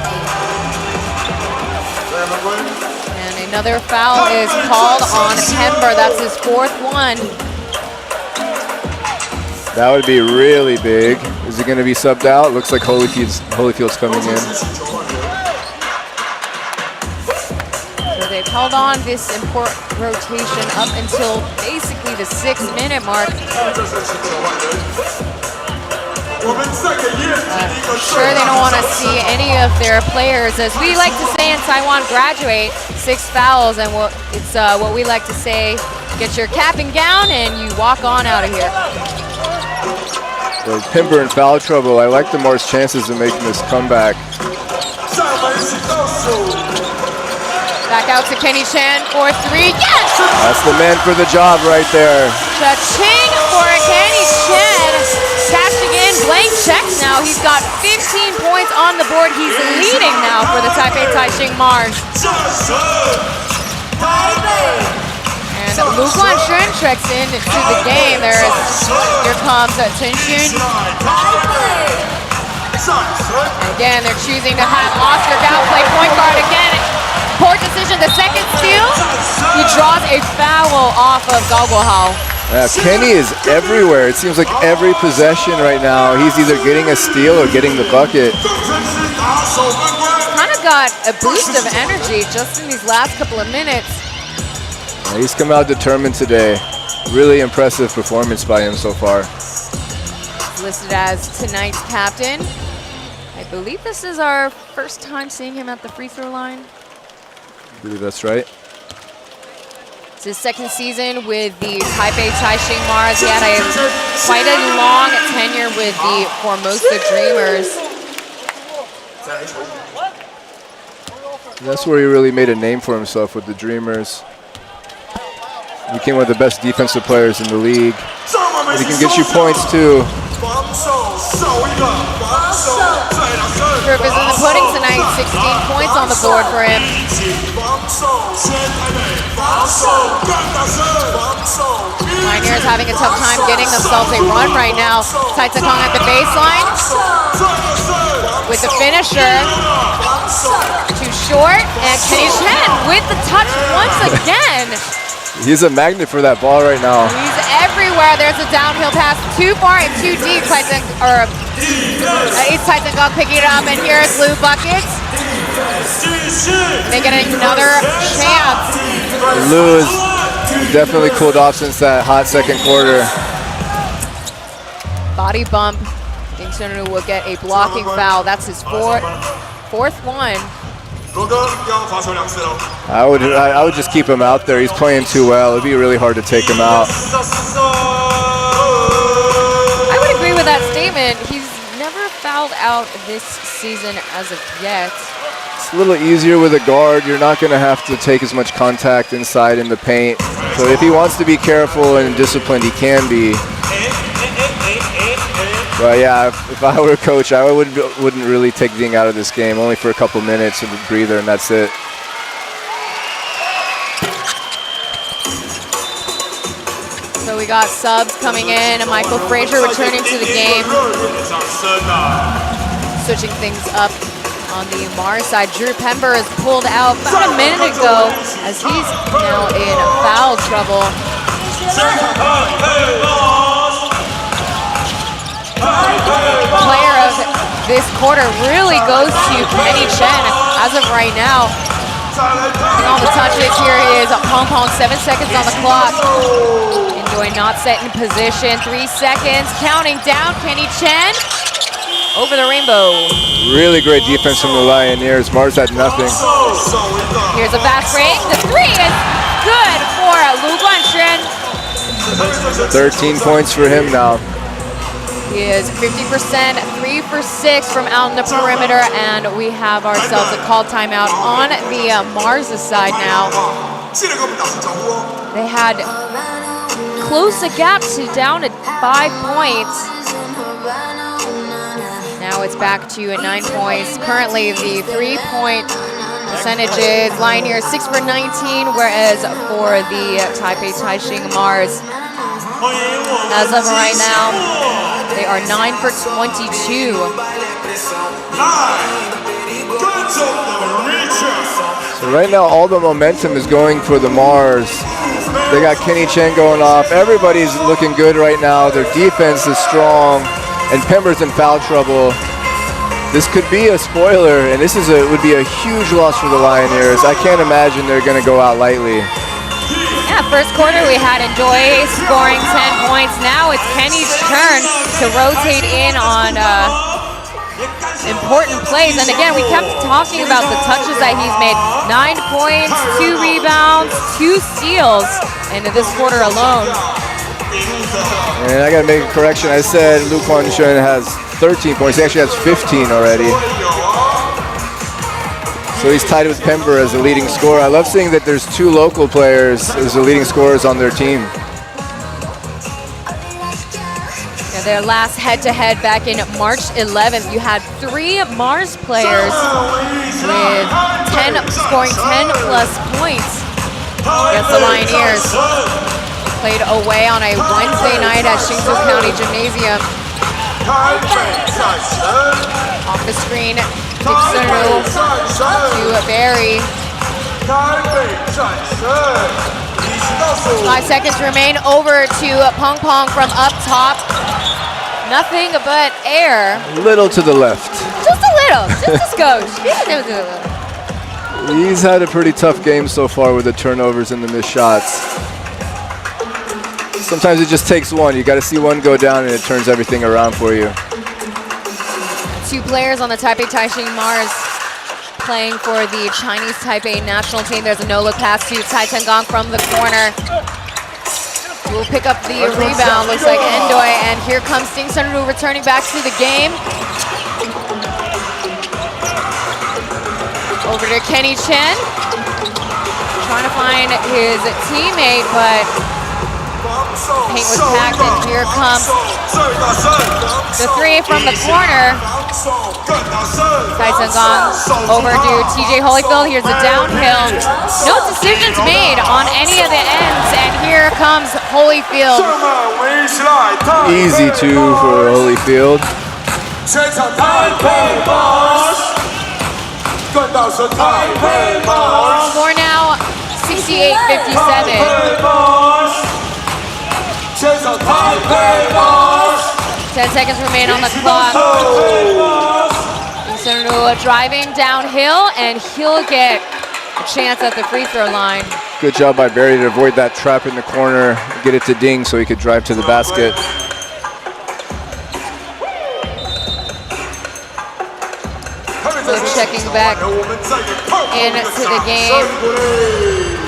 And another foul is called on Pember. That's his 4th one. That would be really big. Is he going to be subbed out? Looks like Holyfield's coming in. So they've held on this important rotation up until basically the 6-minute mark. I'm sure they don't want to see any of their players, as we like to say in Taiwan, graduate 6 fouls, and it's what we like to say, get your cap and gown and you walk on out of here. Well, Pimber in foul trouble. I like the Mars' chances of making this comeback. Back out to Kenny Chan for 3. Yes! That's the man for the job right there. Cha-ching for Kenny Chan. Cashing in blank checks now. He's got 15 points on the board. He's leading now for the Taipei Taishin Mars. And Lu Guanxuan checks into the game. Here comes Hsinchu. Again, they're choosing to have Oscar Gao play point guard again. Poor decision, the second steal. He draws a foul off of Gao Guohao. Yeah, Kenny is everywhere. It seems like every possession right now, he's either getting a steal or getting the bucket. Kind of got a boost of energy just in these last couple of minutes. Yeah, he's come out determined today. Really impressive performance by him so far. He's listed as tonight's captain. I believe this is our first time seeing him at the free throw line. I believe that's right. It's his second season with the Taipei Taishin Mars. He had quite a long tenure with the Formosa Dreamers. That's where he really made a name for himself with the Dreamers. He became one of the best defensive players in the league. And he can get you points too. Proof is in the pudding tonight. 16 points on the board for him. Leioneers having a tough time getting themselves a run right now. Taitakong at the baseline with the finisher. Too short, and Kenny Chan with the touch once again. He's a magnet for that ball right now. He's everywhere. There's a downhill pass, too far and too deep. It's Taishin picking it up, and here's Lou Buckets. They get another chance. Lou has definitely cooled off since that hot second quarter. Body bump. Hsinchu will get a blocking foul. That's his fourth one. I would just keep him out there. He's playing too well. It'd be really hard to take him out. I would agree with that statement. He's never fouled out this season as of yet. It's a little easier with a guard. You're not going to have to take as much contact inside in the paint. So if he wants to be careful and disciplined, he can be. But yeah, if I were a coach, I wouldn't really take Ding out of this game, only for a couple minutes of a breather, and that's it. So we got subs coming in, and Michael Frazier returning to the game. Switching things up on the Mars side. Drew Pember is pulled out about a minute ago, as he's now in foul trouble. Player of this quarter really goes to Kenny Chan as of right now. And all the touches, here he is, Pong Pong, 7 seconds on the clock. Enjoy not set in position, 3 seconds, counting down, Kenny Chan over the rainbow. Really great defense from the Leioneers. Mars had nothing. Here's a fast break, the 3 is good for Lu Guanxuan. 13 points for him now. He is 50%, 3 for 6 from out in the perimeter, and we have ourselves a call timeout on the Mars side now. They had closed the gap to down at 5 points. Now it's back to 9 points. Currently, the 3-point percentage is Leioneers 6 for 19, whereas for the Taipei Taishin Mars, as of right now, they are 9 for 22. So right now, all the momentum is going for the Mars. They got Kenny Chan going off. Everybody's looking good right now. Their defense is strong, and Pember's in foul trouble. This could be a spoiler, and this would be a huge loss for the Leioneers. I can't imagine they're going to go out lightly. Yeah, first quarter we had Enjoy scoring 10 points. Now it's Kenny's turn. to rotate in on important plays. And again, we kept talking about the touches that he's made. 9 points, 2 rebounds, 2 steals in this quarter alone. And I got to make a correction. I said Lu Quanshun has 13 points. He actually has 15 already. So he's tied with Pember as the leading scorer. I love seeing that there's 2 local players as the leading scorers on their team. Yeah, their last head-to-head back in March 11th, you had 3 Mars players with scoring 10 plus points against the Leioneers. Played away on a Wednesday night at Hsinchu County Gymnasium. Off the screen, Hsinchu to Barry. 5 seconds remain. Over to Pong Pong from up top. Nothing but air. Little to the left. Just a little, just a skosh. He's had a pretty tough game so far with the turnovers and the missed shots. Sometimes it just takes one. You got to see one go down and it turns everything around for you. 2 players on the Taipei Taishin Mars playing for the Chinese Taipei national team. There's a no-look pass to Tai Tengang from the corner. Will pick up the rebound, looks like Endoy, and here comes Ding Sunru returning back to the game. Over to Kenny Chen. Trying to find his teammate, but paint was packed, and here comes the 3 from the corner. Tai Tengang over to TJ Holyfield. Here's a downhill. No decisions made on any of the ends, and here comes Holyfield. Easy 2 for Holyfield. Score now 68-57. 10 seconds remain on the clock. Hsinchu driving downhill, and he'll get a chance at the free throw line. Good job by Barry to avoid that trap in the corner, get it to Ding so he could drive to the basket. So checking back into the game.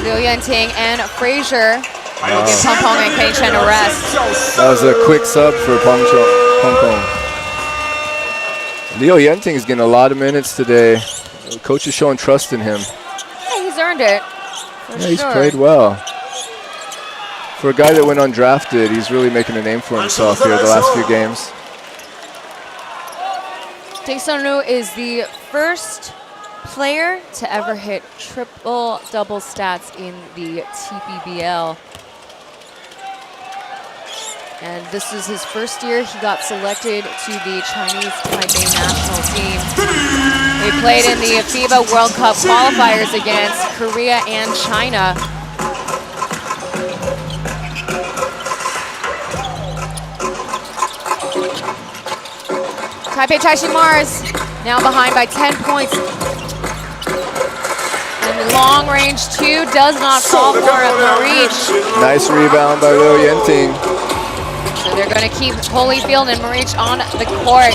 Leioneers and Frazier will give Pong Pong and Kenny Chen a rest. That was a quick sub for Pong Pong. Liu Yenting is getting a lot of minutes today. The coach is showing trust in him. Yeah, he's earned it. Yeah, he's played well. For a guy that went undrafted, he's really making a name for himself here the last few games. Ding Sunru is the first player to ever hit triple-double stats in the TPBL. And this is his first year. He got selected to the Chinese Taipei national team. They played in the FIBA World Cup qualifiers against Korea and China. Taipei Taishin Mars now behind by 10 points. And long range 2 does not fall for Marich. Nice rebound by Liu Yenting. So they're going to keep Holyfield and Marich on the court.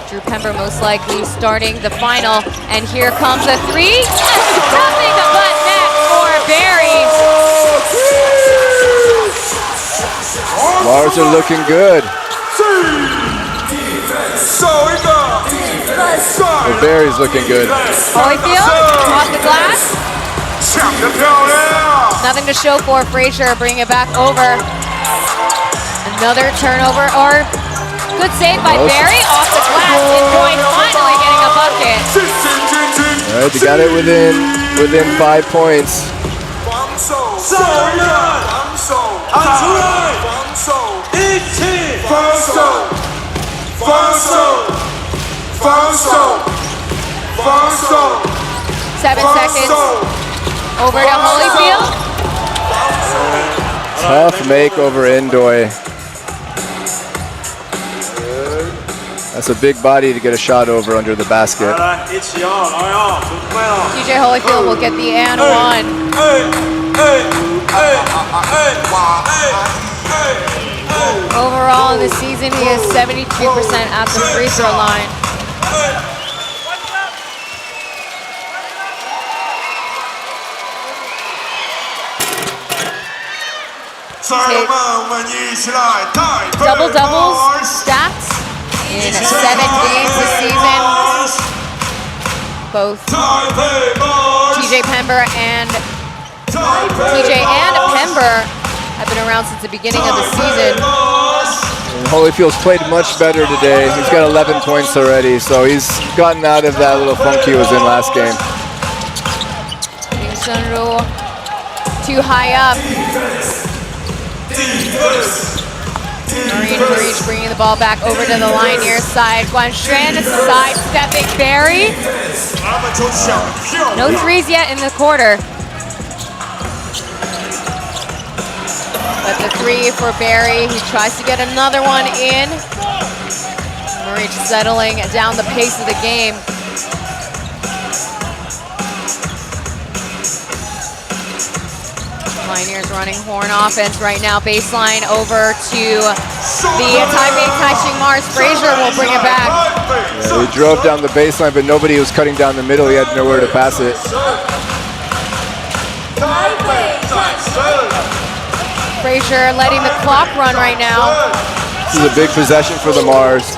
Drew Pember most likely starting the final. And here comes a 3. Nothing but net for Barry. Mars are looking good. Well, Barry's looking good. Holyfield off the glass. Nothing to show for Frazier. Bring it back over. Another turnover, or good save by Barry off the glass. Enjoy finally getting a bucket. All right, they got it within 5 points. Seven seconds. Over to Holyfield. Tough make over Endoy. That's a big body to get a shot over under the basket. TJ Holyfield will get the and one. Overall in the season, he is 72% at the free throw line. Double-doubles stats in 7 games this season. Both TJ and Pember have been around since the beginning of the season. And Holyfield's played much better today. He's got 11 points already, so he's gotten out of that little funk he was in last game. Hsinchu too high up. Marine bringing the ball back over to the Leioneers side. Guanshan sidestepping Barry. No threes yet in the quarter. But the three for Barry. He tries to get another one in. Marine settling down the pace of the game. Leioneers running horn offense right now. Baseline over to the Taipei Taishin Mars. Frazier will bring it back. Yeah, he drove down the baseline, but nobody was cutting down the middle. He had nowhere to pass it. Frazier letting the clock run right now. This is a big possession for the Mars.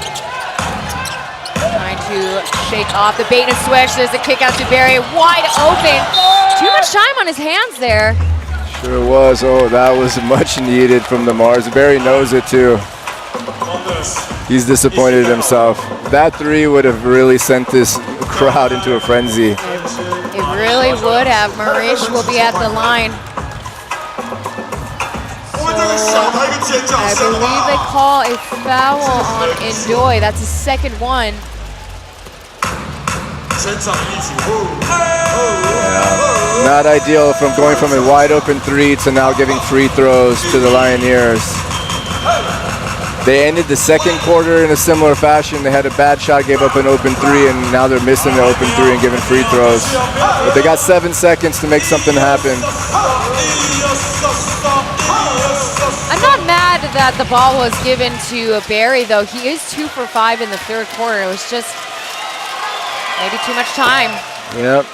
Trying to shake off the bait and switch. There's a kick out to Barry. Wide open. Too much time on his hands there. Sure was. Oh, that was much needed from the Mars. Barry knows it too. He's disappointed in himself. That three would have really sent this crowd into a frenzy. It really would have. Marish will be at the line. So, I believe they call a foul on Enjoy. That's his second one. Yeah, not ideal from going from a wide open three to now giving free throws to the Leioneers. They ended the second quarter in a similar fashion. They had a bad shot, gave up an open three, and now they're missing the open three and giving free throws. But they got 7 seconds to make something happen. I'm not mad that the ball was given to Barry, though. He is 2 for 5 in the third quarter. It was just maybe too much time. Yep.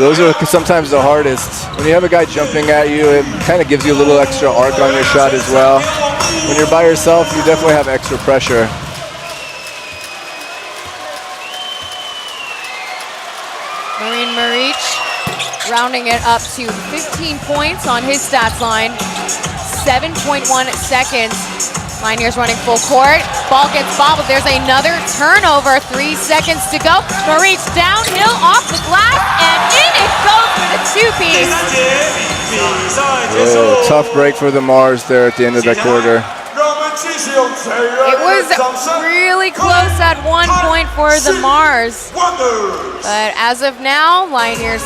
Those are sometimes the hardest. When you have a guy jumping at you, it kind of gives you a little extra arc on your shot as well. When you're by yourself, you definitely have extra pressure. Marine Marich rounding it up to 15 points on his stats line. 7.1 seconds. Leioneers running full court. Ball gets bobbled. There's another turnover. 3 seconds to go. Marich downhill off the glass, and in it goes for the two-piece. Oh, tough break for the Mars there at the end of that quarter. It was really close at one point for the Mars. But as of now, Leioneers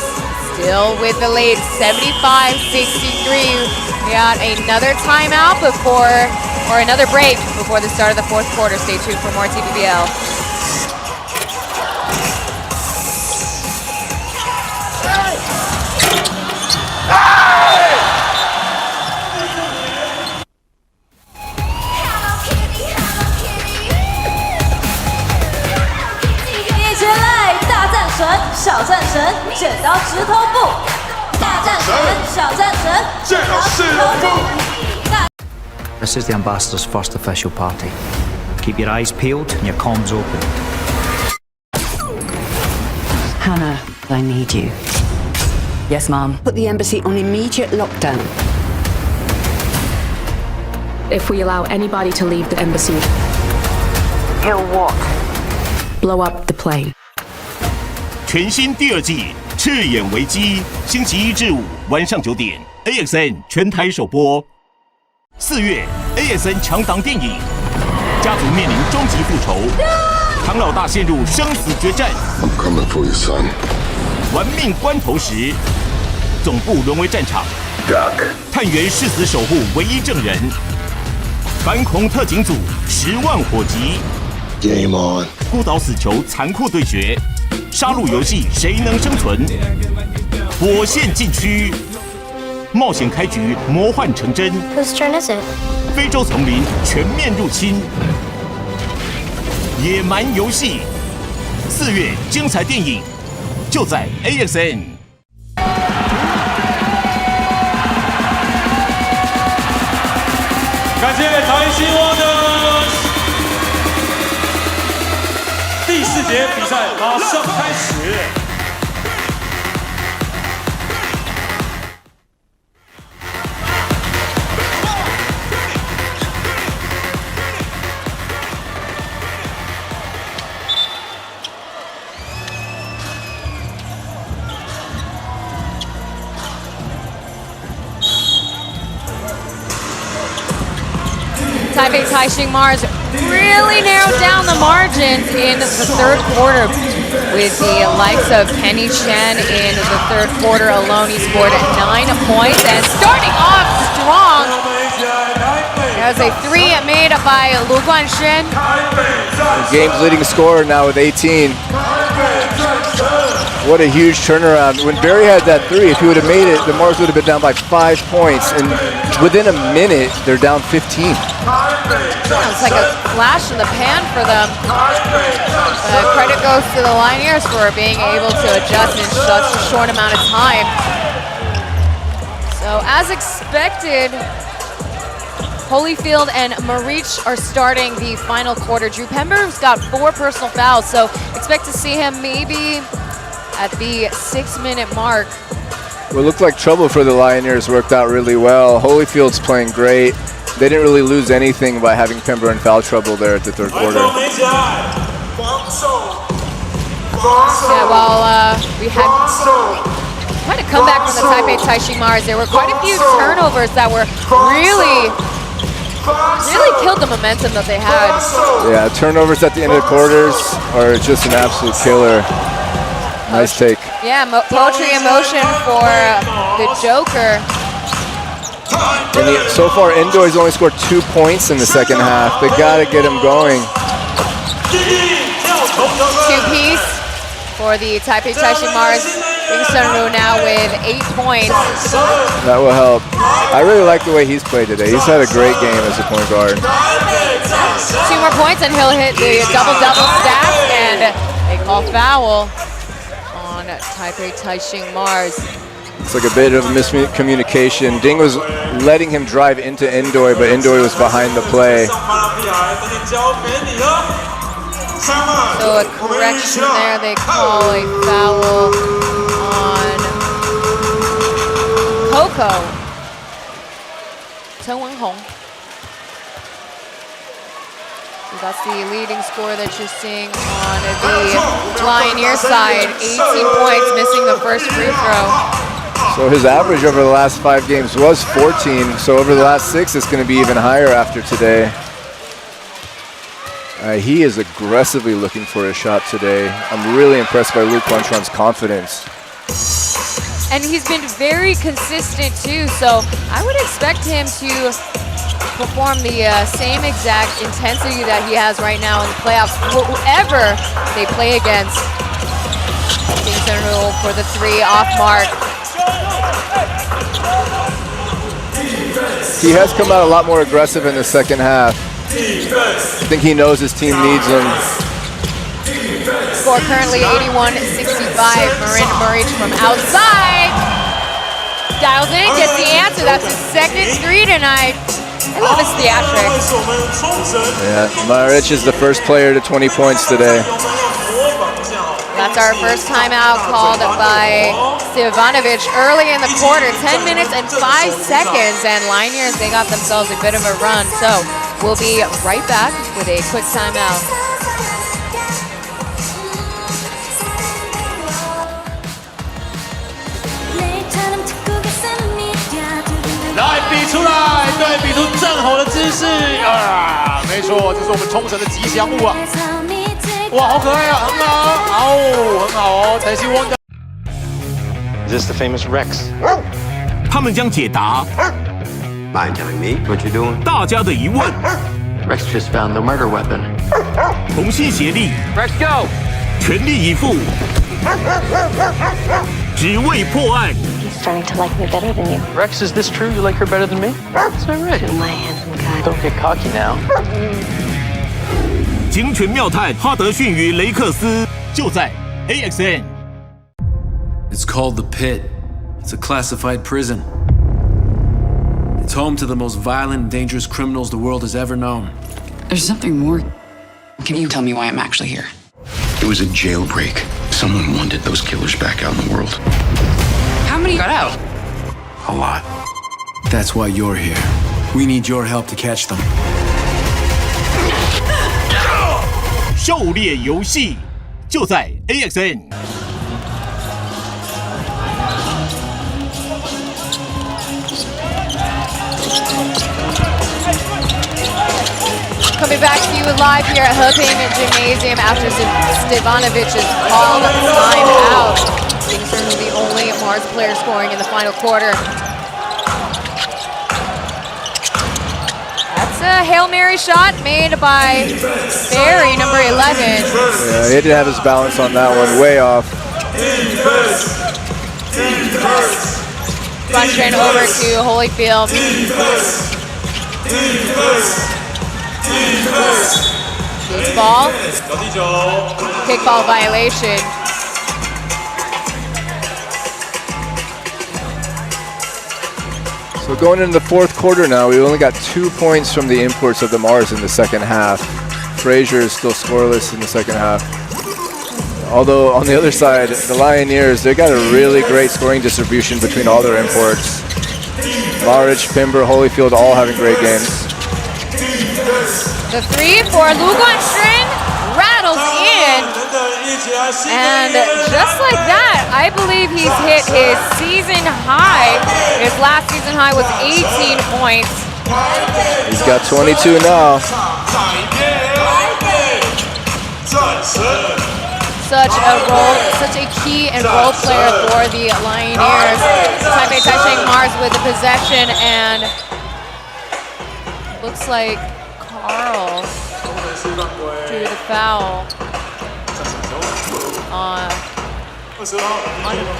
still with the lead, 75-63. We got another timeout or another break before the start of the fourth quarter. Stay tuned for more TPBL. This is the ambassador's first official party. Keep your eyes peeled and your comms open. Hannah, I need you. Yes, Mom. Put the embassy on immediate lockdown. If we allow anybody to leave the embassy, He'll what? blow up the plane. 全新第2季赤眼危机，星期1至5晚上9点 ，AXN 全台首播。4月 ，AXN 强档电影，家族面临终极复仇，唐老大陷入生死决战。I'm coming for you, son. 玩命关头时，总部沦为战场。Duck. 探员誓死守护唯一证人。反恐特警组10万火急。 Game on. 孤岛死囚残酷对决，杀戮游戏谁能生存？火线禁区，冒险开局，魔幻成真。Whose turn is it? 非洲丛林全面入侵，野蛮游戏。4月精彩电影就在 AXN。感谢Taishin第4节比赛马上开始。Taipei Taishin Mars really narrowed down the margins in the third quarter with the likes of Kenny Chen in the third quarter alone. He scored 9 points and starting off strong. There's a 3 made by Lu Guanxuan. The game's leading scorer now with 18. What a huge turnaround. When Barry had that 3, if he would have made it, the Mars would have been down by 5 points. And within a minute, they're down 15. Yeah, it's like a flash in the pan for them. Credit goes to the Leioneers for being able to adjust in such a short amount of time. So as expected, Holyfield and Marich are starting the final quarter. Drew Pember's got 4 personal fouls, so expect to see him maybe at the 6-minute mark. Well, it looked like trouble for the Leioneers worked out really well. Holyfield's playing great. They didn't really lose anything by having Pember in foul trouble there at the third quarter. Yeah, while we had quite a comeback from the Taipei Taishin Mars, there were quite a few turnovers that were really killed the momentum that they had. Yeah, turnovers at the end of the quarters are just an absolute killer. Nice take. Yeah, poetry in motion for the Joker. And so far, Indoy's only scored 2 points in the second half. They gotta get him going. 2-piece for the Taipei Taishin Mars. Hsinchu now with 8 points. That will help. I really like the way he's played today. He's had a great game as a point guard. 2 more points and he'll hit the double-double stat, and they call foul on Taipei Taishin Mars. It's like a bit of a miscommunication. Ding was letting him drive into Indoy, but Indoy was behind the play. So a correction there, they call a foul on Coco. Chen Wenhong. So that's the leading score that you're seeing on the Leioneer side. 18 points, missing the first free throw. So his average over the last 5 games was 14. So over the last 6, it's going to be even higher after today. He is aggressively looking for a shot today. I'm really impressed by Luke Guanchuan's confidence. And he's been very consistent too, so I would expect him to perform the same exact intensity that he has right now in the playoffs, whoever they play against. Hsinchu for the 3 off mark. He has come out a lot more aggressive in the second half. I think he knows his team needs him. Score currently 81-65. Marin Marich from outside. Dials in, gets the answer. That's his second 3 tonight. I love his theatrics. Yeah, Marich is the first player to 20 points today. That's our first timeout called by Stevanovic early in the quarter. 10 minutes and 5 seconds, and Leioneers, they got themselves a bit of a run. So we'll be right back with a quick timeout.来比出来，对，比出正吼的姿势啊！没错，这是我们冲绳的吉祥物啊！哇，好可爱啊，很好，很好哦，才希望。Is this the famous Rex? 他们将解答 Mind telling me what you're doing? 大家的疑问， Rex just found the murder weapon. 同心协力， Rex, go! 全力以赴，只为破案。 Starting to like me better than you. Rex, is this true? You like her better than me? Is that right? To my handsome guy. Don't get cocky now. 警犬妙探哈德逊与雷克斯就在 AXN。 It's called the Pit. It's a classified prison. It's home to the most violent and dangerous criminals the world has ever known. There's something more. Can you tell me why I'm actually here? It was a jailbreak. Someone wanted those killers back out in the world. How many got out? A lot. That's why you're here. We need your help to catch them. 狩猎游戏就在 AXN。 Coming back to you live here at Huping Gymnasium after Stivanovic's called timeout. Being certainly the only Mars player scoring in the final quarter. That's a Hail Mary shot made by Barry, number 11. Yeah, he didn't have his balance on that one, way off. Front train over to Holyfield. Loose ball. Kickball violation. So going into the fourth quarter now, we only got 2 points from the imports of the Mars in the second half. Frazier is still scoreless in the second half. Although on the other side, the Leioneers, they got a really great scoring distribution between all their imports. Maric, Pimber, Holyfield all having great games. The three for Lu Guanxun rattles in. And just like that, I believe he's hit his season high. His last season high was 18 points. He's got 22 now. Such a key and role player for the Leioneers. Taipei Taishin Mars with the possession, and looks like Carl drew the foul on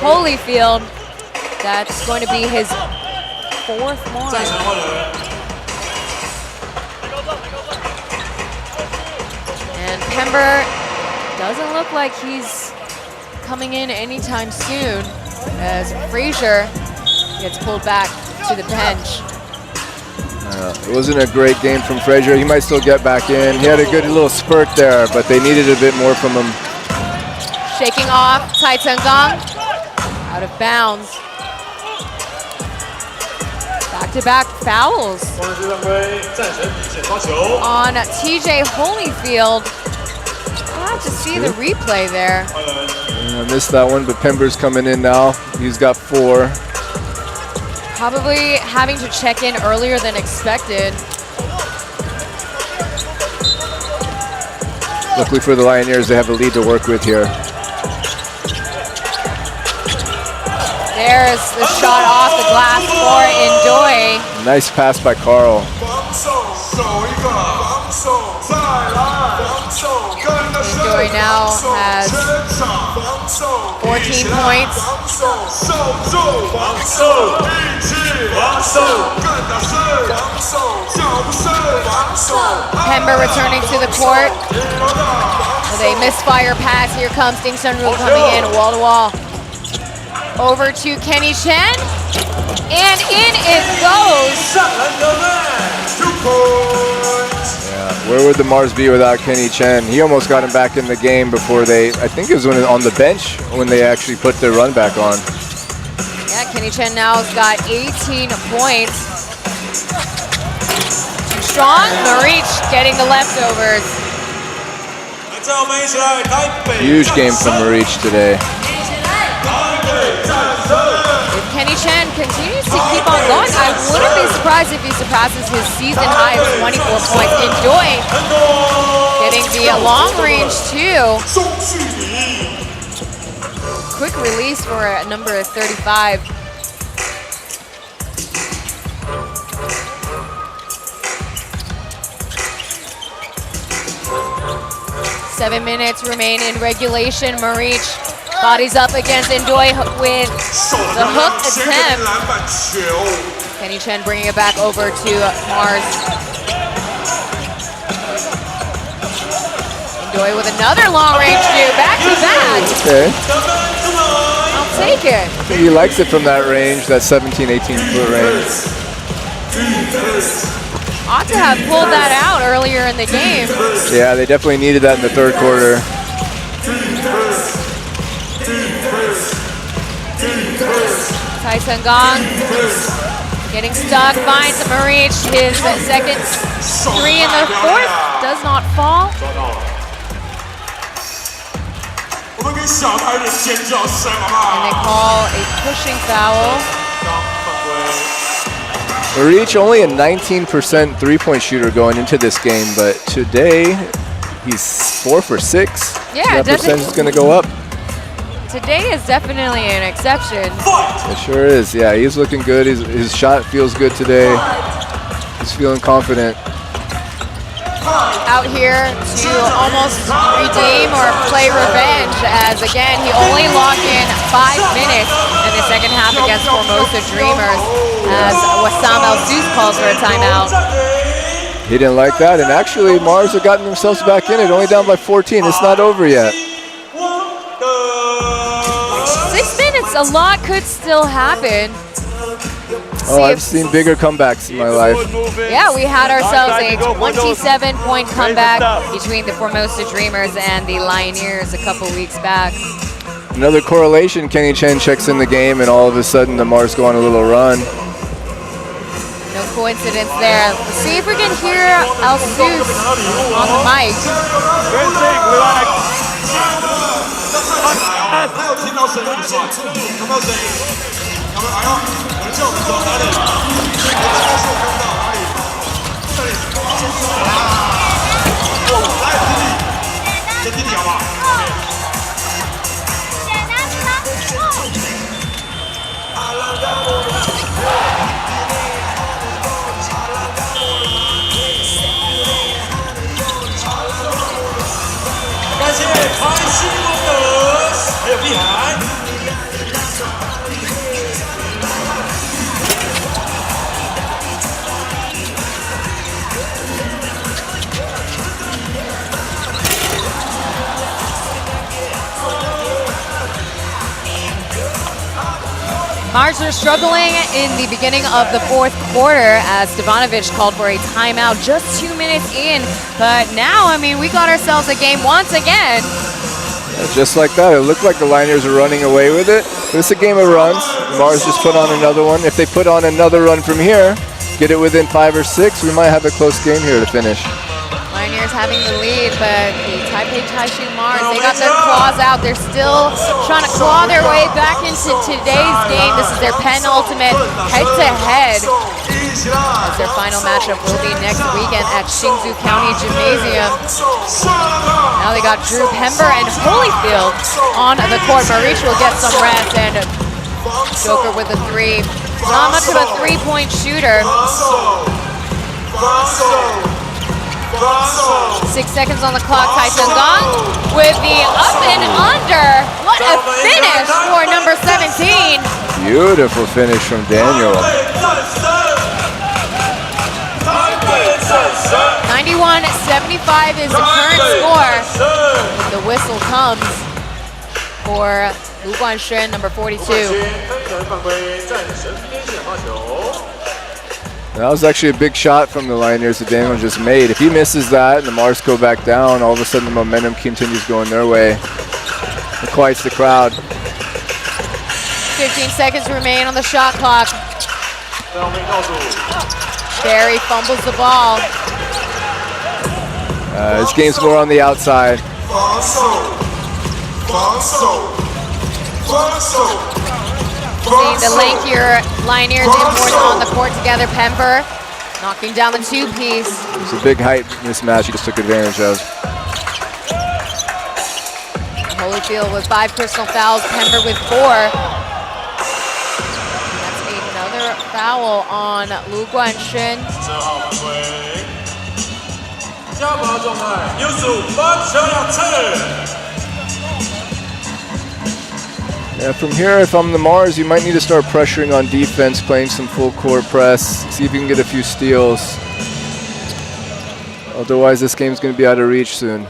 Holyfield. That's going to be his fourth one. And Pember doesn't look like he's coming in anytime soon as Frazier gets pulled back to the bench. It wasn't a great game from Frazier. He might still get back in. He had a good little spurt there, but they needed a bit more from him. Shaking off Tai Tenggang, out of bounds. Back-to-back fouls on TJ Holyfield. We'll have to see the replay there. I missed that one, but Pember's coming in now. He's got 4. Probably having to check in earlier than expected. Luckily for the Leioneers, they have a lead to work with here. There's the shot off the glass for Indoy. Nice pass by Carl. Indoy now has 14 points. Pember returning to the court with a misfire pass. Here comes Ding Sunru coming in wall to wall. Over to Kenny Chen, and in it goes. Yeah, where would the Mars be without Kenny Chen? He almost got him back in the game before they, I think it was when on the bench when they actually put their run back on. Yeah, Kenny Chen now has got 18 points. Too strong, Maric getting the leftovers. Huge game from Maric today. If Kenny Chen continues to keep on going, I wouldn't be surprised if he surpasses his season high of 24 points. Indoy getting the long range too. Quick release for number 35. Seven minutes remain in regulation. Maric bodies up against Indoy with the hook attempt. Kenny Chen bringing it back over to Mars. Doi with another long-range shoot, back-to-back. Okay. I'll take it. I think he likes it from that range, that 17, 18-foot range. Ought to have pulled that out earlier in the game. Yeah, they definitely needed that in the third quarter. Taishin getting stuck, finds Marich. His second three in the fourth does not fall. And they call a pushing foul. Marich only a 19% three-point shooter going into this game, but today he's 4 for 6. Yeah, that percentage is going to go up. Today is definitely an exception. It sure is. Yeah, he's looking good. His shot feels good today. He's feeling confident. Out here to almost redeem or play revenge, as again he only logged in 5 minutes in the second half against Formosa Dreamers, as Wassam El-Zeus calls for a timeout. He didn't like that, and actually Mars have gotten themselves back in it, only down by 14. It's not over yet. 6 minutes, a lot could still happen. Oh, I've seen bigger comebacks in my life. Yeah, we had ourselves a 27-point comeback between the Formosa Dreamers and the Leioneers a couple weeks back. Another correlation, Kenny Chen checks in the game, and all of a sudden the Mars go on a little run. No coincidence there. Let's see if we can hear El-Zeus on the mic. Mars are struggling in the beginning of the fourth quarter as Stevanovic called for a timeout just 2 minutes in. But now, I mean, we got ourselves a game once again. Yeah, just like that. It looked like the Leioneers are running away with it. But it's a game of runs. Mars just put on another one. If they put on another run from here, get it within 5 or 6, we might have a close game here to finish. Leioneers having the lead, but the Taipei Taishin Mars, they got their claws out. They're still trying to claw their way back into today's game. This is their penultimate head-to-head. As their final matchup will be next weekend at Hsinchu County Gymnasium. Now they got Drew Pember and Holyfield on the court. Marich will get some rest, and Joker with a 3. Not much of a three-point shooter. 6 seconds on the clock. Taishin with the up and under. What a finish for number 17. Beautiful finish from Daniel. 91-75 is the current score. The whistle comes for Lu Guanxuan, number 42. That was actually a big shot from the Leioneers that Daniel just made. If he misses that and the Mars go back down, all of a sudden the momentum continues going their way. It quiets the crowd. 15 seconds remain on the shot clock. Barry fumbles the ball. His game's more on the outside. Seeing the lankier Leioneers imports on the court together. Pember knocking down the two-piece. It's a big height mismatch he just took advantage of. Holyfield with 5 personal fouls. Pember with 4. That's another foul on Lu Guanxuan. Yeah, from here, if I'm the Mars, you might need to start pressuring on defense, playing some full court press, see if you can get a few steals. Otherwise, this game's going to be out of reach soon.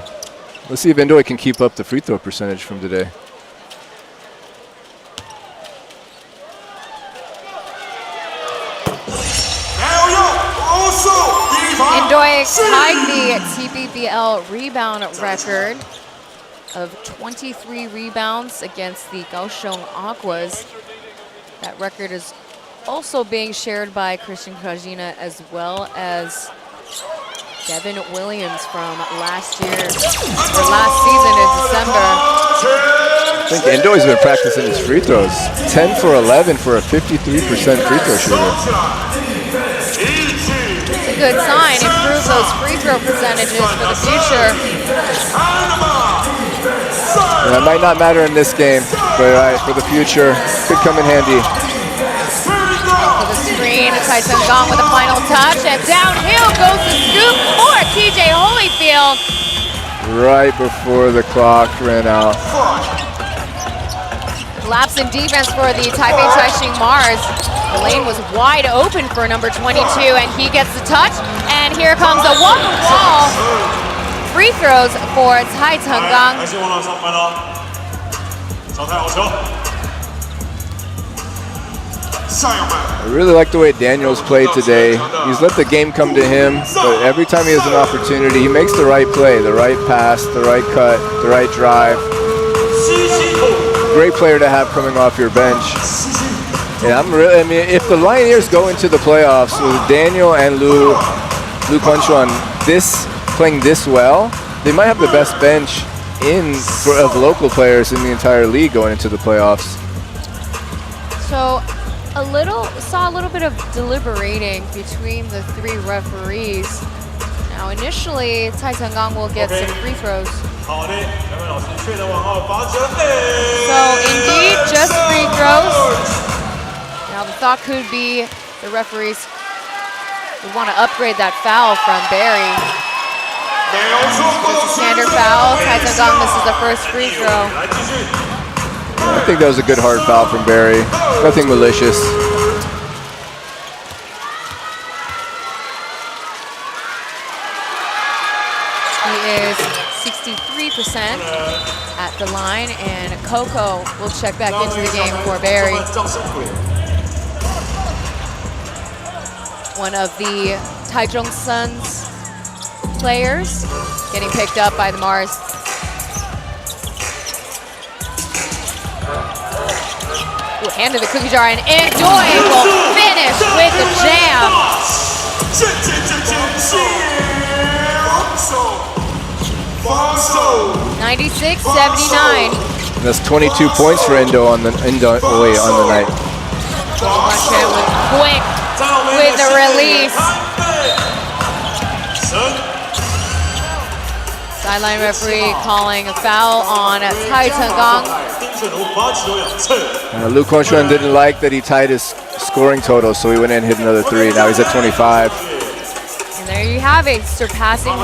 Let's see if Indoy can keep up the free throw percentage from today. Indoy tied the TPBL rebound record of 23 rebounds against the Kaohsiung Aquas. That record is also being shared by Christian Krajina as well as Devin Williams from last year, or last season in December. I think Indoy's been practicing his free throws. 10 for 11 for a 53% free throw shooter. It's a good sign. Improve those free throw percentages for the future. Yeah, it might not matter in this game, but for the future, could come in handy. To the screen, Taishin with the final touch, and downhill goes the scoop for TJ Holyfield. Right before the clock ran out. Lapse in defense for the Taipei Taishin Mars. The lane was wide open for number 22, and he gets the touch. And here comes a wall-to-wall. Free throws for Tai Chenggang. I really like the way Daniels played today. He's let the game come to him, but every time he has an opportunity, he makes the right play, the right pass, the right cut, the right drive. Great player to have coming off your bench. And I mean, if the Leioneers go into the playoffs with Daniel and Lu Quanchuan playing this well, they might have the best bench of local players in the entire league going into the playoffs. So saw a little bit of deliberating between the three referees. Now initially, Tai Chenggang will get some free throws. So indeed, just free throws. Now the thought could be the referees would want to upgrade that foul from Barry. Just a standard foul. Tai Chenggang misses the first free throw. I think that was a good hard foul from Barry. Nothing malicious. He is 63% at the line, and Coco will check back into the game for Barry. One of the Taichung Suns players getting picked up by the Mars. Ooh, hand to the cookie jar, and Indoy will finish with the jam. 96-79. That's 22 points for Indo on the night. Quick with the release. Sideline referee calling a foul on Tai Chenggang. Lu Quanchuan didn't like that he tied his scoring total, so he went in and hit another three. Now he's at 25. And there you have it, surpassing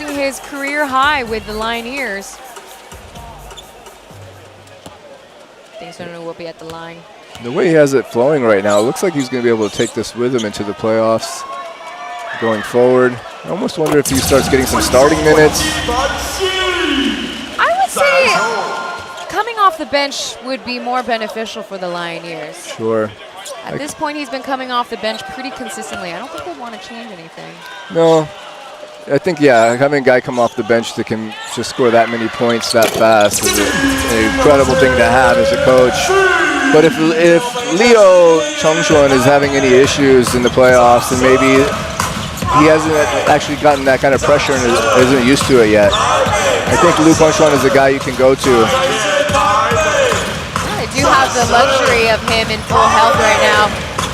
his career high with the Leioneers. Things will be at the line. The way he has it flowing right now, it looks like he's going to be able to take this with him into the playoffs going forward. I almost wonder if he starts getting some starting minutes. I would say coming off the bench would be more beneficial for the Leioneers. Sure. At this point, he's been coming off the bench pretty consistently. I don't think they want to change anything. No. I think, yeah, having a guy come off the bench that can just score that many points that fast is an incredible thing to have as a coach. But if Leo Chongshuan is having any issues in the playoffs, and maybe he hasn't actually gotten that kind of pressure and isn't used to it yet, I think Lu Quanchuan is a guy you can go to. They do have the luxury of him in full health right now.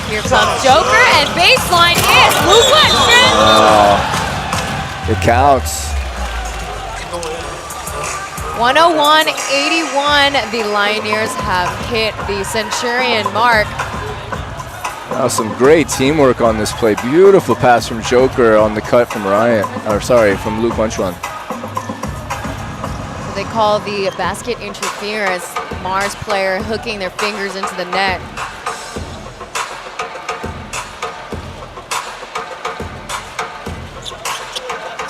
Here comes Joker, and baseline hit. Lu Quanchuan. Oh, it counts. 101-81, the Leioneers have hit the Centurion mark. Wow, some great teamwork on this play. Beautiful pass from Joker on the cut from from Lu Quanchuan. So they call the basket interference. Mars player hooking their fingers into the net.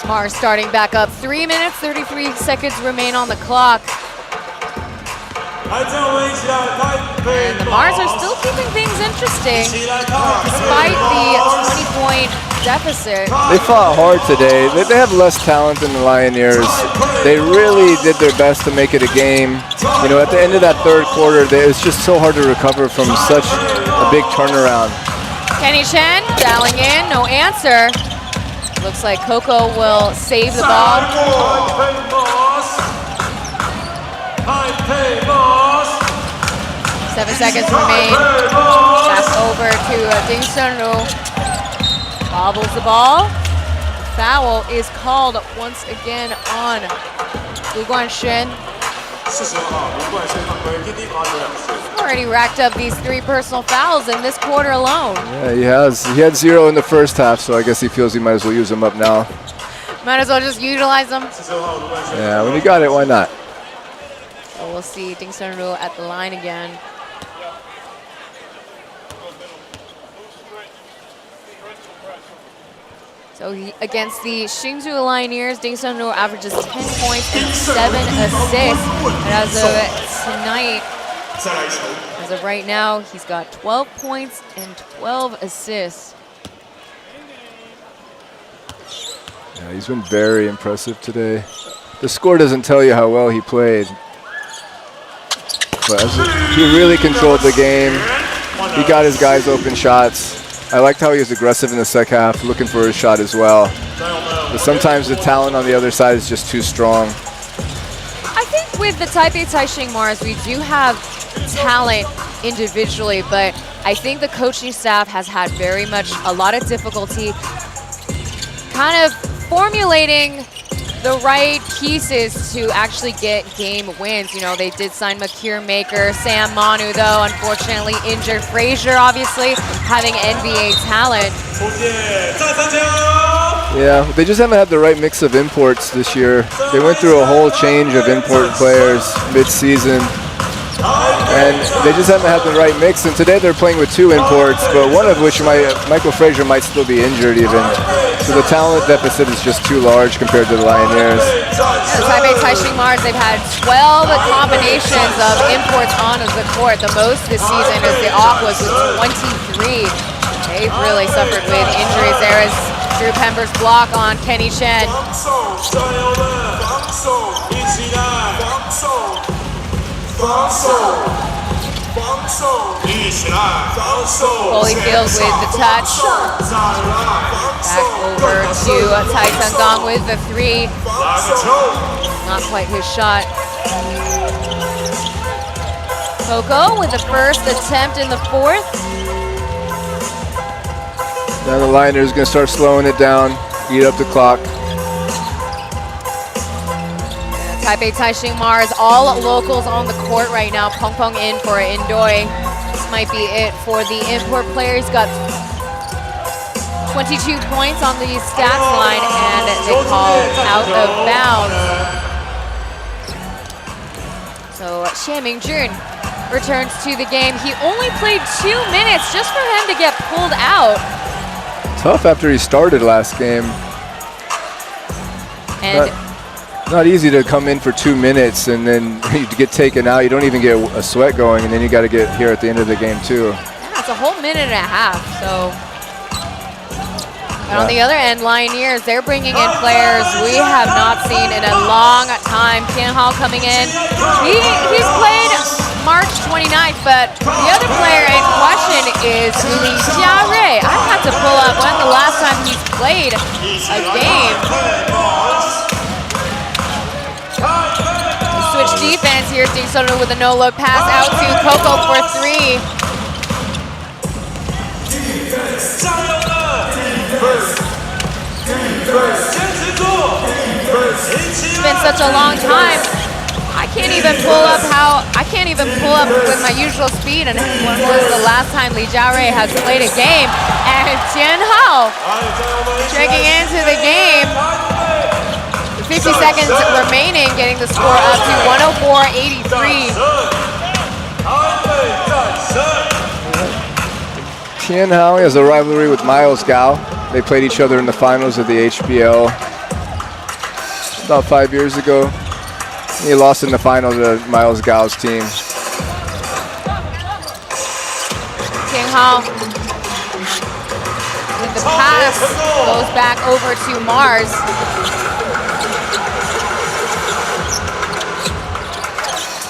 Mars starting back up. 3 minutes, 33 seconds remain on the clock. And the Mars are still keeping things interesting despite the 20-point deficit. They fought hard today. They have less talent than the Leioneers. They really did their best to make it a game. You know, at the end of that third quarter, it was just so hard to recover from such a big turnaround. Kenny Chen dialing in, no answer. Looks like Coco will save the ball. 7 seconds remain. Back over to Ding Sunru. Bobbles the ball. Foul is called once again on Lu Guanxuan. Already racked up these 3 personal fouls in this quarter alone. Yeah, he has. He had 0 in the first half, so I guess he feels he might as well use them up now. Might as well just utilize them. Yeah, when you got it, why not? So we'll see Ding Sunru at the line again. So against the Hsinchu Leioneers, Ding Sunru averages 10 points and 7 assists. And as of tonight, as of right now, he's got 12 points and 12 assists. Yeah, he's been very impressive today. The score doesn't tell you how well he played. But he really controlled the game. He got his guys open shots. I liked how he was aggressive in the second half, looking for his shot as well. But sometimes the talent on the other side is just too strong. I think with the Taipei Taishin Mars, we do have talent individually, but I think the coaching staff has had very much a lot of difficulty kind of formulating the right pieces to actually get game wins. You know, they did sign Makir Maker, Sam Manu though, unfortunately injured. Frazier, obviously, having NBA talent. Yeah, they just haven't had the right mix of imports this year. They went through a whole change of import players mid-season, and they just haven't had the right mix. And today they're playing with 2 imports, but one of which, Michael Frazier, might still be injured even. So the talent deficit is just too large compared to the Leioneers. The Taipei Taishin Mars, they've had 12 combinations of imports on the court. The most this season is the Aquas with 23. They've really suffered with injuries. There is Drew Pember's block on Kenny Chen. Holyfield with the touch. Back over to Tyson Gong with the 3. Not quite his shot. Coco with the first attempt in the 4th. Now the Leioneers going to start slowing it down, eat up the clock. Taipei Taishin Mars, all locals on the court right now. Pong Pong in for Indoi. This might be it for the import player. He's got 22 points on the stats line, and they call out of bounds. So Xie Mingjun returns to the game. He only played 2 minutes just for him to get pulled out. Tough after he started last game. And not easy to come in for 2 minutes and then you get taken out. You don't even get a sweat going, and then you got to get here at the end of the game too. yeah, it's a whole minute and a half. So, and on the other end, Leioneers, they're bringing in players we have not seen in a long time. Tian Hao coming in. He's played March 29th, but the other player in question is Li Jiarui. I had to pull up when the last time he's played a game. Switch defense here. Ding Sunru with a no-look pass out to Coco for 3. It's been such a long time. I can't even pull up with my usual speed. And when was the last time Li Jiarui has played a game? And Tian Hao checking into the game. 50 seconds remaining, getting the score up to 104-83. Tian Hao has a rivalry with Miles Gao. They played each other in the finals of the HBL. about 5 years ago. He lost in the final to Miles Gao's team. King Hao with the pass goes back over to Mars.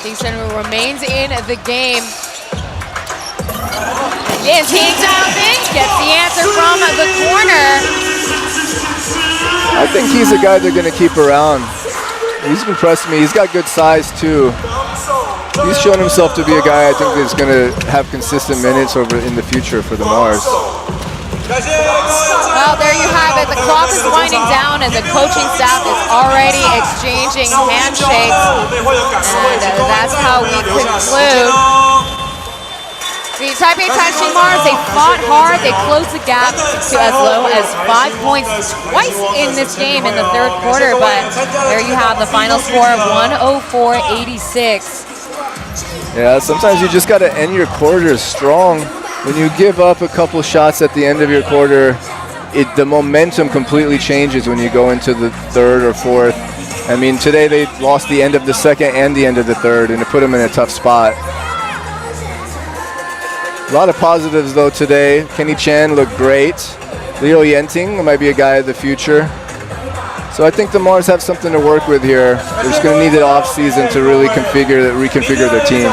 Hsinchu remains in the game. Yes, he dials in, gets the answer from the corner. I think he's a guy they're going to keep around. He's impressed me. He's got good size too. He's shown himself to be a guy I think that's going to have consistent minutes over in the future for the Mars. Well, there you have it. The clock is winding down and the coaching staff is already exchanging handshakes. And that's how we conclude. The Taipei Taishin Mars, they fought hard. They closed the gap to as low as 5 points twice in this game in the third quarter. But there you have the final score, 104-86. Yeah, sometimes you just got to end your quarters strong. When you give up a couple shots at the end of your quarter, the momentum completely changes when you go into the third or fourth. I mean, today they lost the end of the second and the end of the third, and it put them in a tough spot. A lot of positives, though, today. Kenny Chen looked great. Leioneers might be a guy of the future. So I think the Mars have something to work with here. They're just going to need the off-season to really reconfigure their team.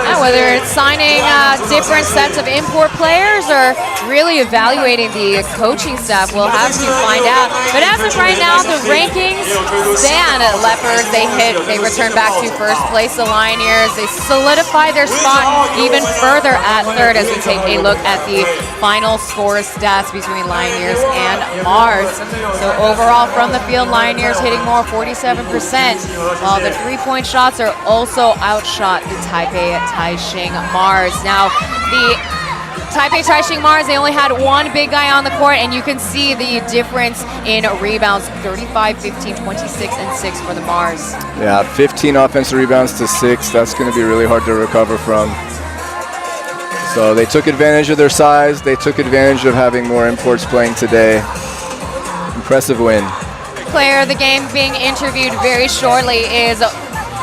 And whether it's signing different sets of import players or really evaluating the coaching staff, we'll have to find out. But as of right now, the rankings stand. Leopards, they return back to first place. The Leioneers, they solidify their spot even further at third as we take a look at the final score stats between Leioneers and Mars. So overall from the field, Leioneers hitting more, 47%, while the three-point shots are also outshot the Taipei Taishin Mars. Now, the Taipei Taishin Mars, they only had one big guy on the court, and you can see the difference in rebounds, 35, 15, 26, and 6 for the Mars. Yeah, 15 offensive rebounds to 6. That's going to be really hard to recover from. So they took advantage of their size. They took advantage of having more imports playing today. Impressive win. Player of the game being interviewed very shortly is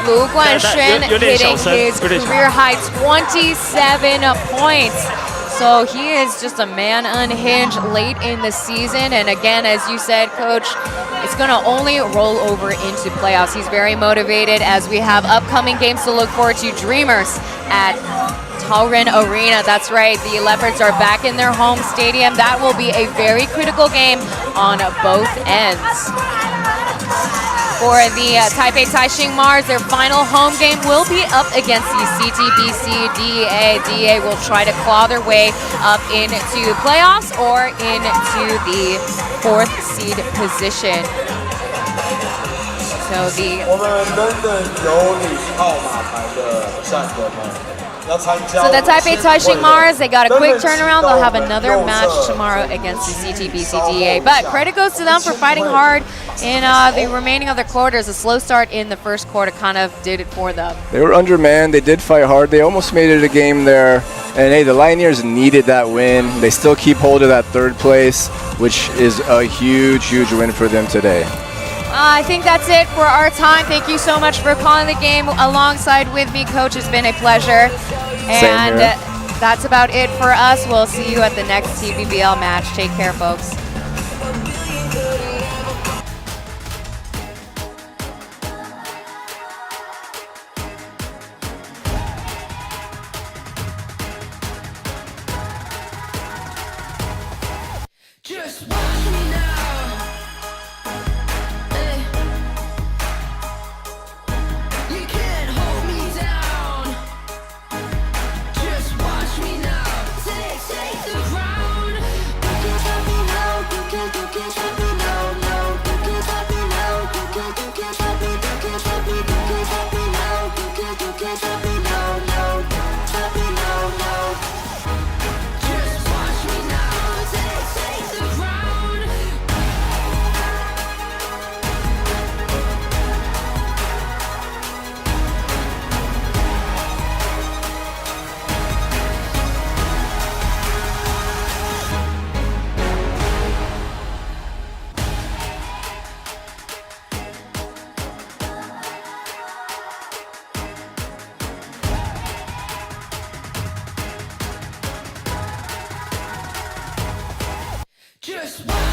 Lu Guanxun, hitting his career-high 27 points. So he is just a man unhinged late in the season. And again, as you said, Coach, it's going to only roll over into playoffs. He's very motivated as we have upcoming games to look forward to. Dreamers at Taoren Arena. That's right, the Leopards are back in their home stadium. That will be a very critical game on both ends. For the Taipei Taishin Mars, their final home game will be up against the CTBC DEA. DEA will try to claw their way up into playoffs or into the 4th seed position. So the Taipei Taishin Mars, they got a quick turnaround. They'll have another match tomorrow against the CTBC DEA. But credit goes to them for fighting hard in the remaining of their quarters. A slow start in the first quarter kind of did it for them. They were undermanned. They did fight hard. They almost made it a game there. And hey, the Leioneers needed that win. They still keep hold of that 3rd place, which is a huge, huge win for them today. I think that's it for our time. Thank you so much for calling the game alongside with me, Coach. It's been a pleasure. And that's about it for us. We'll see you at the next TPBL match. Take care, folks. Just watch me now. You can't hold me down. Just watch me now. Take the ground. We can stop me now. Just watch